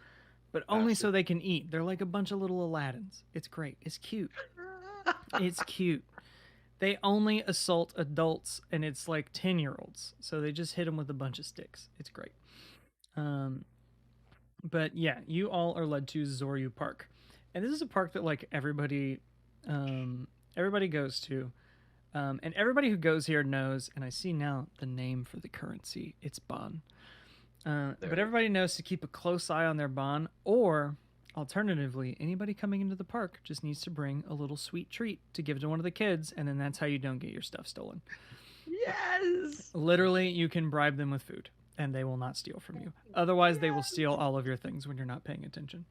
but only so they can eat. They're like a bunch of little Aladdins. It's great. It's cute. It's cute. They only assault adults, and it's like 10-year-olds. So they just hit them with a bunch of sticks. It's great. But yeah, you all are led to Zoryu Park. And this is a park that like everybody goes to. And everybody who goes here knows, and I see now the name for the currency. It's Bon. But everybody knows to keep a close eye on their Bon, or alternatively, anybody coming into the park just needs to bring a little sweet treat to give to one of the kids, and then that's how you don't get your stuff stolen. Yes. Literally, you can bribe them with food, and they will not steal from you. Otherwise, they will steal all of your things when you're not paying attention.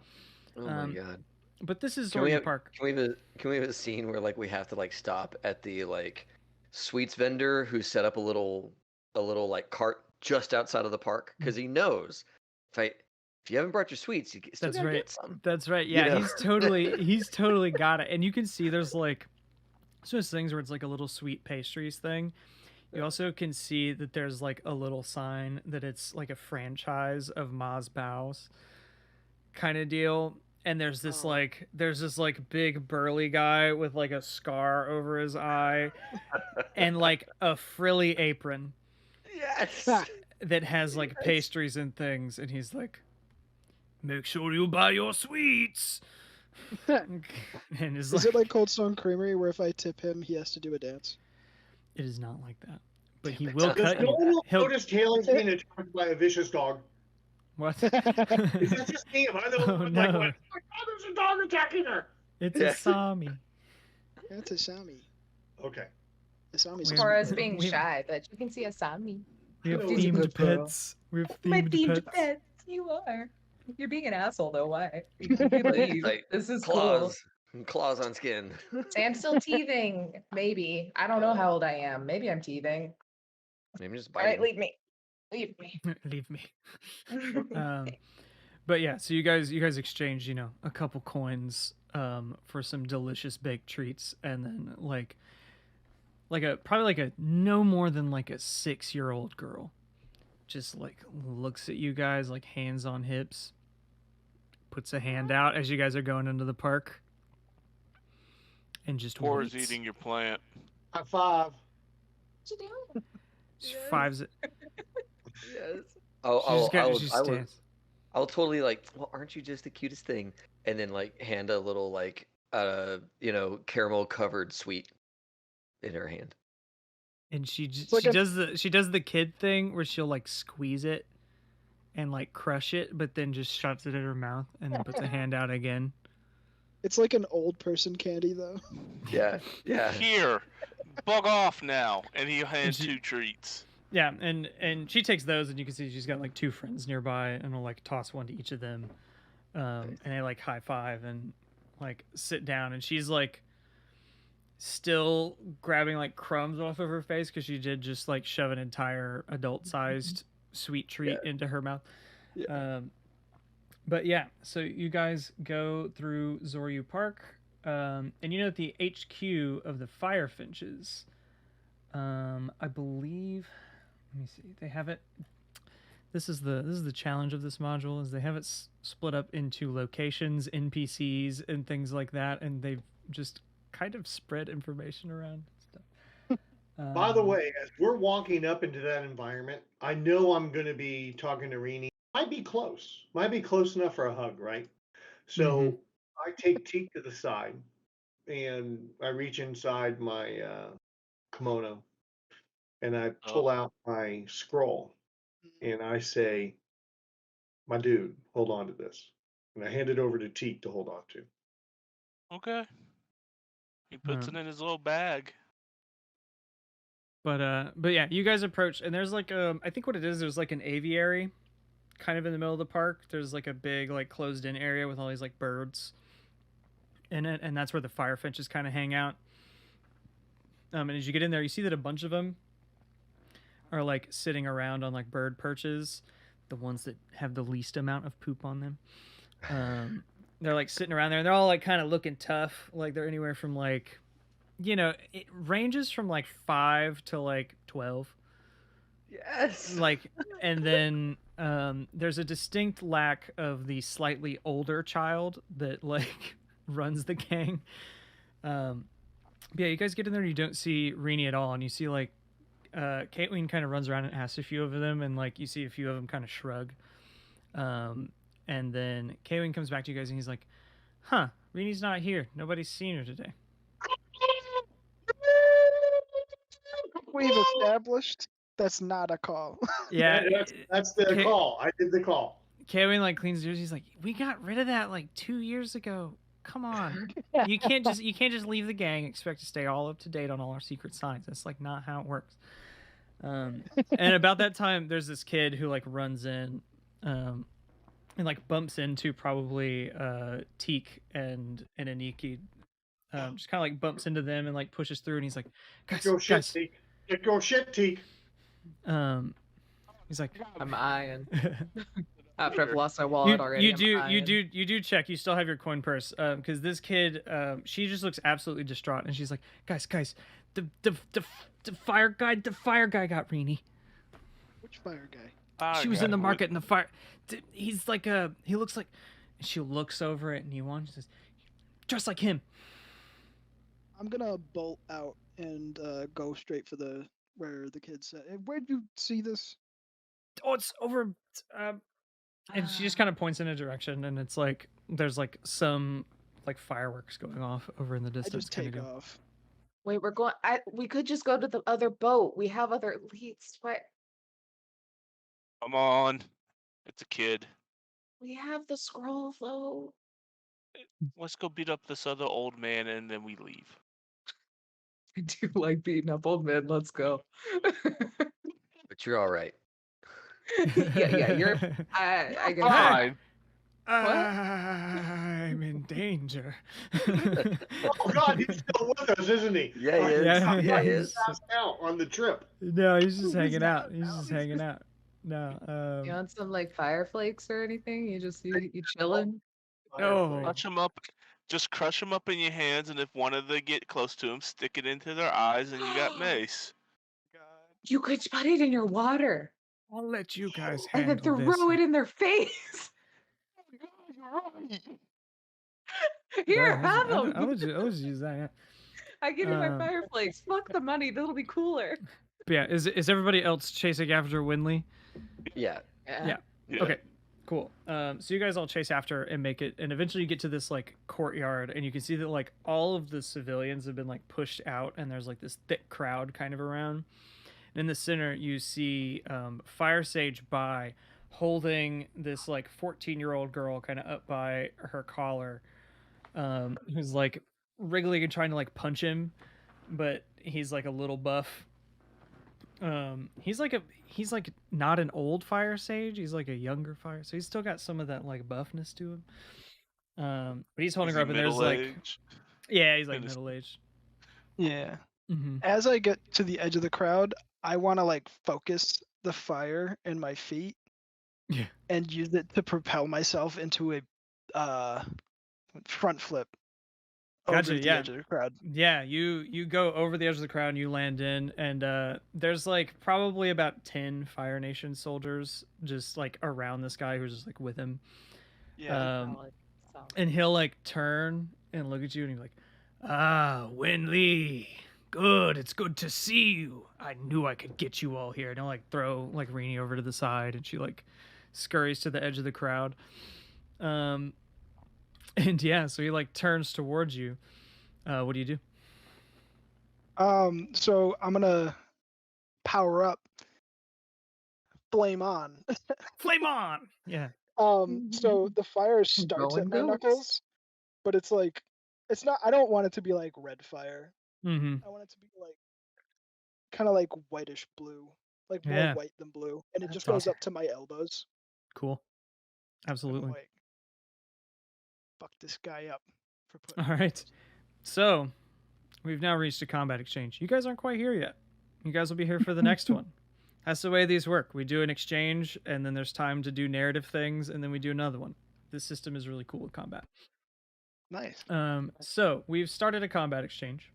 Oh my god. But this is Can we Zoryu have Park. can we have a scene where like we have to like stop at the like sweets vendor who set up a little like cart just outside of the park because he knows if you haven't brought your sweets, you still That's gotta right. get some. That's right. Yeah, know? he's totally got it. And you can see there's like it's those things where it's like a little sweet pastries thing. You also can see that there's like a little sign that it's like a franchise of Ma's Bao's kind of deal. And there's this big burly guy with like a scar over his eye and like a frilly apron. Yes. That has like pastries and things, and he's like, "Make sure you buy your sweets." And Is it like Cold Stone Creamery where if I tip him, he has to do a dance? It is not like that, but he will cut Does no you. one notice Taylor's being attacked by a vicious dog? What? Is that just me? Am I the Oh, one no. like, what? Oh my God, there's a dog attacking her. It's a Sami. That's a Sami. Okay. The Sami's We're- Or as being we- shy, but you can see a Sami. We have Hello, it's a themed good girl. pets. We have My themed themed pets. pets. You are. You're being an asshole though. Why? You leave. Like, This is claws on skin. Say I'm still teething. Maybe. I don't know how old I am. Maybe I'm teething. Maybe just All right, biting. leave me. Leave me. Leave me. But yeah, so you guys exchange, a couple coins for some delicious baked treats, and then probably a no more than like a 6-year-old girl just like looks at you guys like hands on hips, puts a hand out as you guys are going into the park, and just Tor's waits. eating your plant. High five. What you doing? She fives it. Yes. I'll totally like, well, aren't you just the cutest thing? And then like hand a little like caramel covered sweet in her hand. And she like does the kid thing where she'll like squeeze it and like crush it, but then just shoves it in her mouth and then puts a hand out again. It's like an old person candy though. Yeah. Yeah. Here, bug off now. And he hands she- 2 treats. Yeah, and she takes those, and you can see she's got like 2 friends nearby, and will like toss one to each of them, and they like high five and like sit down, and she's like still grabbing like crumbs off of her face because she did just like shove an entire adult-sized sweet treat into her mouth. Yeah. But yeah, so you guys go through Zoryu Park, and at the HQ of the Fire Finches, I believe. Let me see. They have it. This is the challenge of this module is they have it split up into locations, NPCs, and things like that, and they've just kind of spread information around stuff. By the way, as we're walking up into that environment, I know I'm going to be talking to Rini. Might be close enough for a hug, right? So I take Teek to the side, and I reach inside my kimono, and I pull out my scroll, and I say, "My dude, hold on to this," and I hand it over to Teek to hold on to. Okay. He puts it in his little bag. But yeah, you guys approach, and there's like I think what it is, there's like an aviary, kind of in the middle of the park. There's like a big like closed-in area with all these like birds in it, and that's where the fire finches kind of hang out. And as you get in there, you see that a bunch of them are like sitting around on like bird perches. the ones that have the least amount of poop on them. They're like sitting around there, and they're all like kind of looking tough. Like they're anywhere from like, it ranges from like 5 to like 12. Yes. Like, and then there's a distinct lack of the slightly older child that like runs the gang. Yeah, you guys get in there and you don't see Rini at all, and you see like Caitlin kind of runs around and asks a few of them, and like you see a few of them kind of shrug. And then Caitlin comes back to you guys and he's like, "Huh, Rini's not here. Nobody's seen her today." We've established that's not a call. Yeah, that's the call. I did the call. Caitlin like cleans yours. He's like, "We got rid of that like 2 years ago. Come on, you can't just leave the gang, expect to stay all up to date on all our secret signs. That's like not how it works." And about that time, there's this kid who like runs in, and like bumps into probably Teek and Aniki. Just kind of like bumps into them and like pushes through, and he's like, "Guys, Go shit, guys." Teek. Go shit, Teek. He's like, I'm eyeing. After I've lost my wallet already. You do check. You still have your coin purse. Because this kid, she just looks absolutely distraught, and she's like, guys, the fire guy got Rini. Which fire guy? She was in the market in the fire. He's like he looks like. She looks over at Niwan. She says, "Dressed like him." I'm gonna bolt out and go straight for where the kid said. Where'd you see this? Oh, it's over. And she just kind of points in a direction, and it's like there's like some like fireworks going off over in the distance. I just take off. Wait, we're going. We could just go to the other boat. We have other leads. What? Come on. It's a kid. We have the scroll though. Let's go beat up this other old man and then we leave. I do like beating up old men. Let's go. But you're all right. yeah, you're. I get Fine. I'm in danger. Oh God, he's still with us, isn't he? Yeah, he is. Yeah, he is. Passed out on the trip. No, he's just hanging out. He's just hanging out. No. You want some like fire flakes or anything? You chilling? No. Crush them up. Just crush them up in your hands, and if one of them get close to them, stick it into their eyes, and you got mace. You could put it in your water I'll let you guys and handle then this. throw it in their face. Here, have them. I'll just use that. Yeah. I give you my fire flakes. Fuck the money. That'll be cooler. But yeah, is everybody else chasing after Wenli? Yeah. Yeah. Okay. Cool. So you guys all chase after and make it, and eventually you get to this like courtyard, and you can see that like all of the civilians have been like pushed out, and there's like this thick crowd kind of around. And in the center, you see Fire Sage Bai holding this like 14-year-old girl kind of up by her collar, who's like wriggling and trying to like punch him, but he's like a little buff. He's like not an old fire sage. He's like a younger fire, so he's still got some of that like buffness to him. But he's holding her up, and there's like, yeah, he's like middle aged. Yeah. Mm-hmm. As I get to the edge of the crowd, I want to like focus the fire in my feet. Yeah. And use it to propel myself into a front flip. Gotcha, Over the edge of the crowd. Yeah, you go over the edge of the crowd and you land in, and there's like probably about 10 Fire Nation soldiers just like around this guy who's just like with him. Yeah. Solid. And he'll like turn and look at you and he's like, "Ah, Wenli, good. It's good to see you. I knew I could get you all here." And he'll like throw like Rini over to the side, and she like scurries to the edge of the crowd. And yeah, so he like turns towards you. What do you do? So I'm gonna power up. Flame on. Flame on! Yeah. So the fire starts at my Going goats. knuckles, but it's like it's not. I don't want it to be like red fire. Mm-hmm. I want it to be like kind of like whitish blue, like more Yeah. white than blue, and it That's just goes awesome. up to my elbows. Cool. And I'm Absolutely. like, fuck this guy up for putting. All right. So we've now reached a combat exchange. You guys aren't quite here yet. You guys will be here for the next one. That's the way these work. We do an exchange, and then there's time to do narrative things, and then we do another one. This system is really cool with combat. Nice. So we've started a combat exchange.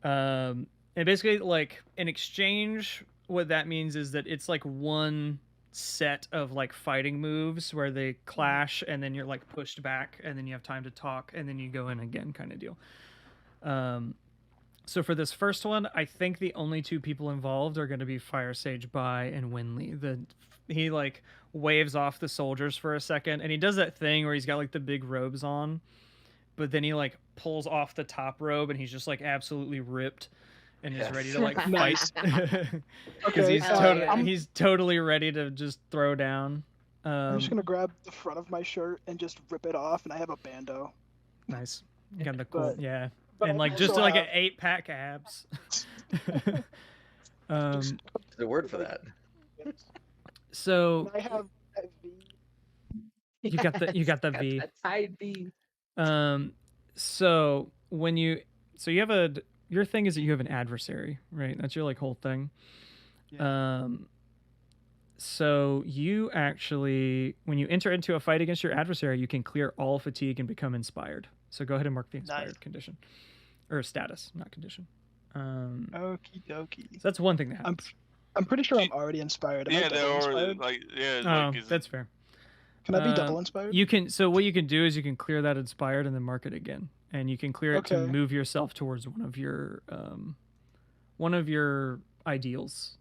And basically, like, an exchange, what that means is that it's like one set of like fighting moves where they clash, and then you're like pushed back, and then you have time to talk, and then you go in again, kind of deal. So for this first one, I think the only two people involved are going to be Fire Sage Bai and Wenli. He like waves off the soldiers for a second, and he does that thing where he's got like the big robes on, but then he like pulls off the top robe, and he's just like absolutely ripped and is ready to like fight. Nice. Because Okay, he's totally ready to just throw down. I'm just gonna grab the front of my shirt and just rip it off, and I have a bando. Nice. Got the cool, But- yeah. but And I like just also like an have- 8-pack abs. There's a word for that. So And I have that V. you got the V. That side V. So when you have your thing is that you have an adversary, right? That's your like whole thing. Yeah. So you actually, when you enter into a fight against your adversary, you can clear all fatigue and become inspired. So go ahead and mark the inspired Nice. condition, or status, not condition. Okie dokie. So that's one thing that happens. I'm pretty sure I'm already inspired. Am I Yeah, double they're already inspired? like yeah. Oh, Like, is that's fair. Can I be double inspired? You can. So what you can do is you can clear that inspired and then mark it again, and you can clear it to Okay. move yourself towards one of your ideals,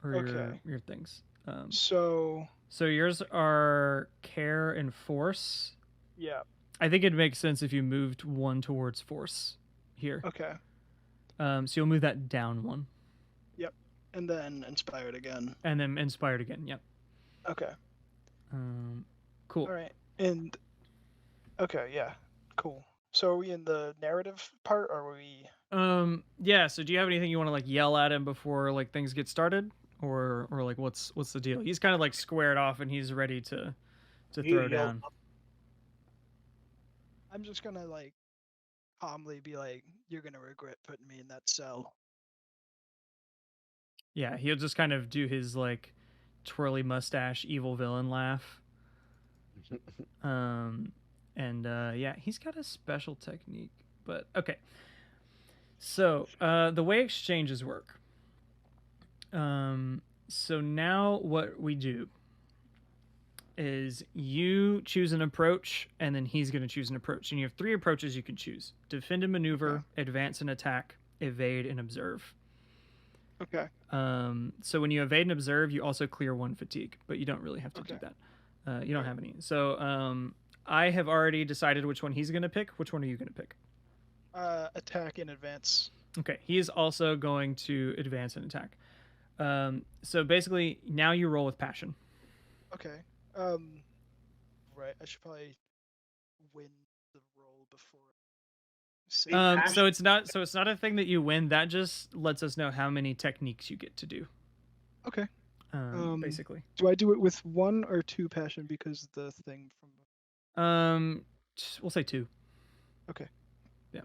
or Okay. your things. So So yours are care and force. yeah. I think it makes sense if you moved one towards force here. Okay. So you'll move that down one, And then inspired again. and then inspired again. Yep. Okay. Cool. All right. And okay, yeah. Cool. So are we in the narrative part, or are we? Yeah. So do you have anything you want to like yell at him before like things get started, or like what's the deal? He's kind of like squared off and he's ready to throw yell down. I'm just gonna like calmly be like, "You're gonna regret putting me in that cell." Yeah. He'll just kind of do his like twirly mustache evil villain laugh. Yeah, he's got a special technique, but okay. So the way exchanges work. So now what we do is you choose an approach, and then he's going to choose an approach, and you have 3 approaches you can choose: defend and maneuver, advance and attack, evade and observe. Okay. So when you evade and observe, you also clear 1 fatigue, but you don't really have to do Okay. that. You don't have any. So I have already decided which one he's going to pick. Which one are you going to pick? Attack in advance. Okay, he is also going to advance and attack. So basically, now you roll with passion. Okay. Right. I should probably win the roll before. So it's not a thing that you win. That just lets us know how many techniques you get to do. Okay. Basically. Do I do it with 1 or 2 passion because the thing from? We'll say 2. Okay. Yeah.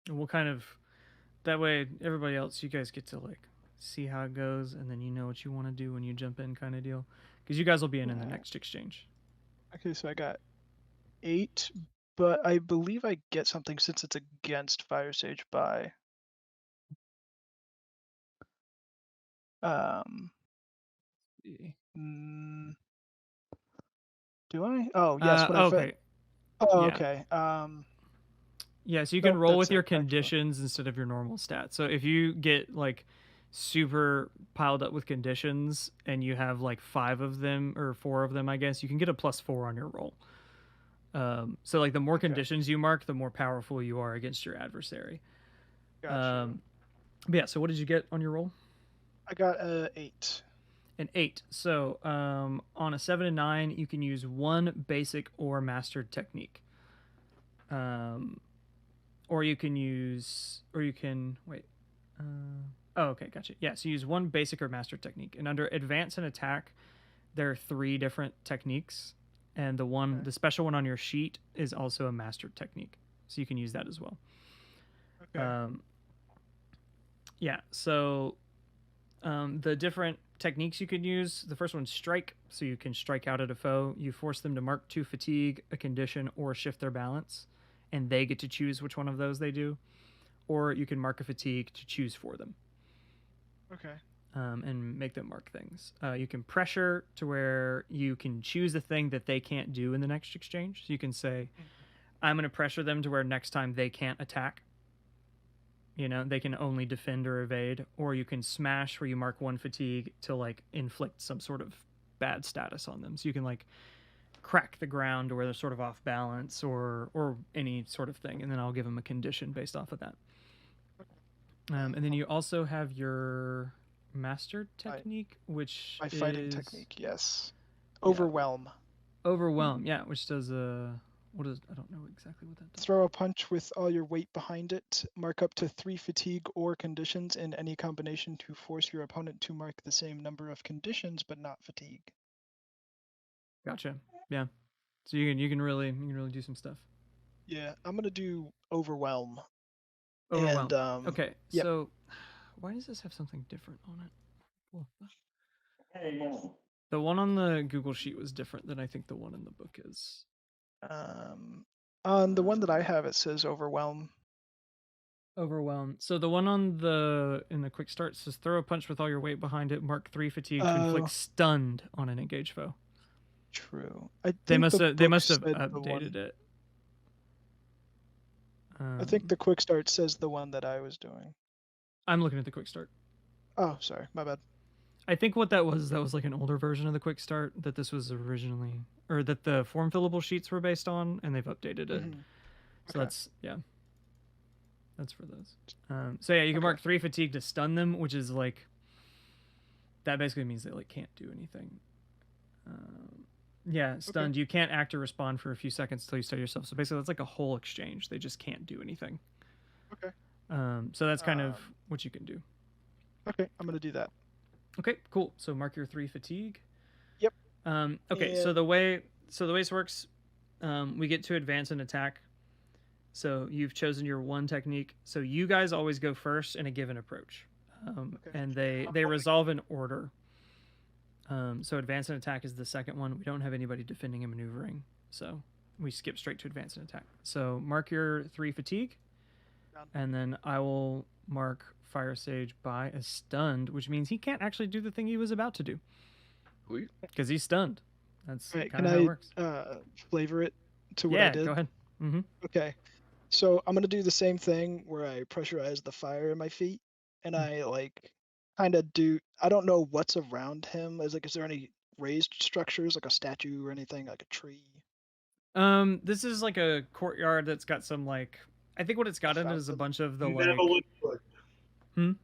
And we'll kind of that way everybody else, you guys get to like see how it goes, and then you know what you want to do when you jump in, kind of deal. Because you guys will be in the next exchange. Okay, so I got 8, but I believe I get something since it's against Fire Sage by. Do I? Oh yes. When I okay. Oh Yeah. okay. Yeah, so you can Nope, roll that's with your it, actually. conditions instead of your normal stats. So if you get like super piled up with conditions and you have like 5 of them or 4 of them, I guess, you can get a +4 on your roll. So like the more conditions you mark, the more powerful you are against your adversary. Gotcha. But yeah, so what did you get on your roll? I got 8. An 8. So on a 7 and 9, you can use 1 basic or mastered technique. Or you can wait. Oh, okay, gotcha. Yeah, so use 1 basic or mastered technique. And under advance and attack, there are 3 different techniques. And the special one on your sheet is also a mastered technique. So you can use that as well. Okay. Yeah. So the different techniques you can use. The first one's strike. So you can strike out at a foe. You force them to mark 2 fatigue, a condition, or shift their balance, and they get to choose which one of those they do. Or you can mark a fatigue to choose for them. Okay. And make them mark things. You can pressure to where you can choose a thing that they can't do in the next exchange. So you can say, I'm going to pressure them to where next time they can't attack. You know, they can only defend or evade. Or you can smash where you mark 1 fatigue to like inflict some sort of bad status on them. So you can like crack the ground where they're sort of off balance or any sort of thing. And then I'll give them a condition based off of that. And then you also have your master technique, which My is fighting technique, yes. Overwhelm. Overwhelm, yeah, which does what is, I don't know exactly what that does. Throw a punch with all your weight behind it. Mark up to 3 fatigue or conditions in any combination to force your opponent to mark the same number of conditions, but not fatigue. Gotcha. Yeah. So you can really do some stuff. Yeah, I'm gonna do overwhelm. Overwhelm. And, okay. yep. So why does this have something different on it? Well, the one on the Google sheet was different than I think the one in the book is. On the one that I have, it says overwhelm. Overwhelm. So the one on in the quick start says throw a punch with all your weight behind it. Mark 3 fatigue to inflict stunned on an engaged foe. True. They must have updated it. I think the quick start says the one that I was doing. I'm looking at the quick start. Oh, sorry, my bad. I think what that was like an older version of the quick start that this was originally, or that the form fillable sheets were based on, and they've updated it. So that's for those. So yeah, you can mark 3 fatigue to stun them, which is like, that basically means they like can't do anything. Yeah, stunned. You can't act or respond for a few seconds until you stun yourself. So basically, that's like a whole exchange. They just can't do anything. Okay. So that's kind of what you can do. Okay, I'm gonna do that. Okay, cool. So mark your 3 fatigue. Yep. Okay, so the way this works, we get to advance and attack. So you've chosen your 1 technique. So you guys always go first in a given approach, and they resolve in order. So advance and attack is the second one. We don't have anybody defending and maneuvering, so we skip straight to advance and attack. So mark your 3 fatigue, and then I will mark Fire Sage by as stunned, which means he can't actually do the thing he was about to do. Because he's stunned. That's kind of how it works. Flavor it to what I did? Yeah, go ahead. Mm-hmm. Okay. So I'm going to do the same thing where I pressurize the fire in my feet, and I like kind of do, I don't know what's around him. Is there any raised structures, like a statue or anything, like a tree? This is like a courtyard that's got some like, I think what it's got in it is a bunch of the metal like... and wood.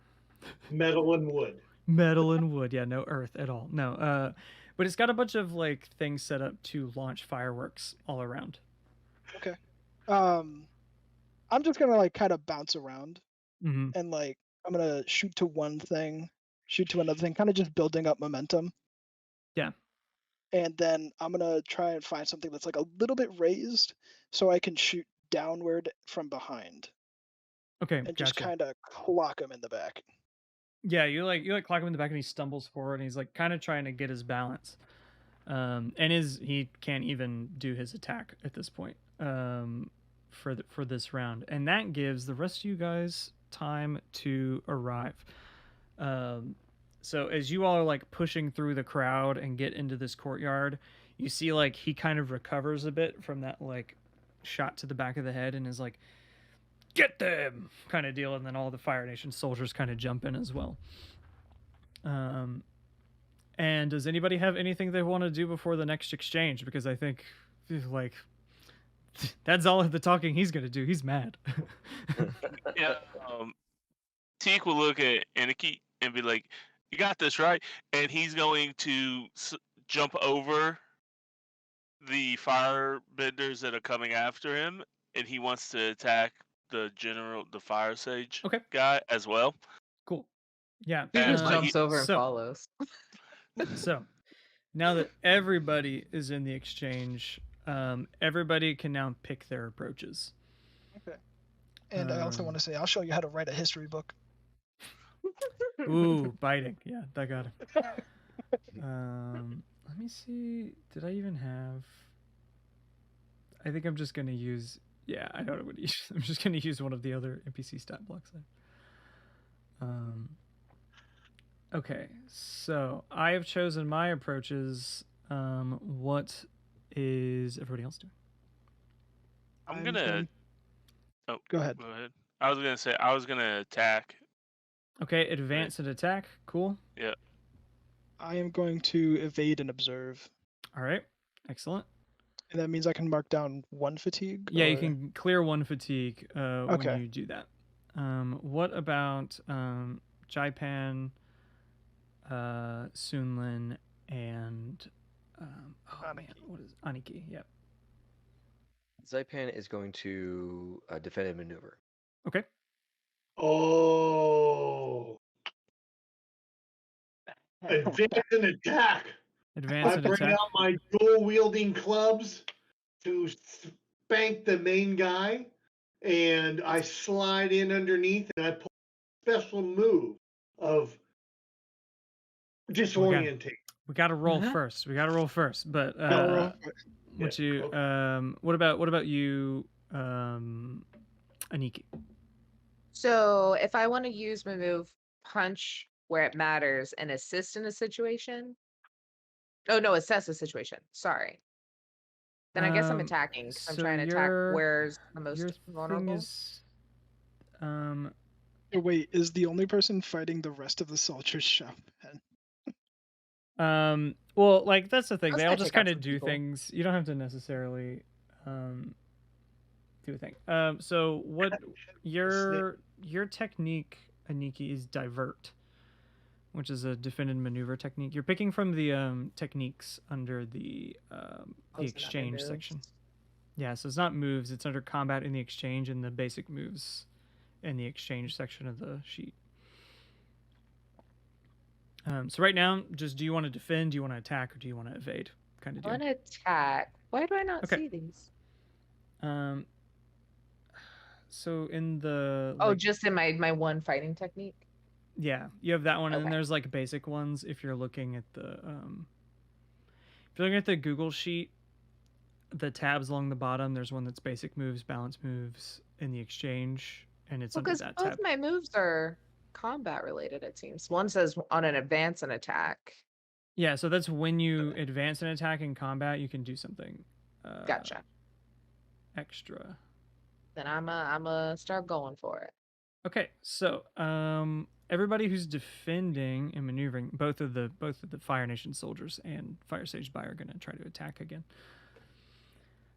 Metal and wood. Metal and wood, yeah, no earth at all. No, but it's got a bunch of like things set up to launch fireworks all around. Okay. I'm just gonna like kind of bounce around, and like I'm gonna shoot to one thing, shoot to another thing, kind of just building up momentum. Yeah. And then I'm gonna try and find something that's like a little bit raised, so I can shoot downward from behind. Okay. And just kind of clock him in the back. Yeah, you like clock him in the back, and he stumbles forward, and he's like kind of trying to get his balance, and he can't even do his attack at this point, for this round, and that gives the rest of you guys time to arrive. So as you all are like pushing through the crowd and get into this courtyard, you see like he kind of recovers a bit from that like shot to the back of the head and is like, get them kind of deal, and then all the Fire Nation soldiers kind of jump in as well. And does anybody have anything they want to do before the next exchange? Because I think like that's all of the talking he's gonna do. He's mad. Yeah. Teek will look at Aniki and be like, you got this, right? And he's going to jump over the firebenders that are coming after him, and he wants to attack the Fire Sage guy as well. Cool. Yeah. He just jumps over and follows. So now that everybody is in the exchange, everybody can now pick their approaches. Okay. And I also want to say, I'll show you how to write a history book. Ooh, biting. Yeah, that got him. Let me see. Did I even have? I think I'm just gonna use. Yeah, I know what I'm gonna use. I'm just gonna use one of the other NPC stat blocks. Okay, so I have chosen my approaches. What is everybody else doing? I'm gonna. Oh, Go ahead. Go ahead. I was gonna say I was gonna attack. Okay, advance and attack. Cool. Yeah. I am going to evade and observe. All right, excellent. And that means I can mark down 1 fatigue? Yeah, you or- can clear 1 fatigue when Okay. you do that. What about Xaipan, Sunlin, and oh man, what is Aniki? Yep. Xaipan is going to defend and maneuver. Okay. Oh. Advance and attack. Advance I and bring attack. out my dual wielding clubs to spank the main guy, and I slide in underneath and I pull a special move of disorientate. We got to roll Uh-huh. first. We got to roll first. But Roll. what Yeah, you what about you, Aniki? So if I want to use my move punch where it matters and assist in a situation. Oh no, assess a situation. Sorry. Then I guess I'm attacking because I'm so trying to attack your- where's the Your most thing vulnerable. is, Wait, is the only person fighting the rest of the soldiers Xaipan? well, like that's the thing. I was They all gonna just take out kind of some do people. things. You don't have to necessarily do a thing. So what your technique, Aniki, is divert, which is a defended maneuver technique. You're picking from the techniques under the exchange section. Yeah, so it's not moves. It's under combat in the exchange and the basic moves in the exchange section of the sheet. So right now, just do you want to defend, do you want to attack, or do you want to evade? Kind of I deal. want to attack. Why do I not Okay. see these? So in the Oh, like, just in my one fighting technique. yeah, you have that one, and then Okay. there's like basic ones. If you're looking at the Google sheet, the tabs along the bottom, there's one that's basic moves, balance moves in the exchange, and it's under Because that both tab. my moves are combat related, it seems. One says on an advance and attack. Yeah, so that's when you advance an attack in combat, you can do something Gotcha. extra. Then I'm start going for it. Okay, so everybody who's defending and maneuvering, both of the Fire Nation soldiers and Fire Sage Spy are gonna try to attack again.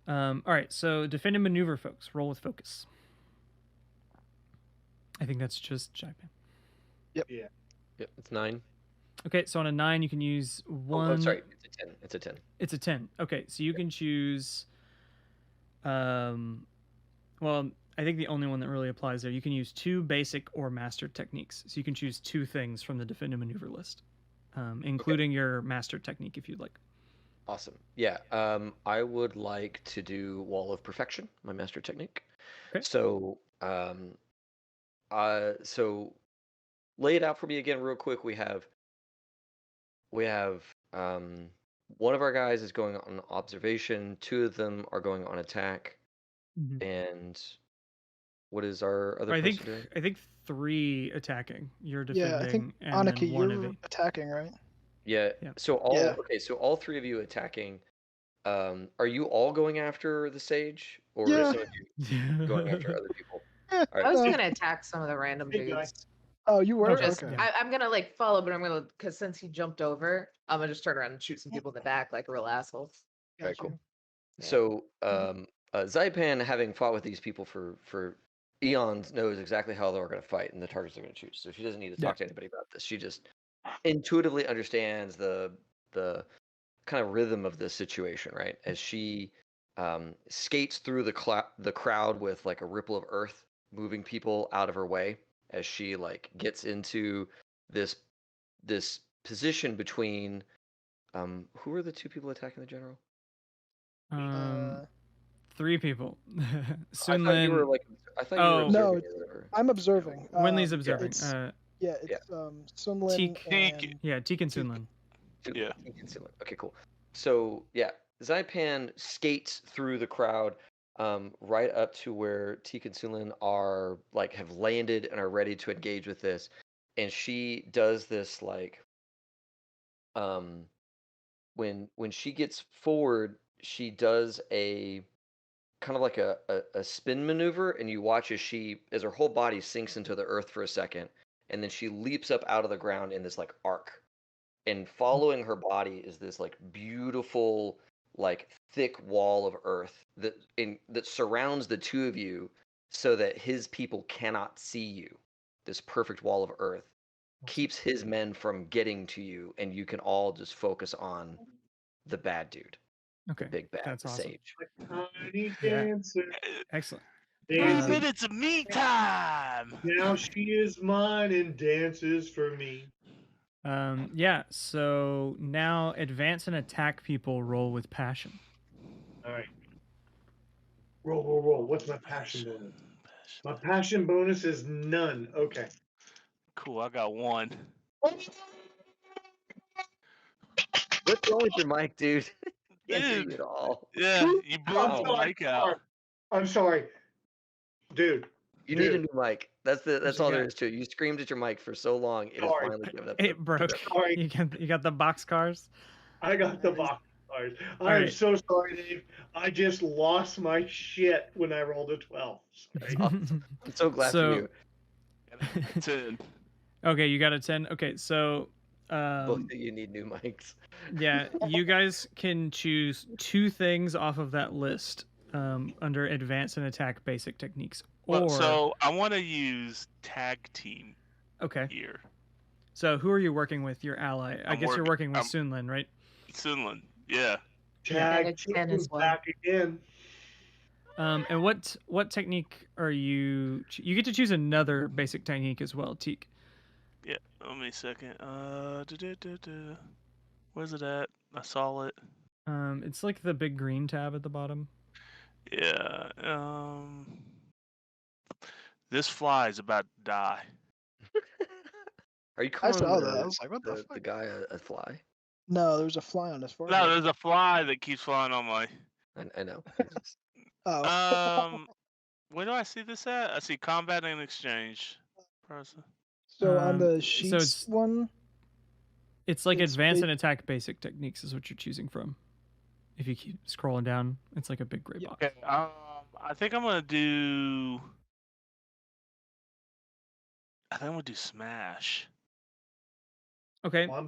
All right, so defend and maneuver, folks. Roll with focus. I think that's just Xaipan. Yep, it's 9. Okay, so on a 9, you can use one. Oh, sorry, it's a 10. It's a 10. It's a 10. Okay, so you can choose. Well, I think the only one that really applies there, you can use 2 basic or master techniques. So you can choose 2 things from the defend and maneuver list, including your master technique if you'd like. Awesome. Yeah. I would like to do Wall of Perfection, my master technique. Okay. So, so lay it out for me again, real quick. We have one of our guys is going on observation. 2 of them are going on attack. Mhm. And what is our other I person think doing? I think 3 attacking. You're defending, Yeah, I think and Aniki, then 1 you're evade. attacking, right? Yeah. Yeah. So all Yeah. okay. So all 3 of you attacking. Are you all going after the sage, or Yeah. is some of you going after other people? Eh, All right. I was no. gonna attack some of the random Hey, guy. dudes. Oh, you were? Okay. Just Okay. Yeah. I'm gonna like follow, but I'm gonna because since he jumped over, I'm gonna just turn around and shoot some people in the back like a real asshole. Very Got cool. you. Yeah. So, Xaipan, having fought with these people for eons, knows exactly how they're going to fight and the targets they're going to choose. So she doesn't need to talk to anybody about this. She just intuitively understands the kind of rhythm of the situation, right? As she skates through the crowd with like a ripple of earth, moving people out of her way as she like gets into this position between who are the 2 people attacking the general? 3 people. I thought you were Sunlin. like I thought you Oh. were No, observing or whatever. I'm observing. Wenli's Yeah, observing. it's Yeah, it's Sunlin Teek. and Yeah, Teek and Sunlin. Yeah. Okay, cool. So yeah, Xaipan skates through the crowd, right up to where Teek and Sunlin are like have landed and are ready to engage with this, and she does this like, when she gets forward, she does a kind of like a spin maneuver, and you watch as her whole body sinks into the earth for a second, and then she leaps up out of the ground in this like arc. And following her body is this like beautiful, like thick wall of earth that surrounds the two of you, so that his people cannot see you. This perfect wall of earth keeps his men from getting to you, and you can all just focus on the bad dude, Okay, the big bad, that's the awesome. sage. Tiny Yeah. dancer. Excellent. 5 minutes of me time. Now she is mine and dances for me. Yeah, so now advance and attack people roll with passion. All right. Roll. What's my passion bonus? My passion bonus is none. Okay. Cool, I got 1. What's wrong with your mic, dude? Can't hear Dude. you at all. Yeah, you blew I'm the sorry. mic out. I'm sorry. Dude. You need a new mic. That's all there got? is to it. You screamed at your mic for so long, it has Sorry. finally given up. It broke. Sorry. You got the box cars. I got the box cars. I'm right. so sorry, Dave. I just lost my shit when I rolled a 12. Sorry. Awesome. I'm so glad for you. 10. Okay, you got a 10. Okay, so Both of you need new mics. yeah, you guys can choose 2 things off of that list under advanced and attack basic techniques. Or So I want to use tag team okay. here. So who are you working with? Your ally? I guess you're working with Sunlin, right? Sunlin, yeah. Tag team as well. back again. And what technique are you? You get to choose another basic technique as well, Teek. Yeah, let me a second. Where's it at? I saw it. It's like the big green tab at the bottom. Yeah. This fly is about to die. Are you I calling saw that. I was like, what the the fuck? guy a fly? No, there's a fly on his forehead. No, there's a fly that keeps flying on my. I know. Oh. Where do I see this at? I see combat and exchange. Person. So on the so sheets one, it's like It's advanced ba- and attack basic techniques is what you're choosing from. If you keep scrolling down, it's like a big gray box. Okay. I think I'm gonna do. I think I'm gonna do smash. Okay. Well,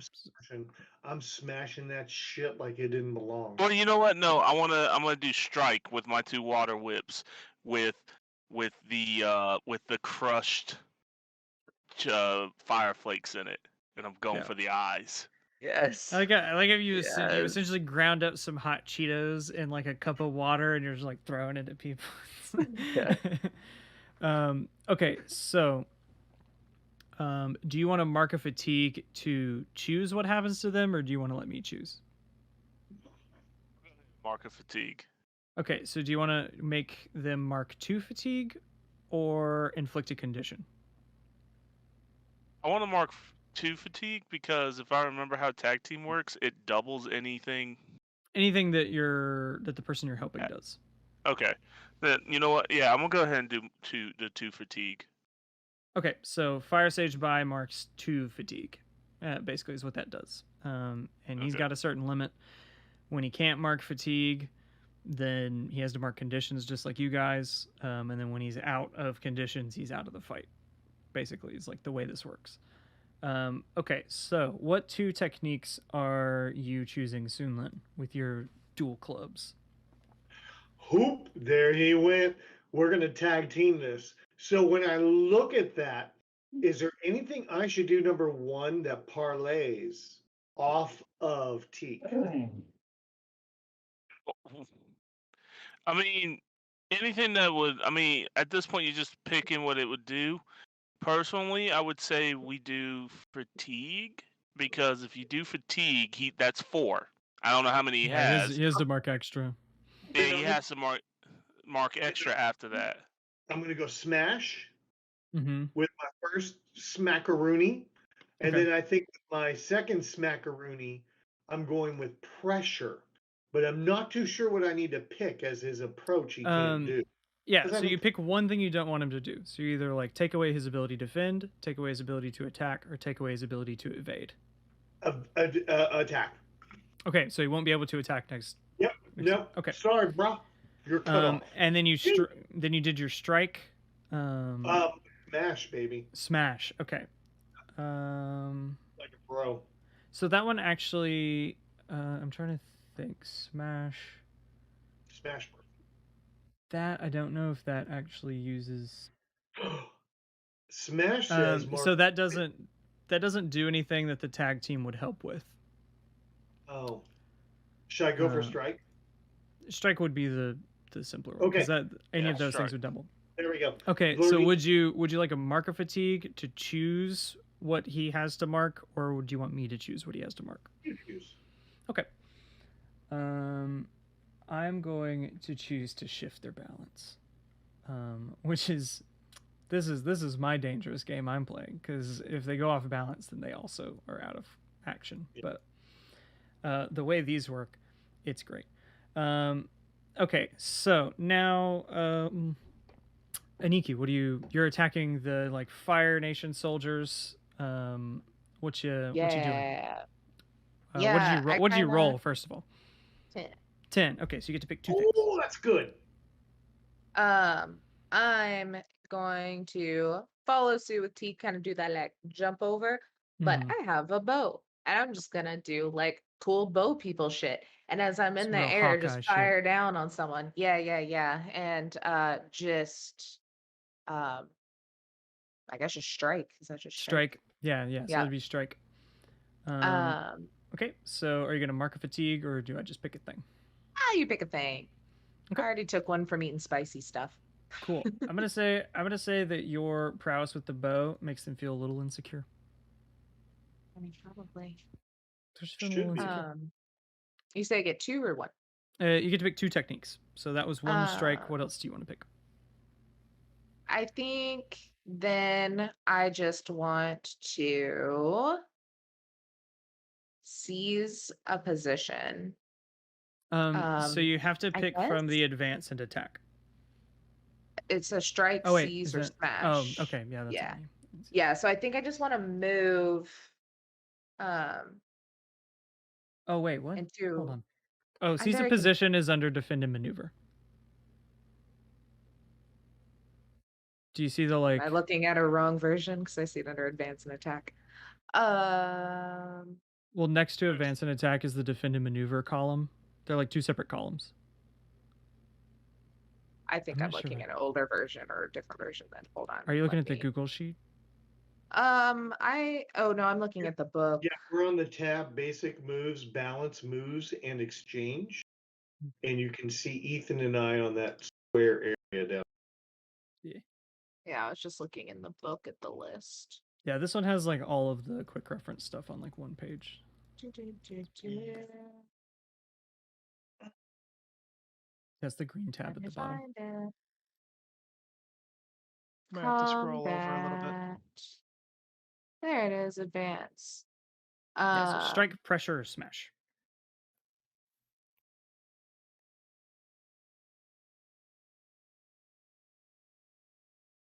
I'm smashing that shit like it didn't belong. Well, you know what? No, I'm gonna do strike with my 2 water whips with the crushed fire flakes in it, and I'm going for the eyes. Yes. I like if you Yes. essentially ground up some hot Cheetos in like a cup of water and you're just like throwing it at people. Yeah. Okay, so do you want to mark a fatigue to choose what happens to them, or do you want to let me choose? Mark of fatigue. Okay, so do you want to make them mark 2 fatigue or inflict a condition? I want to mark 2 fatigue because if I remember how tag team works, it doubles anything. Anything that the person you're helping does. Okay, then you know what? Yeah, I'm gonna go ahead and do the 2 fatigue. Okay, so Fire Sage by marks 2 fatigue. Basically, is what that does. And he's got a certain limit. When he can't mark fatigue, then he has to mark conditions just like you guys. And then when he's out of conditions, he's out of the fight. Basically, is like the way this works. Okay, so what 2 techniques are you choosing, Sunlin, with your dual clubs? Hoop, there he went. We're going to tag team this. So when I look at that, is there anything I should do, number 1, that parlays off of Teek? I mean, anything that would. I mean, at this point, you're just picking what it would do. Personally, I would say we do fatigue because if you do fatigue, that's 4. I don't know how many he has. He has to mark extra. Yeah, he has to mark extra after that. I'm going to go smash. Mm-hmm. with my first smackaroony. And Okay. then I think with my second smackaroony, I'm going with pressure. But I'm not too sure what I need to pick as his approach he can't do. Yeah, 'Cause so I'm- you pick one thing you don't want him to do. So you either like take away his ability to defend, take away his ability to attack, or take away his ability to evade. Attack. Okay, so he won't be able to attack next. Yep. Nope. Okay. Sorry, bro. You're cut off. And then then you did your strike. Smash, baby. Smash. Okay. Like a bro. So that one actually, I'm trying to think. Smash. Smash. That I don't know if that actually uses. Smash says more. So that doesn't do anything that the tag team would help with. Oh. Should I go for strike? Strike would be the simpler one. Okay. Because any of those strike. things would double. There we go. Okay, Glory. so would you like a mark of fatigue to choose what he has to mark, or would you want me to choose what he has to mark? You choose. Okay. I'm going to choose to shift their balance, which is this is my dangerous game I'm playing, because if they go off balance, then they also are out of action. Yeah. But the way these work, it's great. Okay, so now Aniki, you're attacking the like Fire Nation soldiers. What you doing? Yeah. What did you I roll kinda- first of all? 10. 10. Okay, so you get to pick two things. Oh, that's good. I'm going to follow suit with Teek, kind of do that like jump over, but Mhm. I have a bow, and I'm just gonna do like cool bow people shit. And as I'm in Some the real air, Hawkeye just shit. fire down on someone. Yeah, and just I guess just strike. Is that just Strike. Yeah. So Yeah. it'd be strike. Okay, so are you gonna mark a fatigue, or do I just pick a thing? You pick a thing. Okay. I already took one from eating spicy stuff. Cool. I'm gonna say that your prowess with the bow makes them feel a little insecure. I mean, probably. They're just feeling a little Should be. insecure. You say I get 2 or 1? You get to pick 2 techniques. So that was one strike. What Um, else do you want to pick? I think then I just want to seize a position. So you have to I pick from guess? the advance and attack. It's a strike, Oh wait, seize, is or that- smash. Oh, okay, yeah, that's Yeah. on you. Yeah, so I think I just want to move Oh wait, what? Hold into. on. Oh, seize a very position is under defend and maneuver. Do you see the like? Am I looking at a wrong version? Because I see it under advance and attack. Well, next to advance and attack is the defend and maneuver column. They're like 2 separate columns. I think I'm I'm not sure looking what- at an older version or a different version then. Hold on. Are you looking let at the me- Google sheet? Oh no, I'm looking at the book. Yeah, we're on the tab basic moves, balance moves, and exchange. And you can see Ethan and I on that square area down. Yeah, I was just looking in the book at the list. Yeah, this one has like all of the quick reference stuff on like one page. That's the green tab at the bottom. Might have to scroll over a little bit. Combat. There it is, advance. Yeah, so strike, pressure, or smash.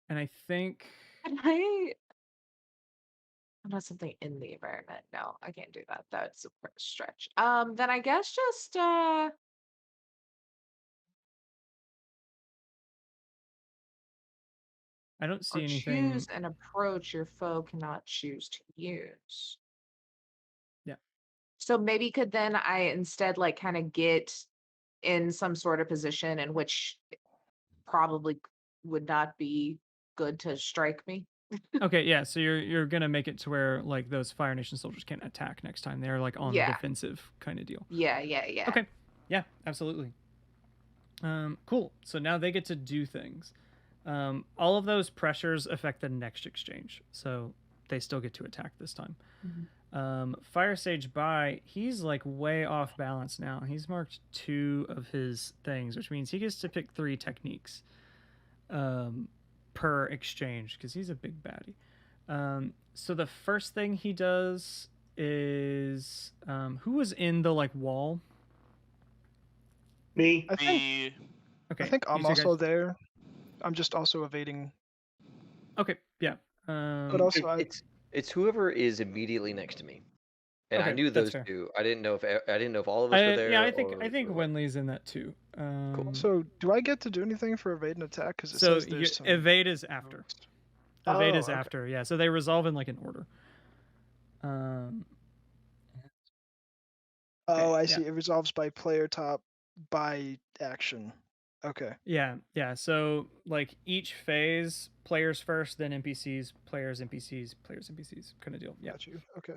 And I think I'm not something in the environment. No, I can't do that. That's a stretch. Then I guess just I don't or see anything. choose an approach your foe cannot choose to use. Yeah. So maybe could then I instead like kind of get in some sort of position in which probably would not be good to strike me. Okay, yeah, so you're gonna make it to where like those Fire Nation soldiers can't attack next time. They're like on the Yeah. defensive kind of deal. Yeah. Okay. Yeah, absolutely. Cool. So now they get to do things. All of those pressures affect the next exchange, so they still get to attack this time. Fire Sage Bai, he's like way off balance now. He's marked 2 of his things, which means he gets to pick 3 techniques. per exchange because he's a big baddie. So the first thing he does is who was in the like wall? Me. I think Okay, I think I'm these are also guys- there. I'm just also evading. Okay, yeah. But also, It's whoever is immediately next to me, and I Okay, knew that's those fair. two. I didn't know if all of us were there. Yeah, I think or what. Wenli's in that too. so do I get to do anything for evade and attack? Because it So says there's some. evade is after. Evade is okay. after. Yeah, so they resolve in like an order. Oh, I yeah. see. It resolves by player top by action. Okay. Yeah. So like each phase, players first, then NPCs, players, NPCs, players, NPCs, kind of deal. Yeah. Got you. Okay.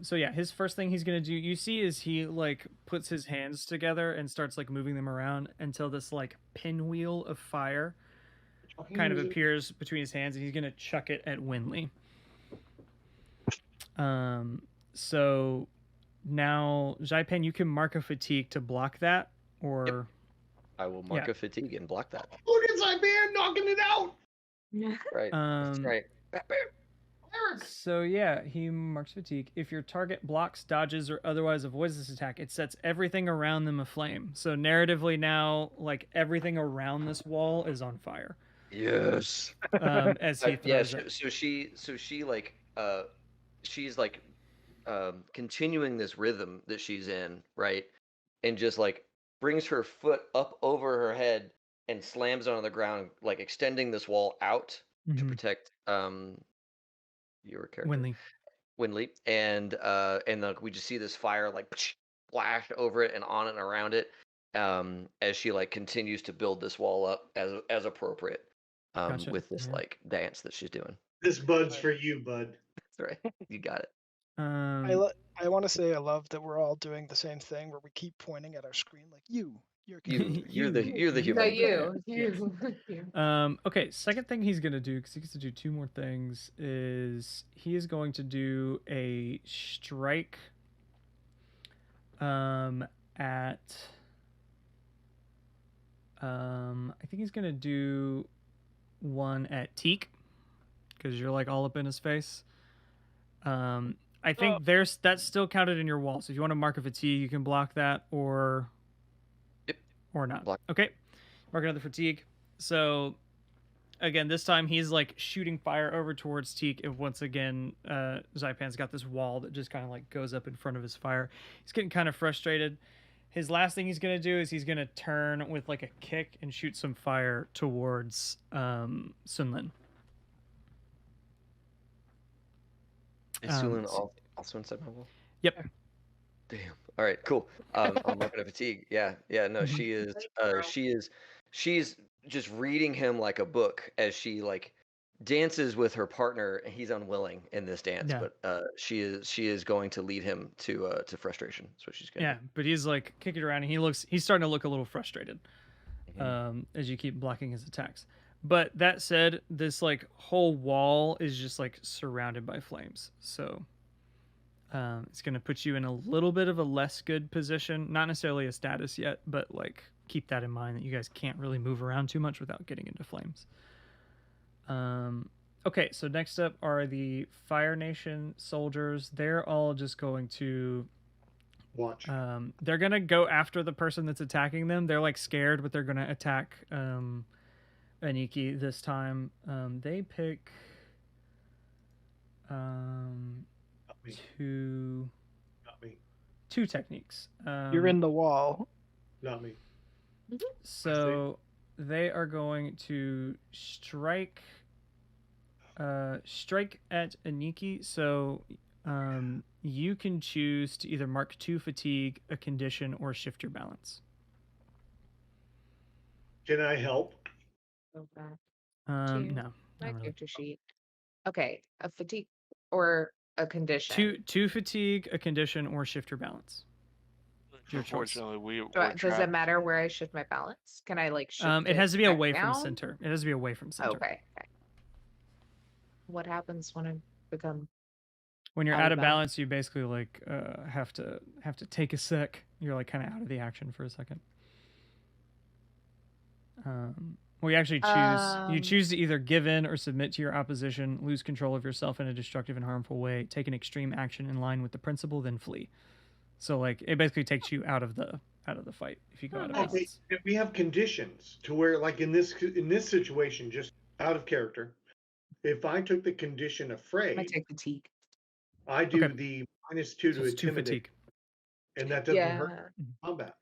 So yeah, his first thing he's gonna do, you see, is he like puts his hands together and starts like moving them around until this like pinwheel of fire kind of appears between his hands, and he's gonna chuck it at Wenli. So now Xaipan, you can mark a fatigue to block that, or Yep. I will mark a fatigue and block that. Look at Xaipan knocking it out. Right. That's right. So yeah, he marks fatigue. If your target blocks, dodges, or otherwise avoids this attack, it sets everything around them aflame. So narratively now, like everything around this wall is on fire. Yes. As he throws it. So she like she's like continuing this rhythm that she's in, right? And just like brings her foot up over her head and slams it on the ground, like extending this wall out to protect your character, Wenli, and like we just see this fire like splash over it and on it and around it, as she like continues to build this wall up as appropriate, Gotcha. with this like dance that she's doing. This bud's for you, bud. That's right. You got it. I want to say I love that we're all doing the same thing where we keep pointing at our screen like you're the human. Okay, second thing he's gonna do, because he gets to do two more things, is he is going to do a strike at I think he's gonna do one at Teek, because you're like all up in his face. I think that's still counted in your wall. So if you want to mark a fatigue, you can block that, or not. Block. Okay, mark another fatigue. So again, this time he's like shooting fire over towards Teek. And once again, Xaipan's got this wall that just kind of like goes up in front of his fire. He's getting kind of frustrated. His last thing he's gonna do is he's gonna turn with like a kick and shoot some fire towards Sunlin. Is Sunlin also inside my wall? Yep. Damn. All right. Cool. I'm marking a fatigue. Yeah. No. She is. She's just reading him like a book as she like dances with her partner, and he's unwilling in this dance. Yeah. But she is going to lead him to frustration. That's what she's going. Yeah, but he's like kicking around, and he's starting to look a little frustrated as you keep blocking his attacks. But that said, this like whole wall is just like surrounded by flames, so it's gonna put you in a little bit of a less good position. Not necessarily a status yet, but like keep that in mind that you guys can't really move around too much without getting into flames. Okay, so next up are the Fire Nation soldiers. They're all just going to watch. They're gonna go after the person that's attacking them. They're like scared, but they're gonna attack Aniki this time. They pick two techniques. You're in the wall. Not me. So they are going to strike at Aniki. So you can choose to either mark 2 fatigue, a condition, or shift your balance. Can I help? No. My Not really. character sheet. Okay, a fatigue or a condition. Two fatigue, a condition, or shift your balance. Your choice. Unfortunately, Does it matter where I shift my balance? Can I like shift it has to be back away from down? center. It has to be away from center. Okay. What happens when I become When you're out of balance, you basically like have to take a sec. You're like kind of out of the action for a second. Well, you actually choose. You choose to either give in or submit to your opposition, lose control of yourself in a destructive and harmful way, take an extreme action in line with the principle, then flee. So like it basically takes you out of the fight if you go out of Okay, balance. if we have conditions to where, like in this situation, just out of character, if I took the condition I afraid, take the Teek. I do Okay. the -2 So to it's 2 intimidate, fatigue. and that doesn't hurt combat.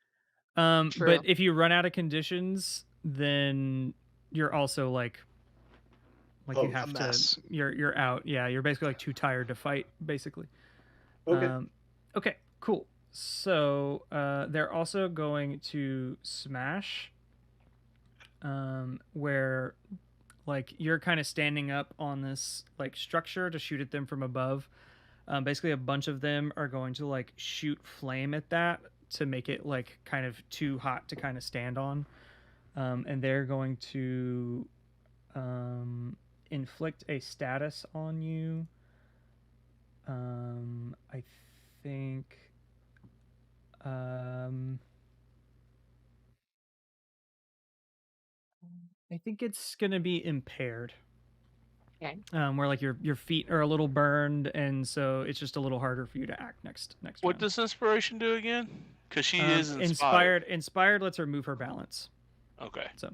True. But if you run out of conditions, then you're also like you Oh, have a to. mess. You're out. Yeah, you're basically like too tired to fight, basically. Okay. Okay. Cool. So they're also going to smash. Where like you're kind of standing up on this like structure to shoot at them from above. Basically, a bunch of them are going to like shoot flame at that to make it like kind of too hot to kind of stand on, and they're going to inflict a status on you. I think. I think it's gonna be impaired. Okay. Where like your feet are a little burned, and so it's just a little harder for you to act next What round. does inspiration do again? Because she is inspired. Inspired lets her move her balance. Okay. So,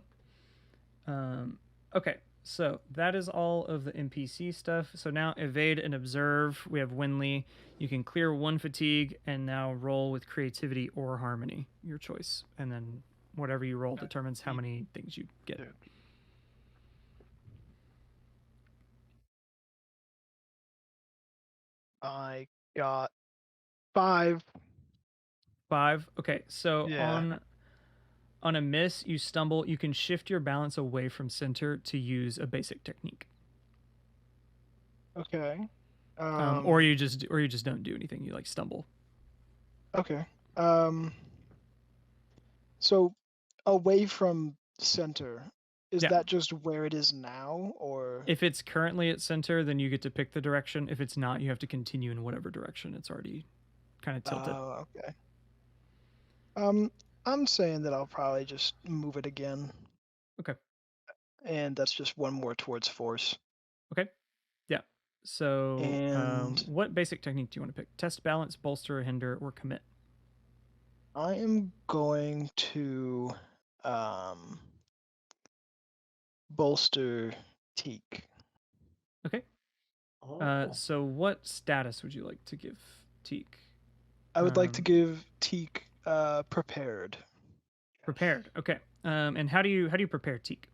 okay. So that is all of the NPC stuff. So now evade and observe. We have Wenli. You can clear 1 fatigue and now roll with creativity or harmony, your choice, and then whatever you roll determines how many things you get. I got 5. 5. Okay, so Yeah. on a miss, you stumble. You can shift your balance away from center to use a basic technique. Okay. Or you just don't do anything. You like stumble. Okay. So away from center, is Yeah. that just where it is now, or? If it's currently at center, then you get to pick the direction. If it's not, you have to continue in whatever direction it's already kind of tilted. Oh, okay. I'm saying that I'll probably just move it again. Okay. And that's just 1 more towards force. Okay. Yeah. So, And what basic technique do you want to pick? Test, balance, bolster, hinder, or commit? I am going to bolster Teek. Okay. Oh. So what status would you like to give Teek? I would like to give Teek prepared. Prepared. Okay. And how do you prepare Teek?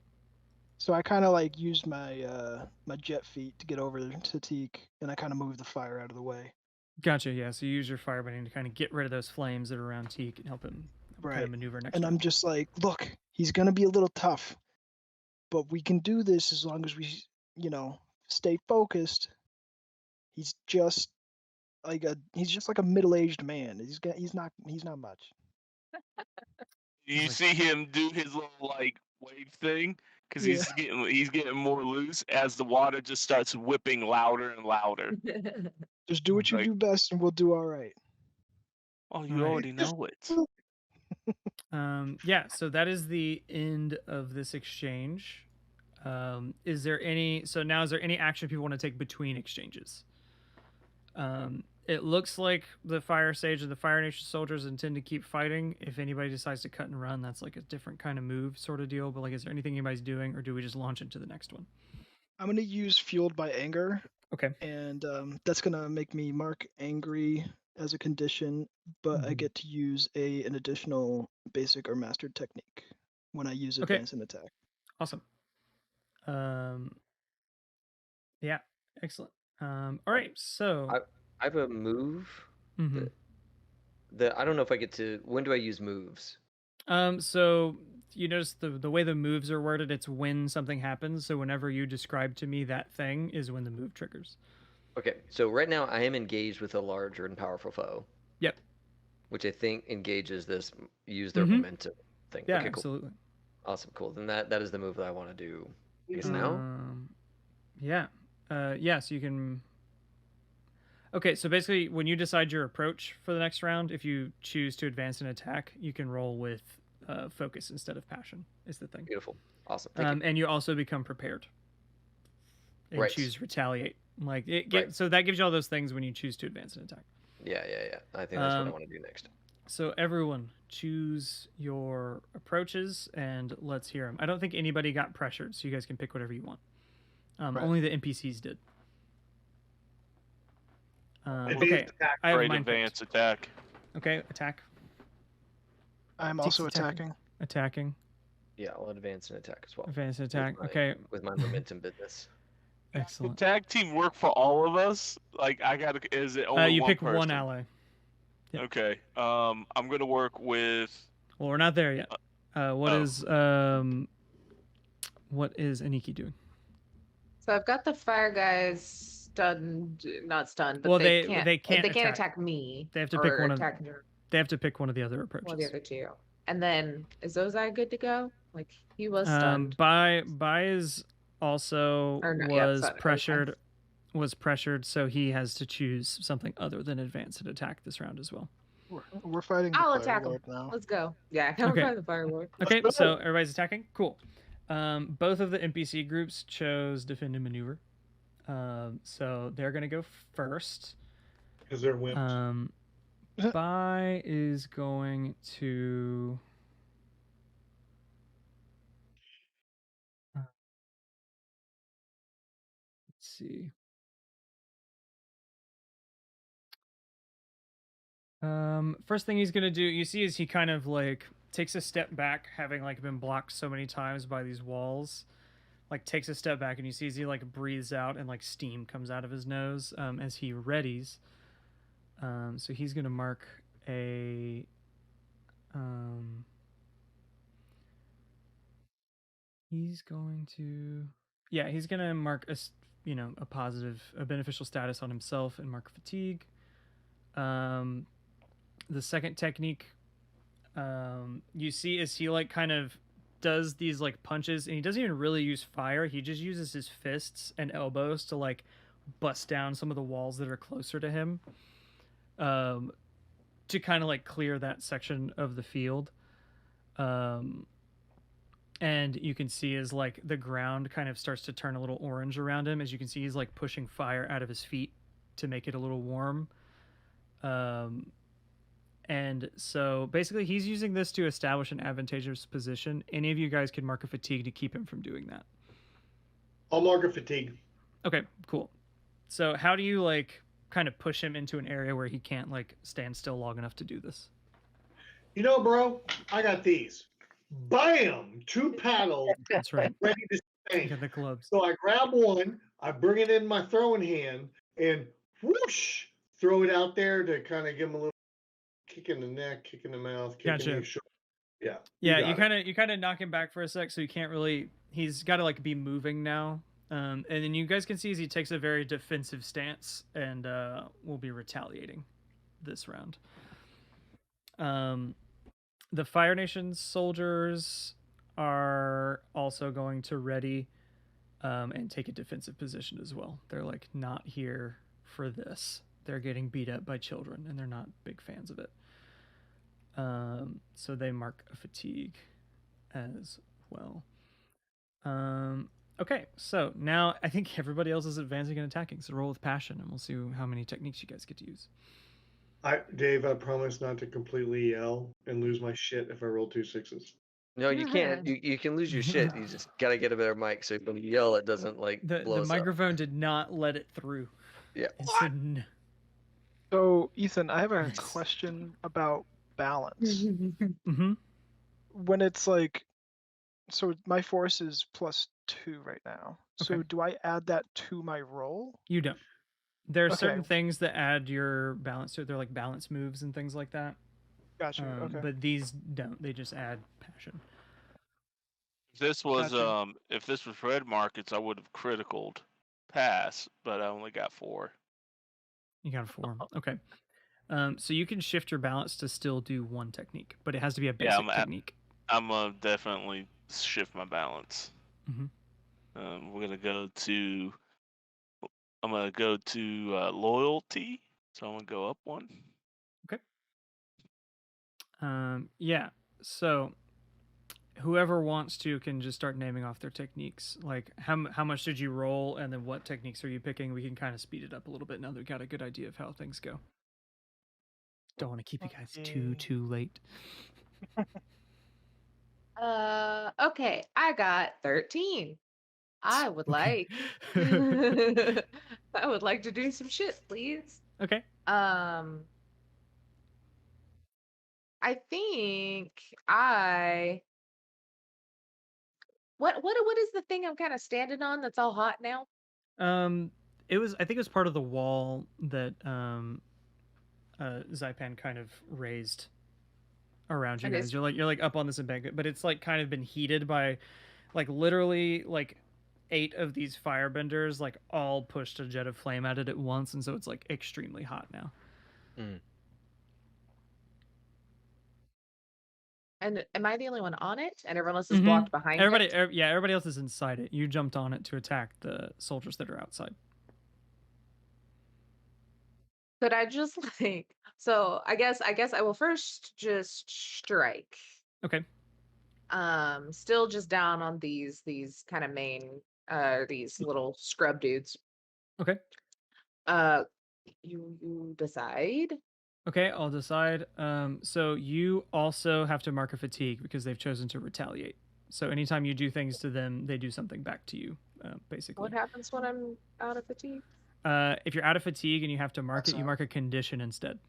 So I kind of like use my my jet feet to get over to Teek, and I kind of move the fire out of the way. Gotcha. Yeah. So you use your firebending to kind of get rid of those flames that are around Teek and help him kind of maneuver next. And round. I'm just like, look, he's gonna be a little tough, but we can do this as long as we, stay focused. He's just like a middle-aged man. He's not much. You see him do his little like wave thing because he's getting more loose as the water just starts whipping louder and louder. Just do what you do best, and we'll do all right. Oh, you already know it. Yeah. So that is the end of this exchange. Is there any action people want to take between exchanges? It looks like the Fire Sage and the Fire Nation soldiers intend to keep fighting. If anybody decides to cut and run, that's like a different kind of move sort of deal. But like, is there anything anybody's doing, or do we just launch into the next one? I'm gonna use Fueled by Anger. Okay. And that's gonna make me mark angry as a condition, but I get to use an additional basic or mastered technique when I use advance and attack. Awesome. Yeah, excellent. All right, so I have a move. Mhm. That I don't know if I get to. When do I use moves? So you notice the way the moves are worded, it's when something happens. So whenever you describe to me that thing is when the move triggers. Okay, so right now I am engaged with a larger and powerful foe. Yep. Which I think engages this use their momentum thing. Yeah, okay, cool. absolutely. Awesome, cool. Then that is the move that I want to do. I guess now. Yeah. Yeah. So you can. Okay, so basically, when you decide your approach for the next round, if you choose to advance an attack, you can roll with focus instead of passion. Is the thing. Beautiful. Awesome. Thank you. And you also become prepared. And Right. choose retaliate. Like Right. So that gives you all those things when you choose to advance an attack. Yeah. I think that's what I want to do next. So everyone choose your approaches and let's hear them. I don't think anybody got pressured, so you guys can pick whatever you want. Only the NPCs did. Okay, I have Great mine advance picked. attack. Okay, attack. I'm Teek's also attacking. Attacking. Yeah, I'll advance and attack as well. Advance and attack. With my momentum business. Excellent. The tag team work for all of us? Like, is it only you one pick person? one ally. Yep. Okay. I'm gonna work with. Well, we're not there yet. What is Aniki doing? So I've got the fire guys stunned, not stunned, but Well, they they can't attack me. They have to pick or one of. attack They have to pick one of the other approaches. one of the other two. And then is Ozai good to go? Like he was stunned. Bai is also pressured. Was pressured, so he has to choose something other than advance and attack this round as well. We're fighting the I'll Fire attack him. Lord now. Let's go. Yeah, I'm Okay. fighting the Fire Lord. Okay, so everybody's attacking? Cool. Both of the NPC groups chose defend and maneuver. So they're going to go first. Because they're wimps. Bai is going to... let's see. First thing he's going to do, you see, is he kind of like takes a step back, having like been blocked so many times by these walls. Like takes a step back, and you see as he like breathes out and like steam comes out of his nose as he readies. So he's gonna mark a he's gonna mark a a beneficial status on himself and mark fatigue. The second technique you see is he like kind of does these like punches, and he doesn't even really use fire. He just uses his fists and elbows to like bust down some of the walls that are closer to him, to kind of like clear that section of the field. And you can see as like the ground kind of starts to turn a little orange around him. As you can see, he's like pushing fire out of his feet to make it a little warm. And so basically he's using this to establish an advantageous position. Any of you guys can mark a fatigue to keep him from doing that. I'll mark a fatigue. Okay, cool. So how do you like kind of push him into an area where he can't like stand still long enough to do this? You know, bro, I got these. Bam! 2 paddles. That's right. Ready to spank. Get the clubs. So I grab one, I bring it in my throwing hand, and whoosh, throw it out there to kind of give him a little kick in the neck, kick in the mouth, kick in the shoulder. Yeah. Yeah, you kind of knock him back for a sec, so he can't really. He's got to like be moving now. And then you guys can see as he takes a very defensive stance, and will be retaliating this round. The Fire Nation soldiers are also going to ready and take a defensive position as well. They're like not here for this. They're getting beat up by children, and they're not big fans of it. So they mark a fatigue as well. Okay, so now I think everybody else is advancing and attacking. So roll with passion, and we'll see how many techniques you guys get to use. Dave, I promise not to completely yell and lose my shit if I roll 2 6s. No, you can't. You can lose your shit. You just gotta get a better mic so when you yell, it doesn't like blow the us microphone up. did not let it through. Yeah. So, Ethan, I have a question about balance. Mm-hmm. When it's like, so my force is +2 right now. So Okay. do I add that to my roll? You don't. There are Okay. certain things that add your balance to it. They're like balance moves and things like that. Gotcha. Okay. But these don't. They just add passion. If this was Gotcha. if this was red markets, I would have criticaled pass, but I only got 4. You got a 4. Okay. So you can shift your balance to still do one technique, but it has to be a basic technique. I'm gonna definitely shift my balance. Mm-hmm. We're gonna go to. I'm gonna go to loyalty, so I'm gonna go up 1. Okay. Yeah. So whoever wants to can just start naming off their techniques. Like how much did you roll, and then what techniques are you picking? We can kind of speed it up a little bit now that we got a good idea of how things go. Don't want to keep you guys too late. Okay, I got 13. I would Okay. like I would like to do some shit, please. Okay. I think what is the thing I'm kind of standing on that's all hot now? It was, I think it was part of the wall that Xaipan kind of raised around you And guys. it's You're like up on this embankment, but it's like kind of been heated by like literally like 8 of these firebenders like all pushed a jet of flame at it at once, and so it's like extremely hot now. and am I the only one on it? And everyone else is blocked behind Everybody, it? yeah, everybody else is inside it. You jumped on it to attack the soldiers that are outside. Could I just like so I guess I will first just strike. Okay. Still just down on these kind of main these little scrub dudes. Okay. You decide. Okay, I'll decide. So you also have to mark a fatigue because they've chosen to retaliate. So anytime you do things to them, they do something back to you, basically. What happens when I'm out of fatigue? If you're out of fatigue and you have to mark it, you mark a condition instead.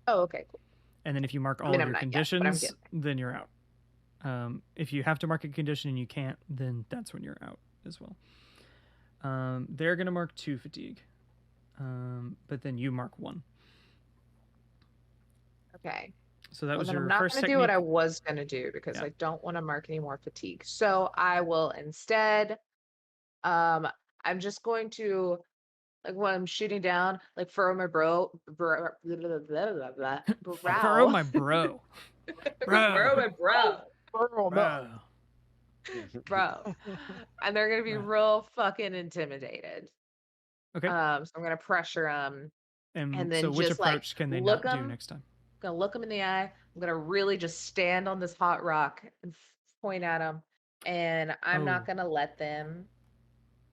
Oh, okay, cool. And then if you mark all of your conditions, then you're out. If you have to mark a condition and you can't, then that's when you're out as well. They're going to mark 2 fatigue. But then you mark 1. Okay. So that was your I'm not first going to do what I was going to do because I don't want to mark any more fatigue. So I will instead, I'm just going to, like when I'm shooting down, like furrow my brow. Furrow my bro. Furrow my brow. Bro. Bro. And they're going to be real fucking intimidated. Okay. So I'm going to pressure them. And then so which just approach like can they look not do next time? I'm going to look them in the eye. I'm going to really just stand on this hot rock and point at them. And I'm not going to let them.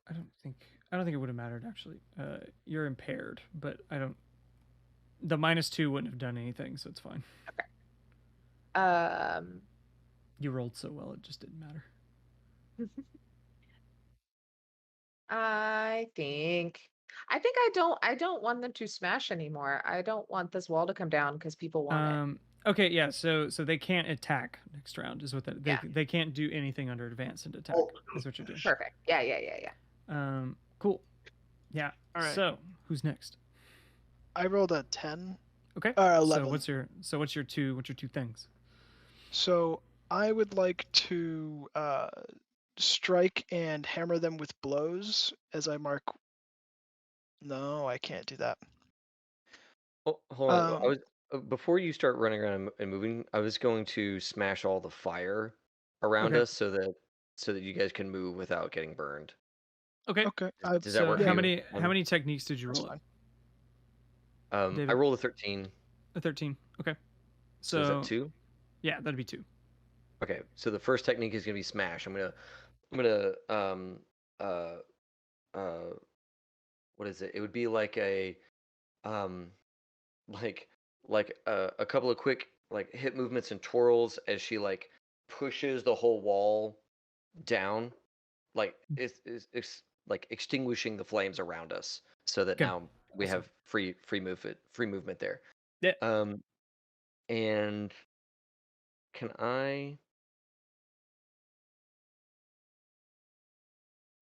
I don't think it would have mattered, actually. You're impaired, but the -2 wouldn't have done anything, so it's fine. Okay. You rolled so well, it just didn't matter. I think I don't want them to smash anymore. I don't want this wall to come down because people want it. Okay, yeah, so they can't attack next round is what that they can't do anything under advance and attack. Is what you're doing. Perfect. Yeah. Cool. Yeah. All right. So who's next? I rolled a 10. Okay. 11. So what's your two things? So I would like to strike and hammer them with blows as I mark. No, I can't do that. Oh, hold on. I was before you start running around and moving, I was going to smash all the fire around us so that you guys can move without getting burned. Okay. Okay. Does that work? How many techniques did you roll? I rolled a 13. A 13. Okay. So is that 2? Yeah, that'd be 2. Okay. So the first technique is gonna be smash. I'm gonna what is it? It would be like a like a couple of quick like hip movements and twirls as she like pushes the whole wall down, like it's like extinguishing the flames around us, so that now we have free movement there. Yeah. And can I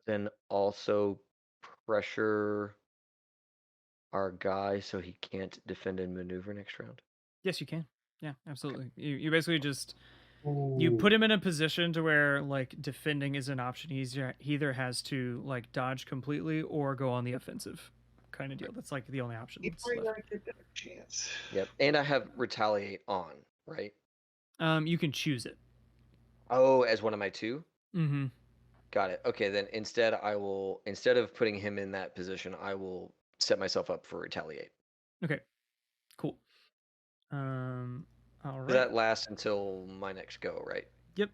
then also pressure our guy so he can't defend and maneuver next round? Yes, you can. Yeah, absolutely. You basically just you put him in a position to where like defending is an option. He either has to like dodge completely or go on the offensive, kind of deal. That's like the only option. Chance. Yep. And I have retaliate on, right? You can choose it. Oh, as one of my 2? Mm-hmm. Got it. Okay, then instead of putting him in that position, I will set myself up for retaliate. Okay. Cool. All right. That lasts until my next go, right? Yep.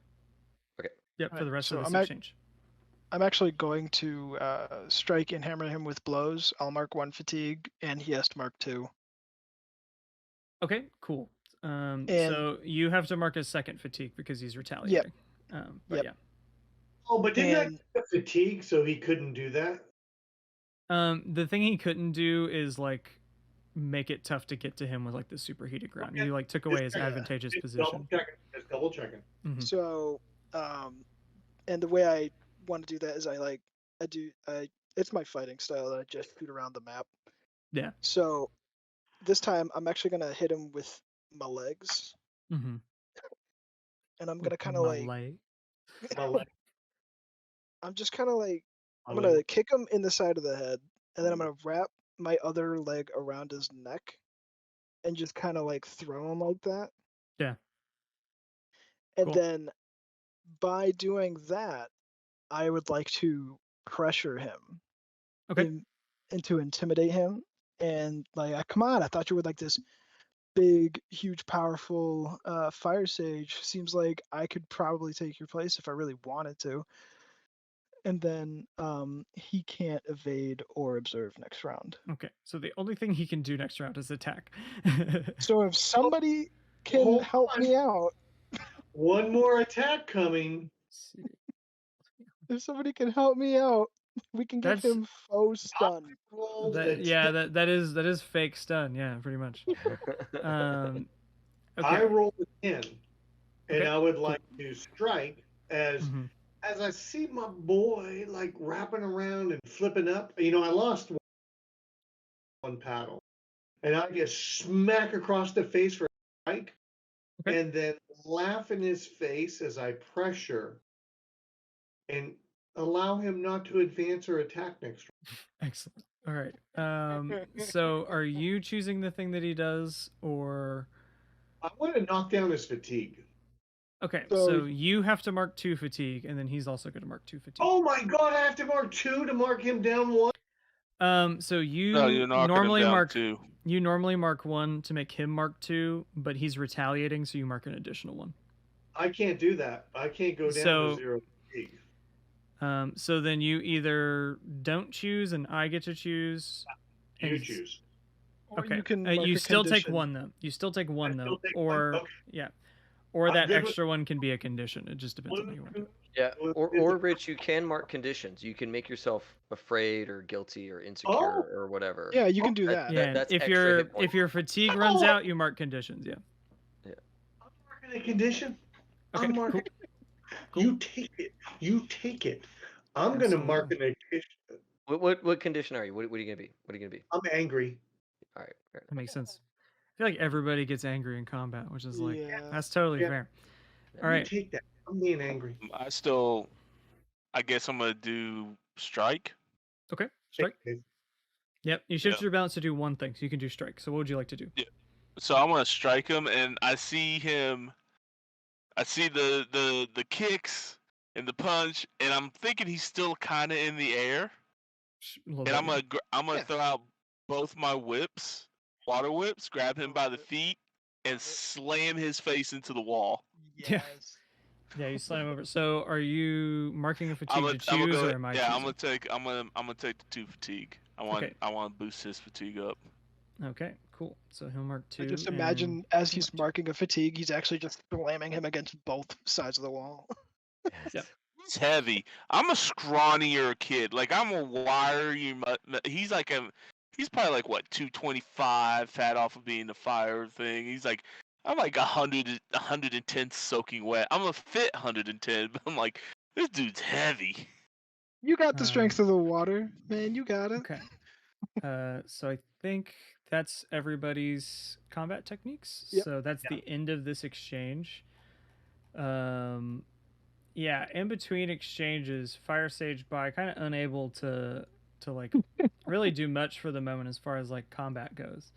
Yep, for Alright, the rest so of this I'm exchange. I'm actually going to strike and hammer him with blows. I'll mark 1 fatigue, and he has to mark 2. Okay, cool. And So you have to mark a second fatigue because he's retaliating. But Yep. yeah. Oh, but didn't I And get fatigue, so he couldn't do that? The thing he couldn't do is like make it tough to get to him with like the superheated ground. Okay. You like took away his Just advantageous Just position. double checking. Mhm. so, and the way I want to do that is it's my fighting style that I just shoot around the map. Yeah. So this time I'm actually gonna hit him with my legs, Mm-hmm. and I'm gonna kind of like My leg. I'm just kind of like I'm My gonna leg. kick him in the side of the head, and then I'm gonna wrap my other leg around his neck, and just kind of like throw him like that. Yeah. And Cool. then by doing that, I would like to pressure him Okay. and to intimidate him. And like, come on, I thought you were like this big, huge, powerful fire sage. Seems like I could probably take your place if I really wanted to. And then he can't evade or observe next round. Okay. So the only thing he can do next round is attack. So if somebody can Hold help on. me out, One more attack coming. if somebody can help me out, we can give That's- him faux stun. that is fake stun. Yeah, pretty much. Okay. I roll a 10, and Okay, I would like to strike Mhm. as I see my boy like wrapping around and flipping up. You know, I lost one paddle, and I just smack across the face for a strike, Okay. and then laugh in his face as I pressure and allow him not to advance or attack next round. Excellent. All right. So are you choosing the thing that he does, or I want to knock down his fatigue. okay? So- So you have to mark 2 fatigue, and then he's also going to mark 2 fatigue. Oh my god, I have to mark 2 to mark him down 1? So you No, you're knocking normally him down mark 2. you normally mark 1 to make him mark 2, but he's retaliating, so you mark an additional 1. I can't do that. I can't go down So- to 0 fatigue. So then you either don't choose, and I get to choose. You and- choose. Or Okay. you can mark you a still take condition. 1 though. You still take 1 I still though, take one? or Okay. yeah, or I'm that good with- extra 1 can be a condition. It just depends on how you want to do it. Yeah, Well, or Rich, you can mark conditions. You can make yourself afraid or guilty or insecure Oh. or whatever. Yeah, you can do That- that. Yeah, that's if extra hit points. if your fatigue runs Oh. out, you mark conditions. Yeah. I'm marking a condition. Okay. I'm marking. Cool. You take it. You take it. I'm going to mark an condition. What condition are you? What are you gonna be? What are you gonna be? I'm angry. All right. Fair That makes sense. I feel like everybody gets angry in combat, which is like Yeah. that's totally Yeah. fair. You All right. take that. I'm being angry. I guess I'm gonna do strike. Okay. Strike. Okay. Yep. You shift Yeah. your balance to do 1 thing, so you can do strike. So what would you like to do? So I'm gonna strike him, and I see him. I see the kicks and the punch, and I'm thinking he's still kind of in the air. A little And bit, I'm yeah. gonna Yeah. throw out both my whips, water whips, grab him by the Love it. feet, and slam his face into the wall. Yeah. Yes. Yeah, you slide him over. So are you marking a fatigue I'm to gonna choose, go. or am I Yeah, choosing? I'm gonna take the 2 fatigue. I want to boost his fatigue up. Okay, cool. So he'll mark 2. I just and- imagine as he's marking a fatigue, he's actually just slamming him against both sides of the wall. Yep. He's heavy. I'm a scrawnier kid. Like I'm a wiry. He's probably like what 225, fat off of being the fire thing. I'm like 110 soaking wet. I'm a fit 110, but I'm like this dude's heavy. You got the strength of the water, man. You got it. Okay. So I think that's everybody's combat techniques. Yep. So that's the end of this exchange. Yeah, in between exchanges, Fire Sage Bai kind of unable to like really do much for the moment as far as like combat goes.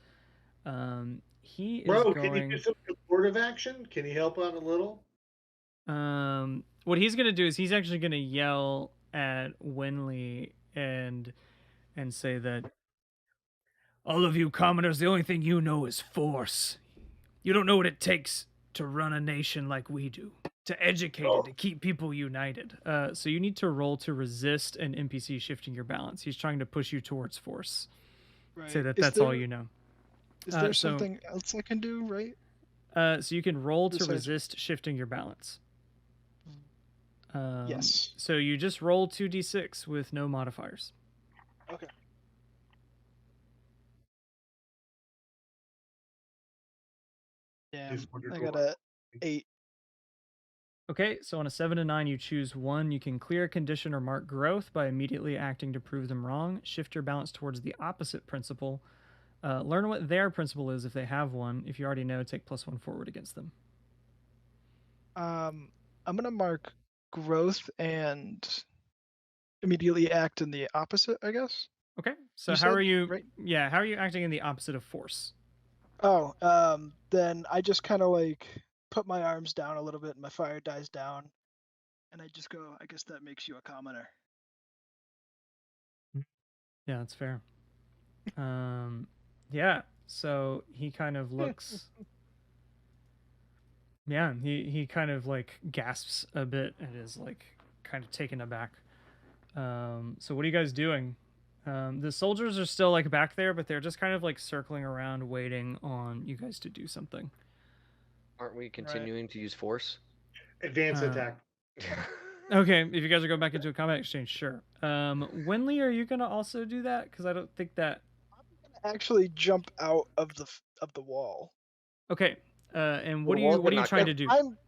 He is Bro, going. can you do some supportive action? Can you help out a little? What he's gonna do is he's actually gonna yell at Wenli and say that all of you commoners, the only thing you know is force. You don't know what it takes to run a nation like we do, to educate it, to keep people united. So you need to roll to resist an NPC shifting your balance. He's trying to push you towards force. Right. Say that Is that's all there- you know. Is there so- something else I can do, right? So you can roll to Besides- resist shifting your balance. Yes. So you just roll 2d6 with no modifiers. Okay. Yeah, Is what you're I doing. got a 8. Okay, so on a 7 to 9, you choose one. You can clear a condition or mark growth by immediately acting to prove them wrong. Shift your balance towards the opposite principle. Learn what their principle is if they have one. If you already know, take +1 forward against them. I'm gonna mark growth and immediately act in the opposite, I guess. Okay, so You how are said, you? right? Yeah, how are you acting in the opposite of force? Oh, then I just kind of like put my arms down a little bit and my fire dies down. And I just go, I guess that makes you a commoner. Yeah, that's fair. Yeah, so he kind of looks. Yeah, he kind of like gasps a bit and is like kind of taken aback. So what are you guys doing? The soldiers are still like back there, but they're just kind of like circling around, waiting on you guys to do something. Aren't we continuing to use force? Advance attack. Okay, if you guys are going back into a combat exchange, sure. Wenli, are you gonna also do that? Because I don't think that. Actually, jump out of the wall. Okay. And Well, what the are walls you get trying knocked to down. do? I'm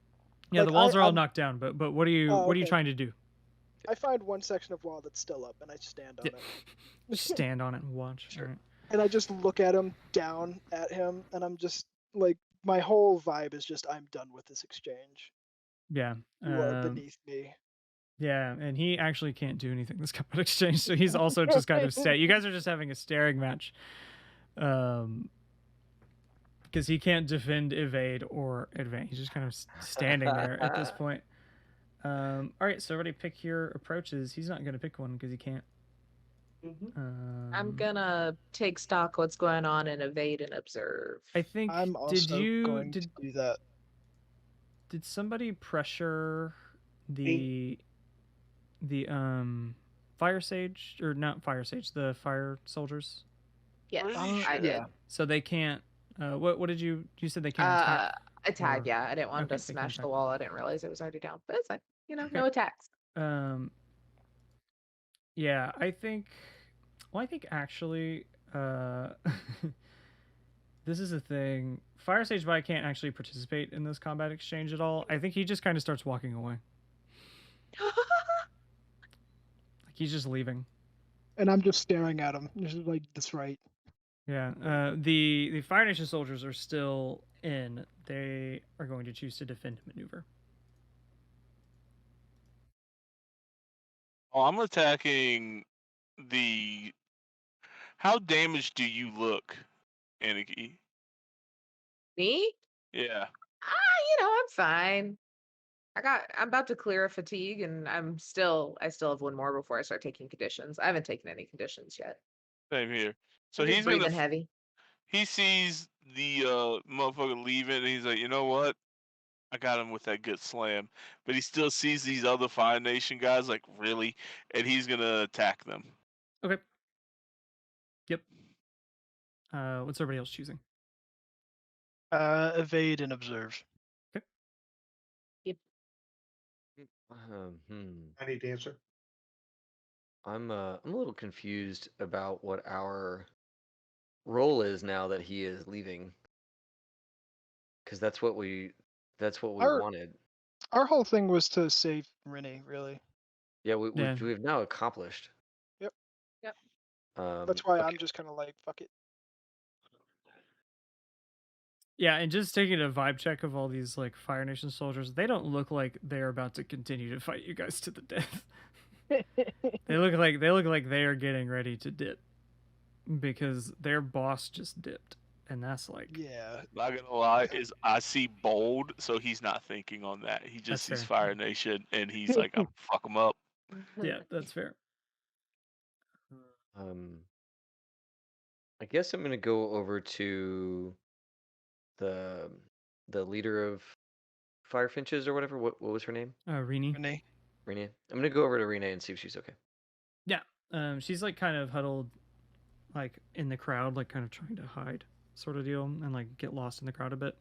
Yeah, like, the walls are all I'm- knocked down, but what are you Oh, what are you okay. trying to do? I find one section of wall that's still up, and I stand on Yeah. it. Just stand on it and watch. Sure. All right. And I just look at him, down at him, and I'm just like, my whole vibe is just, I'm done with this exchange. Yeah. You are beneath me. Yeah, and he actually can't do anything this combat exchange, so he's also just kind of you guys are just having a staring match. Because he can't defend, evade, or advance. He's just kind of standing there at this point. All right, so everybody pick your approaches. He's not going to pick one because he can't. I'm gonna take stock what's going on and evade and observe. I think. I'm also going to do that. Did somebody pressure the fire sage, or not fire sage, the fire soldiers? Yes, Pretty I sure. did. Yeah. So they can't. What did you said they can't attack? Attack, or- yeah. I didn't want okay, to they can smash the attack. wall. I didn't realize it was already down. But it's fine. No Okay. attacks. Yeah, I think. Well, I think actually, this is a thing. Fire Sage Vi can't actually participate in this combat exchange at all. I think he just kind of starts walking away. Like he's just leaving. And I'm just staring at him. Just like, that's right. Yeah. The Fire Nation soldiers are still in. They are going to choose to defend maneuver. Oh, I'm attacking the. How damaged do you look, Aniki? Me? Yeah. I'm fine. I'm about to clear a fatigue, and I still have one more before I start taking conditions. I haven't taken any conditions yet. Same here. So I'm just he's breathing gonna. heavy. He sees the motherfucker leaving, and he's like, you know what? I got him with that good slam. But he still sees these other Fire Nation guys, like, really? And he's gonna attack them. Okay. Yep. What's everybody else choosing? Evade and observe. I need to answer. I'm a little confused about what our role is now that he is leaving. Because that's what we wanted. Our whole thing was to save Rennie, really. Yeah, Yeah. we've now accomplished. Yep. Yep. That's why okay. I'm just kind of like, fuck it. Yeah, and just taking a vibe check of all these like Fire Nation soldiers, they don't look like they're about to continue to fight you guys to the death. They look like they are getting ready to dip because their boss just dipped, and that's like Yeah. Not gonna lie, is I see bold, so he's not thinking on that. He just That's sees fair. Fire Nation, and he's like, I'm fuck him up. yeah, that's fair. I guess I'm gonna go over to the the leader of Fire Finches or whatever. What was her name? Rini. Renee. Renee. I'm gonna go over to Renee and see if she's okay. Yeah. She's like kind of huddled, like in the crowd, like kind of trying to hide, sort of deal, and like get lost in the crowd a bit.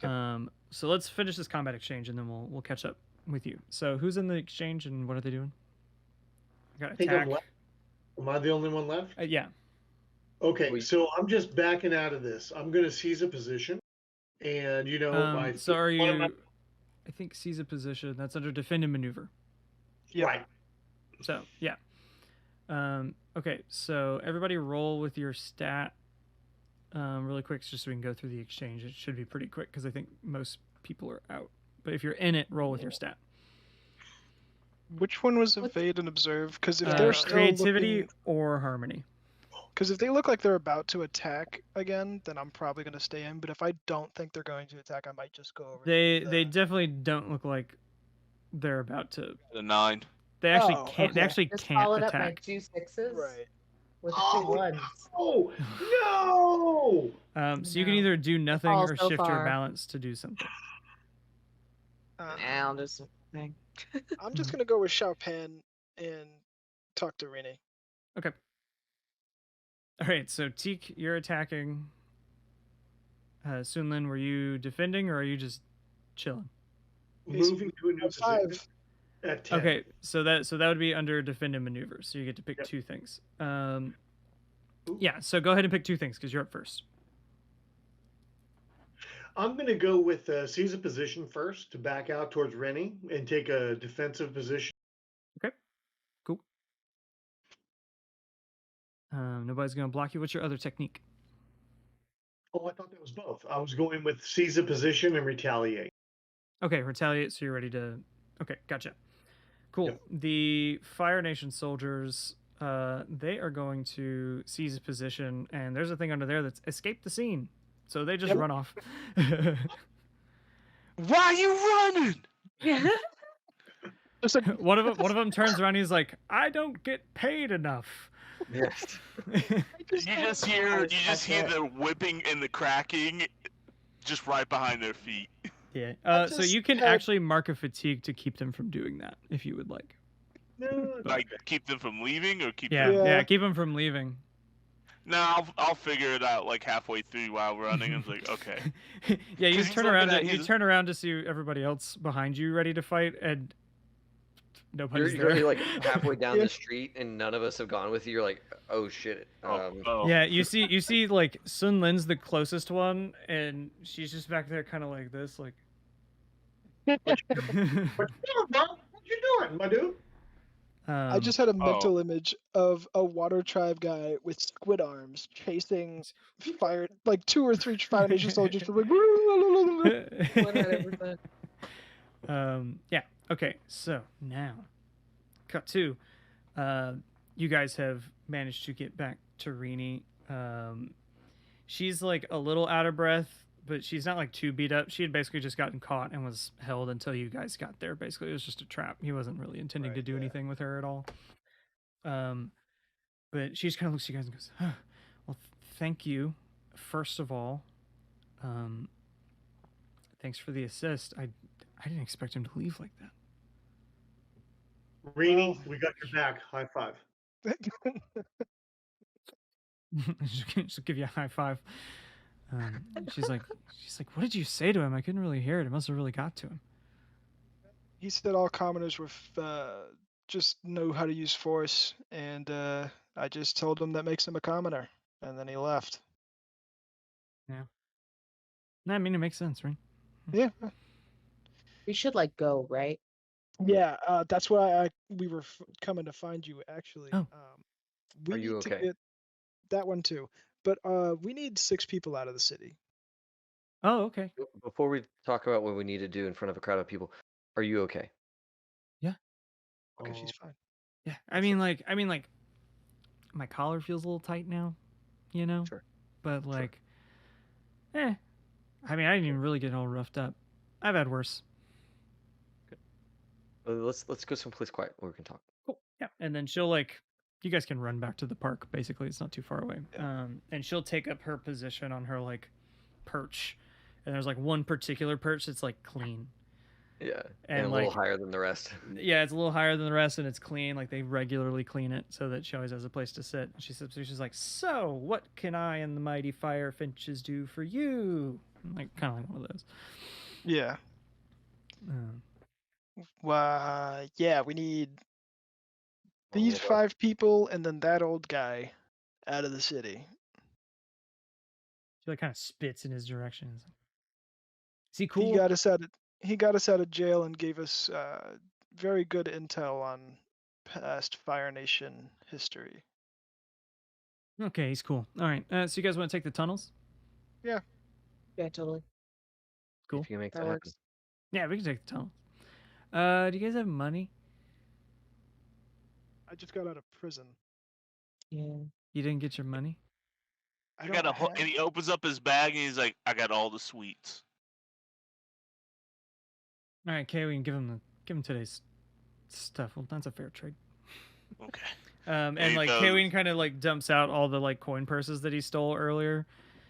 Okay. So let's finish this combat exchange, and then we'll catch up with you. So who's in the exchange, and what are they doing? I got I think I'm attack. left. Am I the only one left? Yeah. Okay, so I'm just backing out of this. I'm going to seize a position, and So are one of my- you? I think seize a position. That's under defend and maneuver. Yeah. Right. So yeah. Okay, so everybody roll with your stat really quick, just so we can go through the exchange. It should be pretty quick because I think most people are out. But if you're in it, roll with your stat. Which one was What's- evade and observe? Because if they're still creativity looking, or harmony. because if they look like they're about to attack again, then I'm probably going to stay in. But if I don't think they're going to attack, I might just go over. They to they definitely don't look like they're about to. The 9. They actually Oh, can't. They okay. actually Just can't followed up by attack. 2 6s right. with Oh, 2 1s. Oh no! So you can No. either do nothing all or so shift your far. balance to do something. I'll do something. I'm just going to go with Xaipan and talk to Renee. Okay. All right. So Teek, you're attacking. Sunlin, were you defending or are you just chilling? Moving to a new position 5. at 10. Okay, so that would be under defend and maneuver. So you get to pick Yep. 2 things. Yeah. So go ahead and pick 2 things because you're up first. I'm going to go with seize a position first to back out towards Rennie and take a defensive position. Cool. Nobody's gonna block you. What's your other technique? Oh, I thought that was both. I was going with seize a position and retaliate. Okay, retaliate. So you're ready to. Okay, gotcha. Cool. Yep. The Fire Nation soldiers, they are going to seize a position, and there's a thing under there that's escape the scene. So they just Yep. run off. Why are you running? Just like, one of them turns around. And he's like, "I don't get paid enough." Yes. You just hear the whipping and the cracking just right behind their feet. Yeah. I So just you can had- actually mark a fatigue to keep them from doing that if you would like. No, it's Like okay. keep them from leaving or keep Yeah. them... Yeah. Yeah. Keep them from leaving. No, I'll figure it out like halfway through while running. It's like, okay. Yeah. You 'Cause he's turn around. looking at You his- turn around to see everybody else behind you ready to fight, and You're, nobody's you're already there. like halfway down Yeah. the street, and none of us have gone with you. You're like, oh shit. Oh. Yeah, you see like Sunlin's the closest one, and she's just back there kind of like this, like What you doing, bro? What you doing, my dude? I just had a mental Oh. image of a water tribe guy with squid arms chasing fire, like 2 or 3 Fire Nation soldiers. Like, 100%. Yeah. Okay. So now, cut to, you guys have managed to get back to Rini. She's like a little out of breath, but she's not like too beat up. She had basically just gotten caught and was held until you guys got there. Basically, it was just a trap. He wasn't really intending to Right, do yeah. anything with her at all. But she just kind of looks at you guys and goes, "Huh, well, thank you. First of all, thanks for the assist. I didn't expect him to leave like that." Rini, we got your back. High five. She'll give you a high five. She's like, what did you say to him? I couldn't really hear it. It must have really got to him. He said all commoners were just know how to use force, and I just told him that makes him a commoner, and then he left. I mean, it makes sense, right? Yeah, We should like go, right? yeah. That's why we were coming to find you. Actually, Oh. we Are you need to okay? get that one too, but we need 6 people out of the city. Oh, okay. Before we talk about what we need to do in front of a crowd of people, are you okay? Okay, she's fine. Yeah. I mean, like, my collar feels a little tight now, you know. Sure. But like, I mean, I didn't even really get all roughed up. I've had worse. Let's go someplace quiet where we can talk. Cool. Yeah. And then she'll like, you guys can run back to the park. Basically, it's not too far away. Yeah. And she'll take up her position on her like perch, and there's like one particular perch that's like clean. Yeah, And a like, little higher than the rest. Yeah, it's a little higher than the rest, and it's clean. Like they regularly clean it so that she always has a place to sit. And she's like, "So, what can I and the mighty fire finches do for you?" Like kind of like one of those. Yeah. Yeah, we need these 5 people and then that old guy out of the city. She like kind of spits in his direction. Is he cool? He got us out of jail and gave us very good intel on past Fire Nation history. Okay, he's cool. All right. So you guys want to take the tunnels? Yeah. Yeah, totally. Cool. If you can make That that works. happen. Yeah, we can take the tunnels. Do you guys have money? I just got out of prison. Yeah. You didn't get your money? I got don't have... and he opens up his bag and he's like, "I got all the sweets." All right, okay, we can give him today's stuff. Well, that's a fair trade. Okay. And like Kaywin kind of like dumps out all the like coin purses that he stole earlier.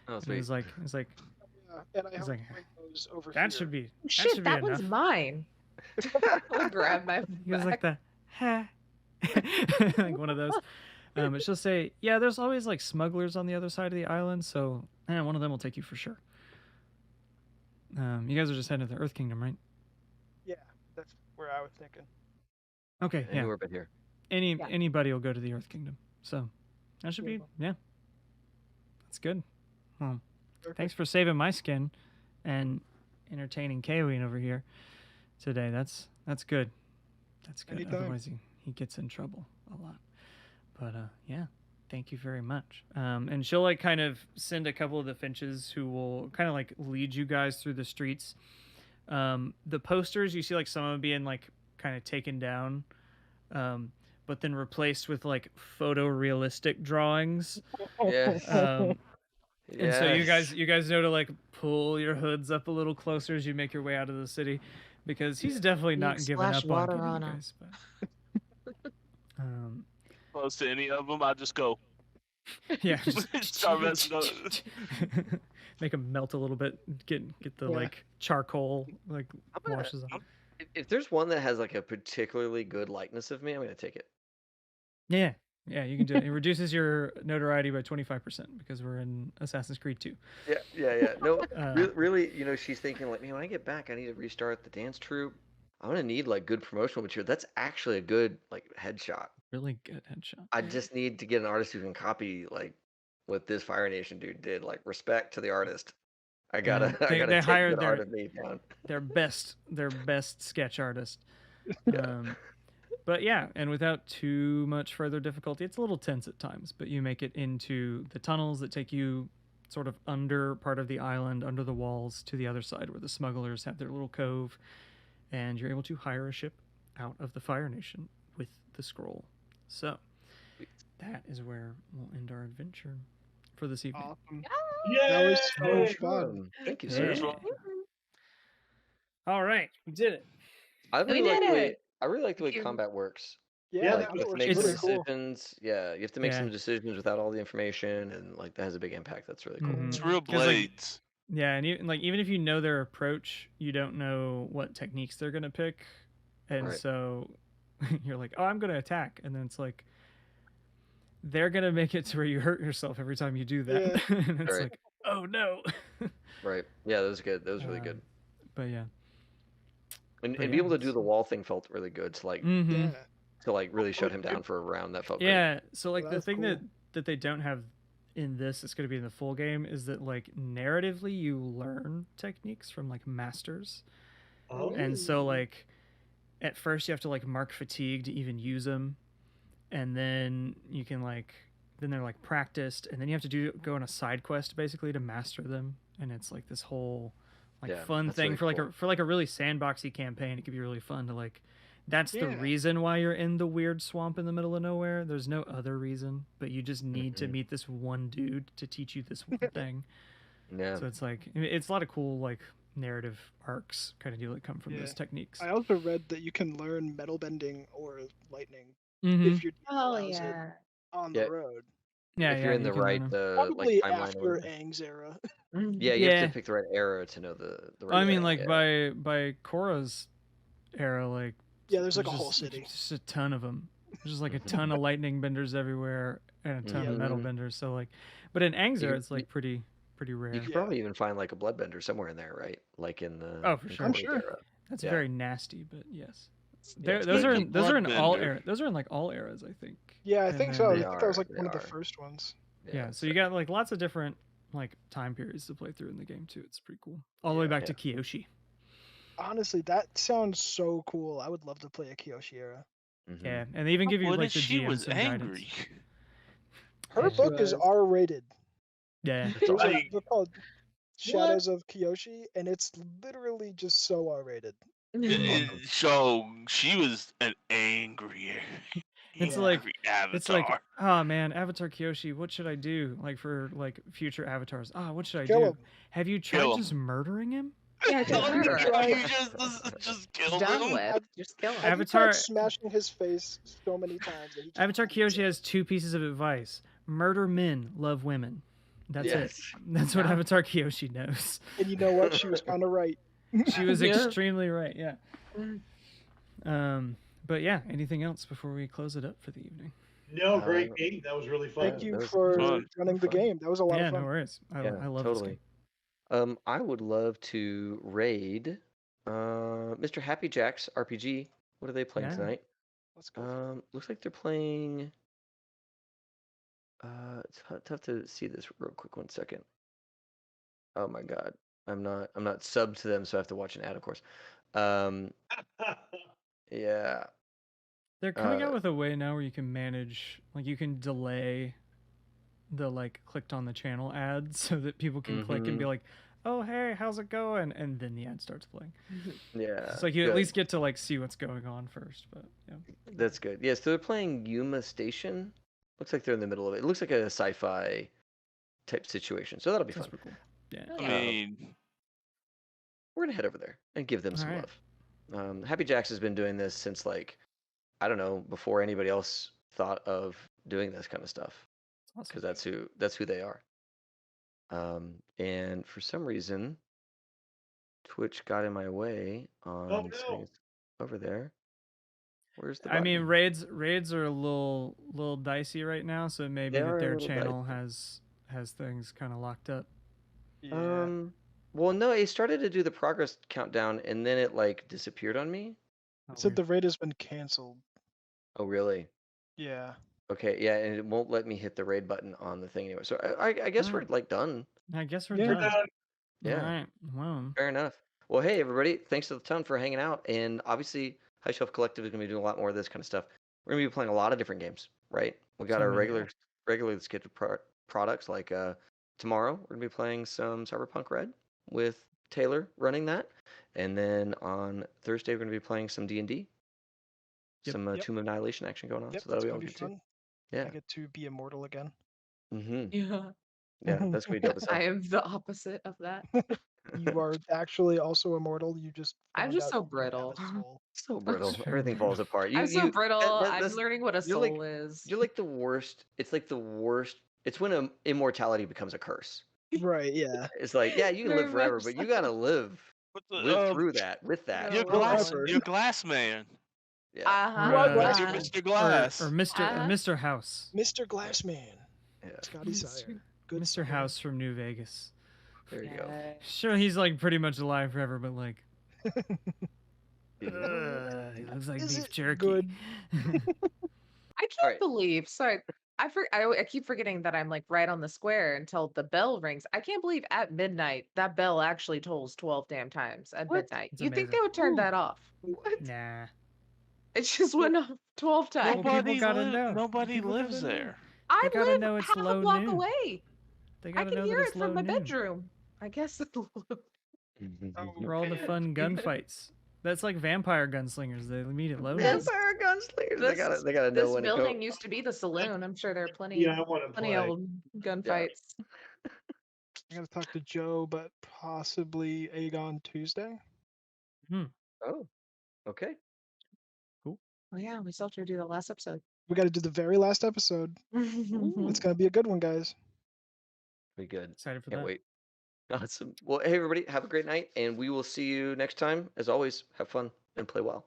Oh, And sweet. he's like, and I he's like, bring those over that here. should be. Oh, shit, that one's enough. mine. I'll grab my He was like back. the, like one of those. But she'll say, yeah, there's always like smugglers on the other side of the island, so one of them will take you for sure. You guys are just heading to the Earth Kingdom, right? Yeah, that's where I was thinking. Okay, yeah. Anywhere but here. Anybody will go to the Earth Kingdom, so that should be that's good. Well, thanks for saving my skin and entertaining Kaywin over here today. That's good. That's good. Anytime. Otherwise he gets in trouble a lot. But yeah, thank you very much. And she'll like kind of send a couple of the Finches who will kind of like lead you guys through the streets. The posters, you see like some of them being like kind of taken down, but then replaced with like photorealistic drawings. Yes. And so you guys know to like pull your hoods up a little closer as you make your way out of the city, because he's definitely not giving up on getting you guys. But, Close to any of them, I just go. yeah, Start messing up. make them melt a little bit. Get the like charcoal like washes off. If there's one that has like a particularly good likeness of me, I'm gonna take it. Yeah, you can do it. It reduces your notoriety by 25% because we're in Assassin's Creed 2. Yeah. No, really, she's thinking like, man, when I get back, I need to restart the dance troupe. I'm gonna need like good promotional material. That's actually a good like headshot. Really good headshot. I just need to get an artist who can copy like what this Fire Nation dude did. Like, respect to the artist. I gotta they hired art of me down. their best sketch artist. But yeah, and without too much further difficulty, it's a little tense at times, but you make it into the tunnels that take you sort of under part of the island, under the walls, to the other side where the smugglers have their little cove, and you're able to hire a ship out of the Fire Nation with the scroll. So that is where we'll end our adventure for this evening. Awesome. Yeah, That was so fun. Thank you, sir. Yeah. All right, we did it. I really like the way Thank you. combat works. Yeah, Like, that you have to was make some really cool. decisions. Yeah, you have to make some decisions without all the information, and like that has a big impact. That's really cool. Mhm. It's real 'Cause, like, blades. Yeah, and even if you know their approach, you don't know what techniques they're gonna pick, and Right. so you're like, oh, I'm gonna attack, and then it's like they're gonna make it to where you hurt yourself every time you do that. Yeah. And it's Right. like, oh no. Right. Yeah, that was good. That was really good. But yeah. And but be able yeah, to do the wall thing felt really good. To like Mhm. to like really shut him down for a round. That felt great. Yeah, so like Well, the that's thing cool. that they don't have in this, it's going to be in the full game, is that like narratively you learn techniques from like masters. Oh. And so like at first you have to like mark fatigue to even use them, and then you can like then they're like practiced, and then you have to go on a side quest basically to master them, and it's like this whole like Yeah, fun that's thing really for like cool. for like a really sandboxy campaign. It could be really fun to like that's the Yeah. reason why you're in the weird swamp in the middle of nowhere. There's no other reason, but you just need to meet this one dude to teach you this one thing. Yeah. So it's like it's a lot of cool like narrative arcs kind of deal that come from those Yeah. techniques. I also read that you can learn metal bending or lightning Mhm. if your team Oh allows it yeah. on Yeah. the road. Yeah, if yeah, you're in you the can right learn 'em. Probably like timeline or after whatever. Aang's era. Yeah, you have Yeah. to pick the right era to know the right. I mean, thing, like yeah. by Korra's era, like Yeah, there's like a whole just, city. just a ton of them. There's just like a ton of lightning benders everywhere and a ton of metal Mhm. benders. So like, but in Aang's era, You- it's like pretty rare. You could Yeah. probably even find like a bloodbender somewhere in there, right? Like in the Oh, for in sure. I'm Korra's sure. era. That's Yeah. very nasty, but yes. Yeah, it's Those are pretty in those are in all Bloodbender. era. Those are in like all eras, I think. Yeah, I And think then- so. I They think that was are, like they one of the are. first ones. Yeah, so you got like lots of different like time periods to play through in the game too. It's pretty cool. All the way Yeah. back to Kyoshi. Honestly, that sounds so cool. I would love to play a Kyoshi era. Mhm. Yeah, and they even give you What like if the she GM was some angry? guidance. Her Yeah. book is Was. R-rated. Yeah. That's There's a awesome. Like- book called Shadows of Kyoshi, and it's literally just so R-rated. Awesome. So she was an angry, It's Yeah. like angry it's like, avatar. oh man, Avatar Kyoshi, what should I do? Like for like future avatars. Ah, what should I Kill do? him. Have you tried Kill him. just murdering him? Yeah, just Like, murder him. you just killed Done him. with. Just kill him. Have you Avatar- tried smashing his face so many times that he can't Avatar breathe? Kyoshi has 2 pieces of advice. Murder men, love women. That's it. Yes. That's what Yeah. Avatar Kyoshi knows. And you know what? She was kind of right. She was Yeah. extremely right, yeah. But yeah, anything else before we close it up for the evening? No, great Uh, game. That was really fun. Thank you that was for fun. running the Fun. game. That was a lot Yeah, of no fun. worries. I Yeah, love totally. this game. I would love to raid Mr. Happy Jack's RPG. What are they playing Yeah. tonight? Let's go. Looks like they're playing. It's tough to see this real quick. 1 second. Oh my god, I'm not subbed to them, so I have to watch an ad, of course. Yeah. They're coming out Uh, with a way now where you can manage, like you can delay the like clicked on the channel ad so that people can click and be like, "Oh, hey, how's it going?" and then the ad starts playing. Yeah. It's like you at good. least get to like see what's going on first, but yeah. That's good. Yeah, so they're playing Yuma Station. Looks like they're in the middle of it. It looks like a sci-fi type situation, so that'll be That's fun. pretty cool. Yeah. I mean, We're gonna head over there and give them some Alright. love. Happy Jacks has been doing this since like I don't know, before anybody else thought of doing this kind of stuff, It's awesome. because that's who they are. And for some reason, Twitch got in my way on no. setting it over there. Where's the I mean, button? raids are a little dicey right now, so it may be They that are a their little channel dicey. has things kind of locked up. Yeah. Well, no, it started to do the progress countdown and then it like disappeared on me. Oh, It said weird. the raid has been canceled. Oh, really? Yeah. Okay, yeah, and it won't let me hit the raid button on the thing anyway. So I guess Oh. we're like done. I guess we're Yeah. done. Yeah. All right. Well, Fair enough. Well, hey everybody, thanks a ton for hanging out. And obviously, High Shelf Collective is gonna be doing a lot more of this kind of stuff. We're gonna be playing a lot of different games, right? We got So our many. regularly scheduled products like tomorrow we're gonna be playing some Cyberpunk Red with Taylor running that, and then on Thursday we're gonna be playing some D&D, Yep. some Yep. Tomb of Annihilation action going on. Yep, So that'll that's be gonna all be good too. fun. Yeah. I get to be immortal again. Mm-hmm. Yeah. Yeah, that's gonna be dope as hell. I am the opposite of that. You are actually also immortal. You just I'm found just out so you don't have a brittle. soul. So brittle. Very Everything brittle. falls apart. I'm so brittle. I'm that's- learning what a you're like- soul is. You're like the worst. It's like the worst. It's when immortality becomes a curse. Right, yeah. It's like, yeah, you can Very live forever, much but you so. gotta live through that, with No. that. You're Well, glass. ever. You're glass man. Yeah. Uh-huh. Or, Glass You're man. Mr. Glass. or Mr. Uh-huh. or Mr. House. Mr. Glassman. Yeah. Scotty Sire. Good Mr. sire. House from New Vegas. There you go. Sure, he's like pretty much alive forever, but like he looks like Is beef it jerky. good? I can't Alright. believe. Sorry, I keep forgetting that I'm like right on the square until the bell rings. I can't believe at midnight that bell actually tolls 12 damn times at midnight. It's You'd think they amazing. would turn Ooh. that off. Nah. It just went off 12 times. people Nobody, gotta know. nobody People lives gotta know. there. I gotta live know it's half a low block noon. away. They I gotta can know hear that it it's from low my noon. bedroom. I guess. For all the fun gunfights. That's like vampire gunslingers. They meet at low noon. Yes. Vampire gunslingers. They This- gotta know This when to building go. used to be the saloon. I'm sure there are plenty, Yeah, I want to plenty play. of gunfights. I gotta talk to Joe, but possibly Aegon Tuesday. Oh, okay. Oh yeah, we still have to do the last episode. We got to do the very last episode. It's gonna be a good one, guys. Be good. Excited for Can't that. wait. Awesome. Well, hey everybody, have a great night, and we will see you next time. As always, have fun and play well.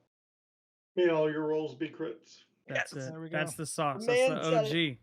May all your rolls be crits. That's Yes. it. There we go. That's the sauce. Man That's the said it. OG.